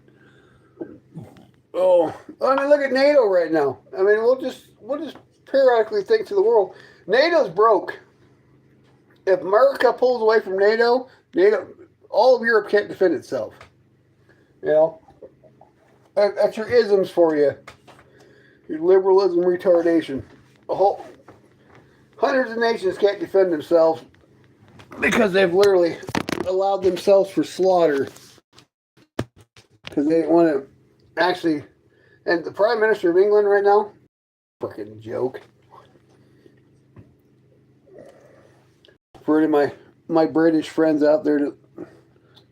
Oh, I mean, look at NATO right now. I mean, we'll just periodically think to the world. NATO's broke. If America pulls away from NATO, all of Europe can't defend itself. That's your isms for you. Your liberalism retardation. Hundreds of nations can't defend themselves because they've literally allowed themselves for slaughter because they didn't want to actually. And the Prime Minister of England right now, freaking joke. For any of my British friends out there,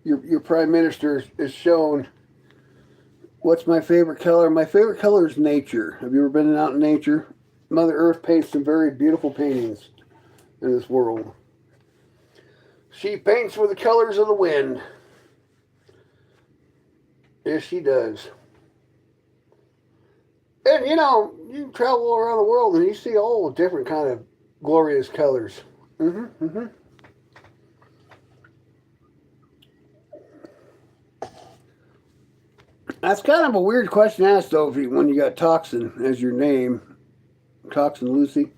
your Prime Minister is shown. What's my favorite color? My favorite color is nature. Have you ever been out in nature? Mother Earth paints some very beautiful paintings in this world. She paints with the colors of the wind. Yes, she does. And you travel around the world and you see all different kind of glorious colors. That's kind of a weird question to ask, though, when you got Toxin as your name. Toxin Lucy.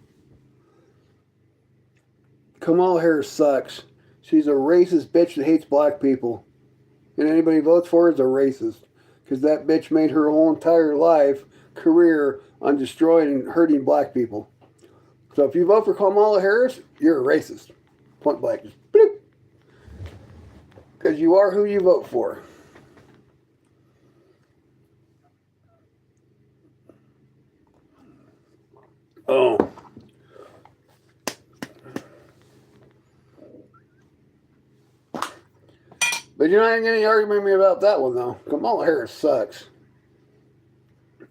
Kamala Harris sucks. She's a racist bitch that hates black people. And anybody who votes for her is a racist. Because that bitch made her whole entire career on destroying and hurting black people. So if you vote for Kamala Harris, you're a racist. Point blank. Because you are who you vote for. Oh. But you're not even going to argue with me about that one, though. Kamala Harris sucks.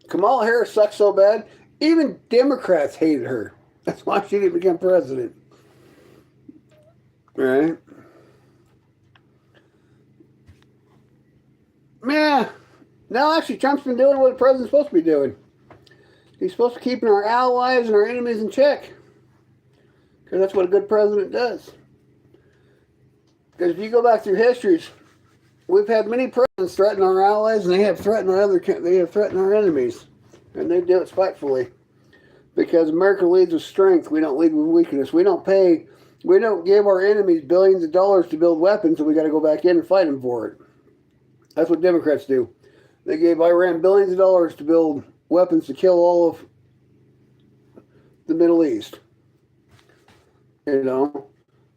Kamala Harris sucks so bad, even Democrats hated her. That's why she didn't become president. Right? Yeah. No, actually, Trump's been doing what the president's supposed to be doing. He's supposed to keep our allies and our enemies in check. Because that's what a good president does. Because if you go back through histories, we've had many presidents threaten our allies, and they have threatened our enemies. And they do it spitefully. Because America leads with strength. We don't lead with weakness. We don't give our enemies billions of dollars to build weapons, so we got to go back in and fight them for it. That's what Democrats do. They gave Iran billions of dollars to build weapons to kill all of the Middle East. So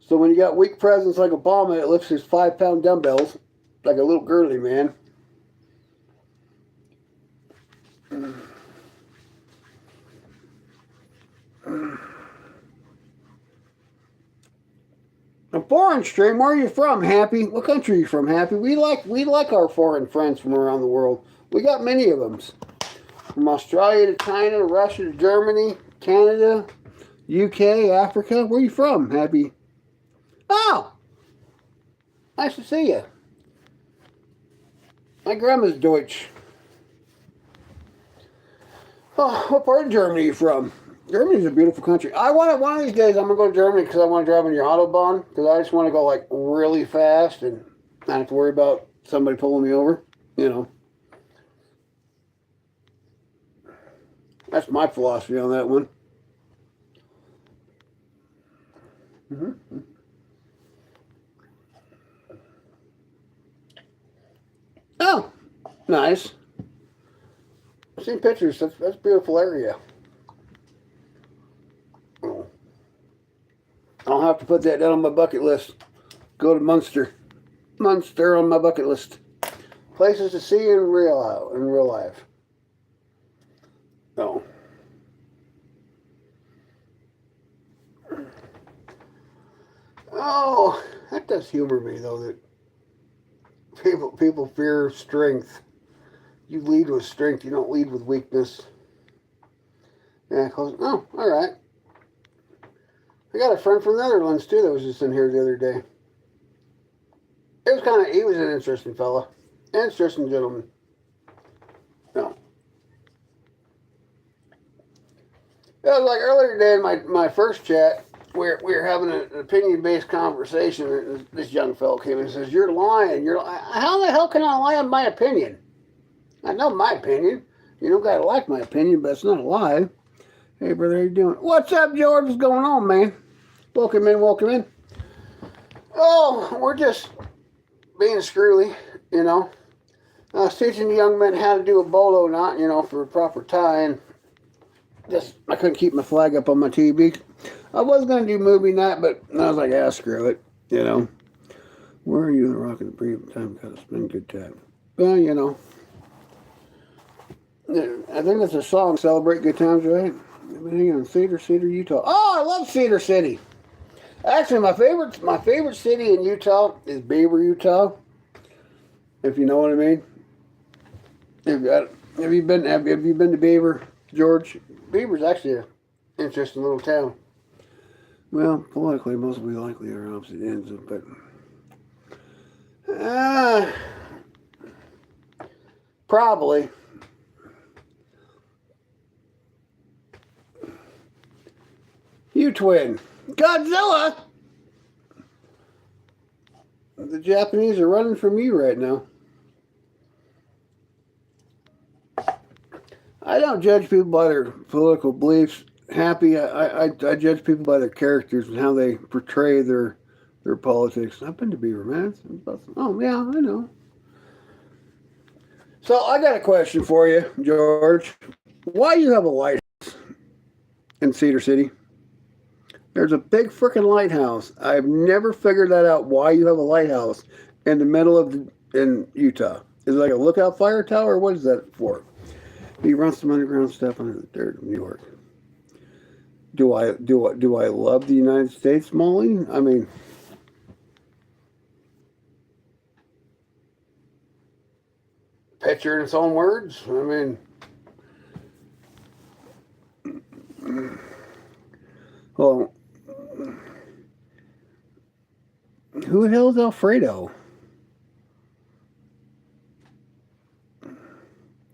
when you got weak presidents like Obama, it lifts his 5-pound dumbbells like a little girly man. A foreign stream, where are you from, Happy? What country are you from, Happy? We like our foreign friends from around the world. We got many of them. From Australia to China, Russia to Germany, Canada, UK, Africa. Where are you from, Happy? Oh! Nice to see you. My grandma's Deutsch. Oh, what part of Germany are you from? Germany's a beautiful country. One of these days I'm going to go to Germany because I want to drive on your Autobahn. Because I just want to go like really fast and not have to worry about somebody pulling me over. That's my philosophy on that one. Oh, nice. I've seen pictures. That's a beautiful area. I'll have to put that down on my bucket list. Go to Munster. Munster on my bucket list. Places to see in real life. Oh. Oh, that does humor me though, that people fear strength. You lead with strength. You don't lead with weakness. Yeah, close. Oh, all right. I got a friend from the Netherlands, too, that was just in here the other day. He was an interesting fella. Interesting gentleman. No. It was like earlier today in my first chat, we were having an opinion-based conversation, and this young fellow came in and says, "You're lying. How the hell can I lie on my opinion? I know my opinion. You don't got to like my opinion, but it's not a lie." Hey, brother, how you doing? What's up, George? What's going on, man? Welcome in, welcome in. Oh, we're just being screwy, you know. I was teaching the young men how to do a bolo knot, you know, for a proper tie, and I couldn't keep my flag up on my TV. I was going to do movie night, but I was like, screw it, you know. Where are you in the Rock of the Breed? Time got to spend good time. Well, you know. I think that's a song, Celebrate Good Times, right? I've been hanging in Cedar, Utah. Oh, I love Cedar City. Actually, my favorite city in Utah is Beaver, Utah. If you know what I mean. Have you been to Beaver, George? Beaver's actually an interesting little town. Well, politically, most of we likely are opposite ends, but probably. You twin. Godzilla! The Japanese are running from you right now. I don't judge people by their political beliefs. I judge people by their characters and how they portray their politics. I've been to Beaver, man. Oh, yeah, I know. So I got a question for you, George. Why do you have a lighthouse in Cedar City? There's a big freaking lighthouse. I've never figured that out. Why you have a lighthouse in the middle of in Utah? Is it like a lookout fire tower? What is that for? He runs some underground stuff under the dirt of New York. Do I love the United States, Molly? I mean, picture in its own words. I mean, well, who the hell is Alfredo?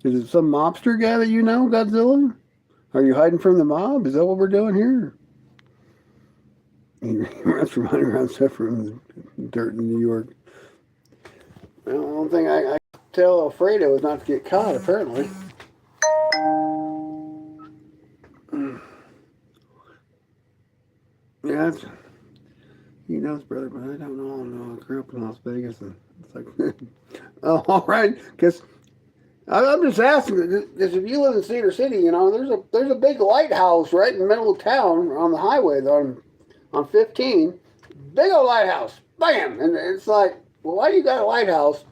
Is it some mobster guy that you know, Godzilla? Are you hiding from the mob? Is that what we're doing here? He runs from underground stuff from the dirt in New York. Well, the only thing I tell Alfredo is not to get caught, apparently. Yeah, he knows, brother, but I don't know. No, I grew up in Las Vegas, and it's like, oh, all right, because I'm just asking, because if you live in Cedar City, you know, there's a big lighthouse right in the middle of town on the highway on 15, big old lighthouse, bam, and it's like, well, why do you got a lighthouse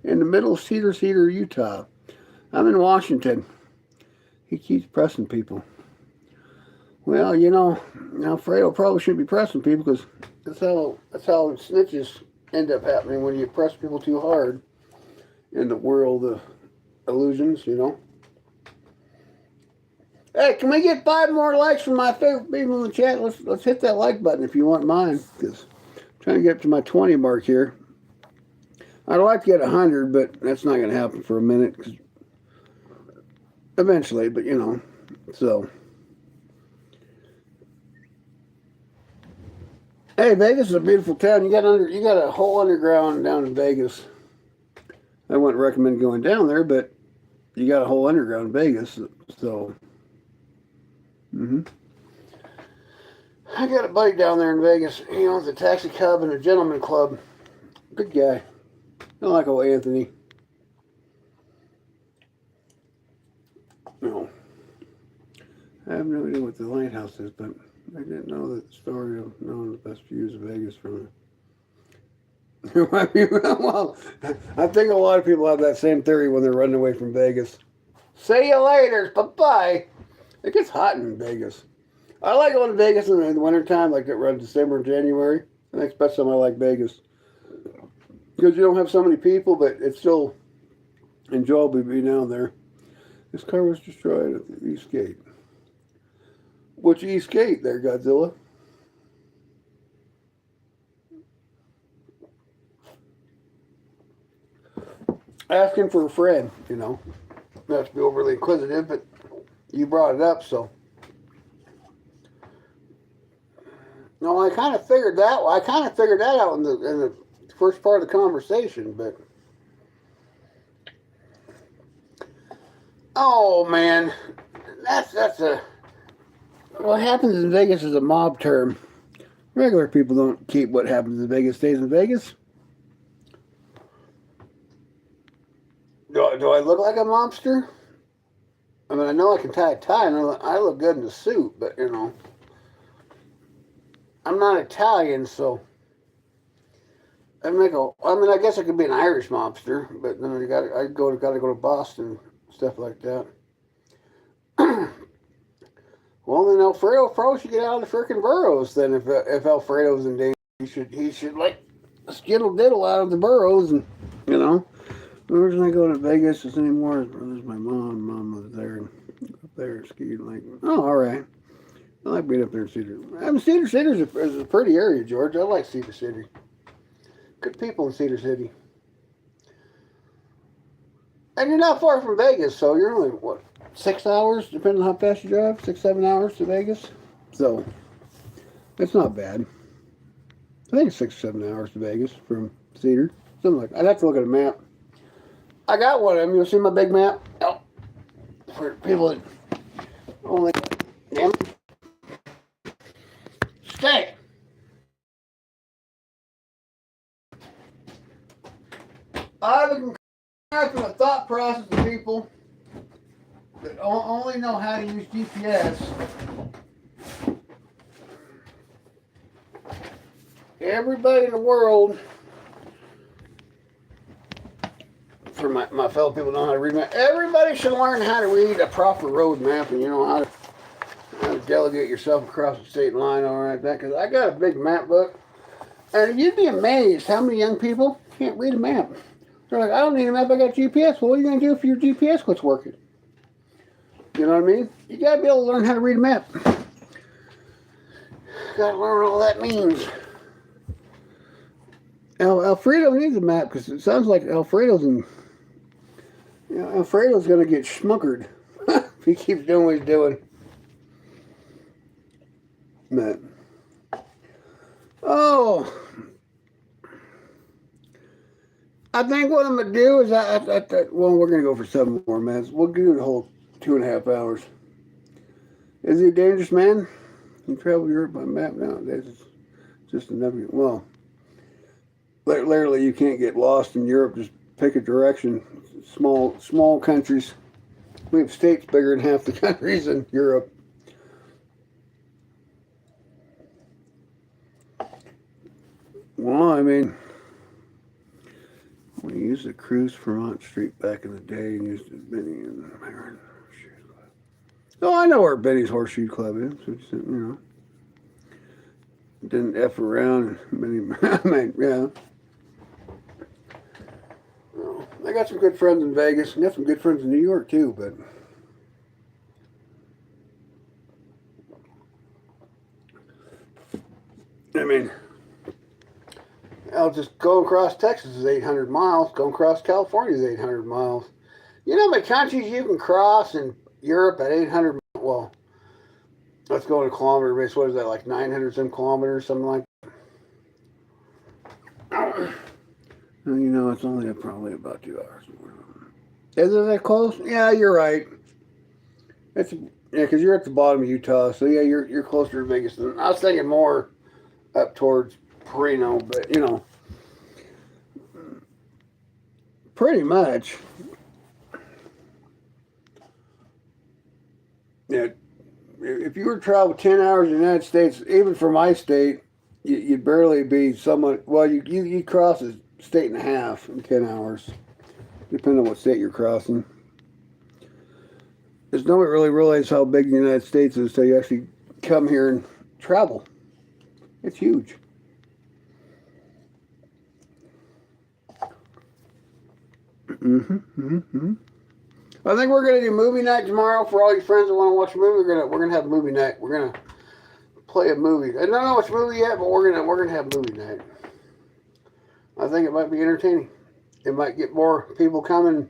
in the middle of Cedar, Utah? I'm in Washington. He keeps pressing people. Well, you know, Alfredo probably shouldn't be pressing people because that's how snitches end up happening when you press people too hard in the world of illusions, you know. Hey, can we get 5 more likes from my favorite people in the chat? Let's hit that like button if you want mine, because I'm trying to get up to my 20 mark here. I'd like to get 100, but that's not going to happen for a minute, cause eventually, but you know, so. Hey, Vegas is a beautiful town. You got a whole underground down in Vegas. I wouldn't recommend going down there, but you got a whole underground in Vegas, so. I got a buddy down there in Vegas. He owns a taxi club and a gentleman club. Good guy. I like old Anthony. No. I have no idea what the lighthouse is, but I didn't know the story of knowing the best views of Vegas from it. Well, I think a lot of people have that same theory when they're running away from Vegas. See you later. Bye-bye. It gets hot in Vegas. I like going to Vegas in the wintertime, like around December and January. I think that's the best time I like Vegas. Because you don't have so many people, but it's still And Joel will be down there. This car was destroyed at the East Gate. Which East Gate there, Godzilla? Asking for a friend, you know. Not to be overly inquisitive, but you brought it up, so. No, I kind of figured that. I kind of figured that out in the first part of the conversation, but. Oh man, that's a. What happens in Vegas is a mob term. Regular people don't keep what happens in Vegas stays in Vegas. Do I look like a mobster? I mean, I know I can tie a tie, and I look good in a suit, but, you know, I'm not Italian, so I mean, I guess I could be an Irish mobster, but then I gotta go to Boston, stuff like that. Well, then Alfredo probably should get out of the frickin' boroughs. Then, if Alfredo's in danger, he should like skittle diddle out of the boroughs, and you know. The reason I go to Vegas is anymore. There's my mom. Mom was there and up there skiing. Like, oh, all right. I like being up there in Cedar. I mean, Cedar City is a pretty area, George. I like Cedar City. Good people in Cedar City. And you're not far from Vegas, so you're only, what, 6 hours, depending on how fast you drive? 6, 7 hours to Vegas? So, it's not bad. I think it's 6 or 7 hours to Vegas from Cedar. Something like that. I'd have to look at a map. I got one of them. You'll see my big map? Oh, for people that only... Damn it. Stay! I've been from the thought process of people that only know how to use GPS. Everybody in the world, for my fellow people know how to read map, everybody should learn how to read a proper road map, and you know how to delegate yourself across the state line, all right, that, because I got a big map book, and you'd be amazed how many young people can't read a map. They're like, I don't need a map, I got GPS. Well, what are you going to do if your GPS quits working? You know what I mean? You got to be able to learn how to read a map. Got to learn what all that means. Alfredo needs a map, because it sounds like Alfredo's going to get schmuckered if he keeps doing what he's doing. But, oh, I think what I'm going to do is, well, we're going to go for 7 more minutes. We'll do the whole 2.5 hours. Is he a dangerous man? You travel Europe by map nowadays. It's just another, well, literally you can't get lost in Europe. Just pick a direction. Small countries. We have states bigger than half the countries in Europe. Well, I mean, we used to cruise Vermont Street back in the day and used to Benny and Horseshoe Club. Oh, I know where Benny's Horseshoe Club is. It's, you know, didn't F around. Benny, I mean, yeah. Well, I got some good friends in Vegas and got some good friends in New York too, but I mean, just going across Texas is 800 miles. Going across California is 800 miles. You know how many countries you can cross in Europe at 800 miles? Well, let's go in a kilometer base. What is that, like 900 some kilometers, something like that? Well, you know, it's only probably about 2 hours. Is it that close? Yeah, you're right. Yeah, because you're at the bottom of Utah, so yeah, you're closer to Vegas than I was thinking. More up towards Reno, but you know, pretty much. Yeah, if you were to travel 10 hours in the United States, even from my state, you'd barely be somewhat. Well, you cross a state and a half in 10 hours, depending on what state you're crossing. There's nobody really realizes how big the United States is until you actually come here and travel. It's huge. I think we're gonna do movie night tomorrow for all you friends that want to watch a movie. We're gonna have movie night. We're gonna play a movie. I don't know which movie yet, but we're gonna have movie night. I think it might be entertaining. It might get more people come and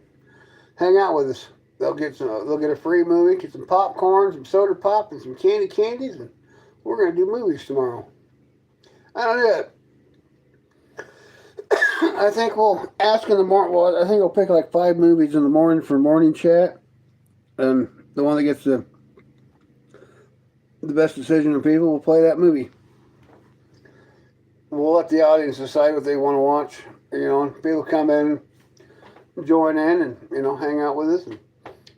hang out with us. They'll get a free movie, get some popcorn, some soda pop, and some candies, and we're gonna do movies tomorrow. I don't know. I think we'll ask in the morning. Well, I think we'll pick like 5 movies in the morning for morning chat, and the one that gets the best decision of people will play that movie. We'll let the audience decide what they want to watch. You know, people come in, join in, and hang out with us. And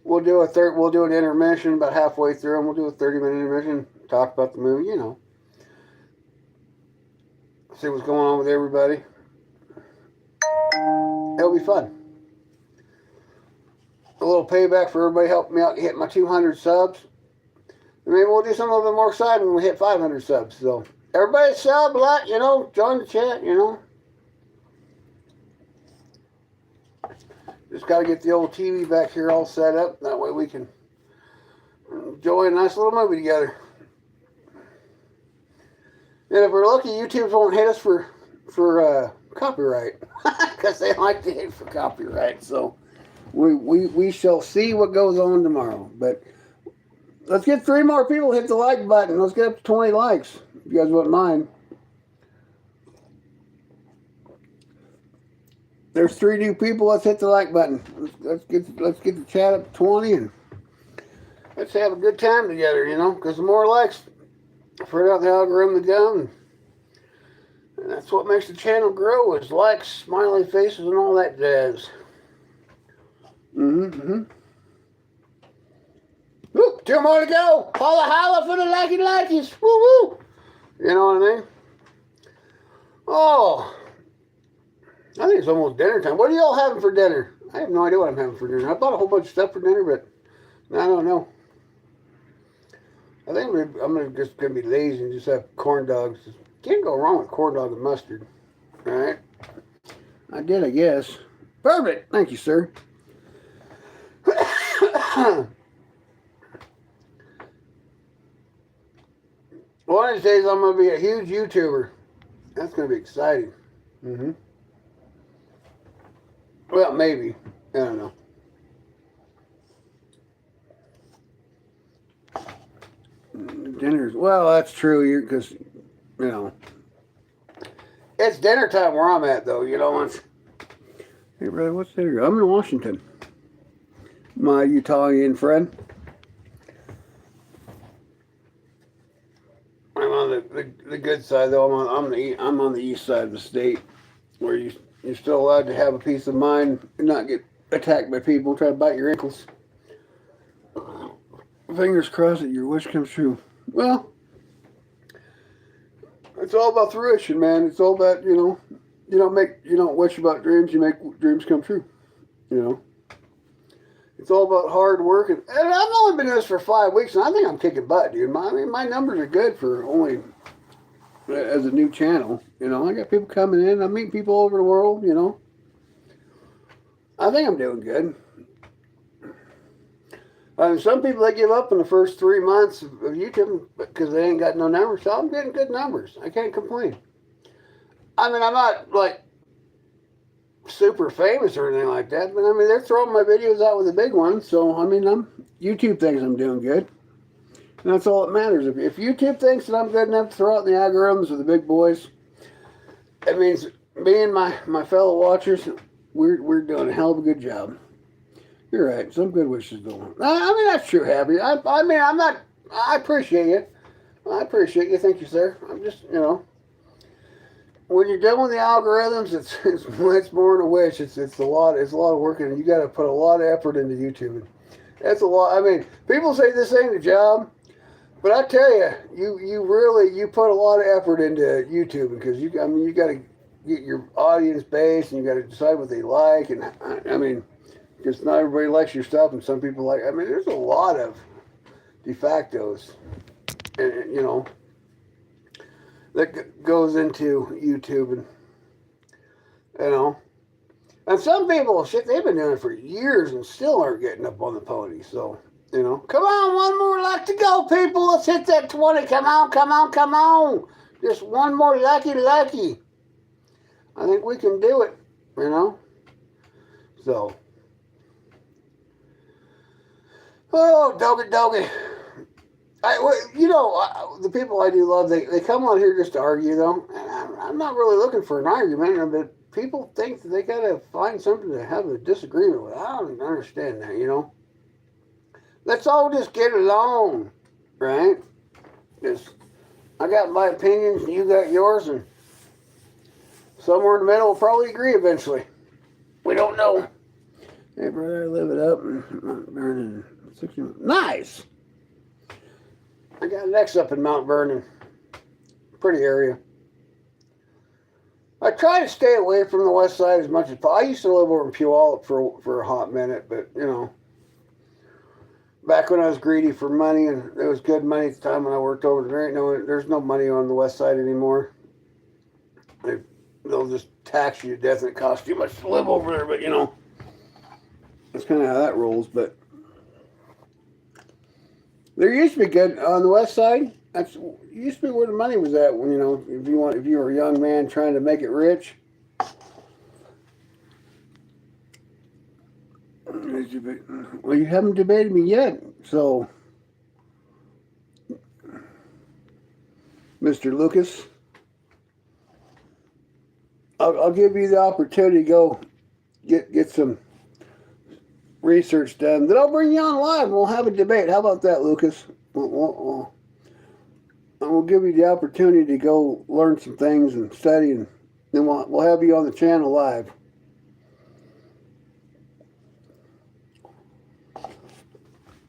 we'll do an intermission about halfway through, and we'll do a 30-minute intermission, talk about the movie. See what's going on with everybody. It'll be fun. A little payback for everybody helping me out hit my 200 subs. And maybe we'll do something a little bit more exciting when we hit 500 subs. So everybody sub, like, join the chat, Just got to get the old TV back here all set up. That way we can enjoy a nice little movie together. And if we're lucky, YouTube won't hit us for copyright. Because they like to hit for copyright. So we shall see what goes on tomorrow. But let's get 3 more people to hit the like button. Let's get up to 20 likes, if you guys wouldn't mind. There's 3 new people. Let's hit the like button. Let's get the chat up to 20 and let's have a good time together. Because the more likes, further out the algorithm to go. And that's what makes the channel grow, is likes, smiley faces, and all that jazz. Whoop, 2 more to go. Holla for the likey-likies. Woo woo. You know what I mean? Oh, I think it's almost dinner time. What are y'all having for dinner? I have no idea what I'm having for dinner. I bought a whole bunch of stuff for dinner, but I don't know. I think I'm just gonna be lazy and just have corn dogs. Can't go wrong with corn dog and mustard. All right. I did, I guess. Perfect. Thank you, sir. One of these days, I'm going to be a huge YouTuber. That's going to be exciting. Well, maybe. I don't know. Dinner's, well, that's true, because, it's dinner time where I'm at, though. Hey, brother, what's dinner? I'm in Washington. My Utahian friend. I'm on the good side, though. I'm on the east side of the state, where you're still allowed to have a peace of mind and not get attacked by people try to bite your ankles. Fingers crossed that your wish comes true. Well, it's all about fruition, man. It's all about, you don't wish about dreams, you make dreams come true. It's all about hard work. And I've only been doing this for 5 weeks, and I think I'm kicking butt, dude. My numbers are good for only as a new channel. I got people coming in. I'm meeting people all over the world, I think I'm doing good. Some people, they give up in the first 3 months of YouTube because they ain't got no numbers. So I'm getting good numbers. I can't complain. I'm not like super famous or anything like that, but they're throwing my videos out with the big ones. So YouTube thinks I'm doing good, and that's all that matters. If YouTube thinks that I'm good enough to throw out in the algorithms with the big boys, it means me and my fellow watchers, we're doing a hell of a good job. You're right. Some good wishes go on. That's true, Happy. I'm not. I appreciate it. I appreciate you. Thank you, sir. I'm just, when you're dealing with the algorithms, it's more than a wish. It's a lot of work, and you got to put a lot of effort into YouTube. That's a lot. People say this ain't a job, but I tell you, you put a lot of effort into YouTube because you got to get your audience base, and you got to decide what they like, and because not everybody likes your stuff, and some people like. There's a lot of de factos, and that goes into YouTube, and And some people, shit, they've been doing it for years and still aren't getting up on the pony. So, you know, come on, one more luck to go, people. Let's hit that 20. Come on, come on, come on. Just one more lucky. I think we can do it, you know. So, oh, doggy. The people I do love, they come on here just to argue, though. And I'm not really looking for an argument, but people think that they got to find something to have a disagreement with. I don't understand that, you know. Let's all just get along, right? I got my opinions, and you got yours, and somewhere in the middle we'll probably agree eventually. We don't know. Hey, brother, I live it up in Mount Vernon. Nice! I got an ex up in Mount Vernon. Pretty area. I try to stay away from the west side as much as possible. I used to live over in Puyallup for a hot minute, but, you know, back when I was greedy for money, and it was good money at the time when I worked over there, there's no money on the west side anymore. They'll just tax you to death, and it costs too much to live over there, but, you know, that's kind of how that rolls. But there used to be good on the west side. That's used to be where the money was at. When, you know, if you were a young man trying to make it rich. Well, you haven't debated me yet, so Mr. Lucas, I'll give you the opportunity to go get some research done. Then I'll bring you on live and we'll have a debate. How about that, Lucas? We'll give you the opportunity to go learn some things and study, and then we'll have you on the channel live.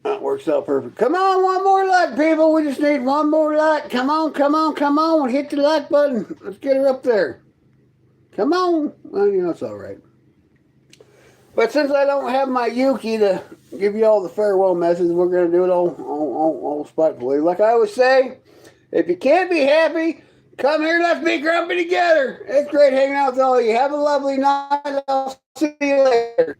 That works out perfect. Come on, one more luck, people. We just need one more luck. Come on. Hit the like button. Let's get her up there. Come on. Well, you know, it's all right. But since I don't have my Yuki to give you all the farewell message, we're going to do it all spitefully. Like I always say, if you can't be happy, come here, let's be grumpy together. It's great hanging out with all of you. Have a lovely night. I'll see you later.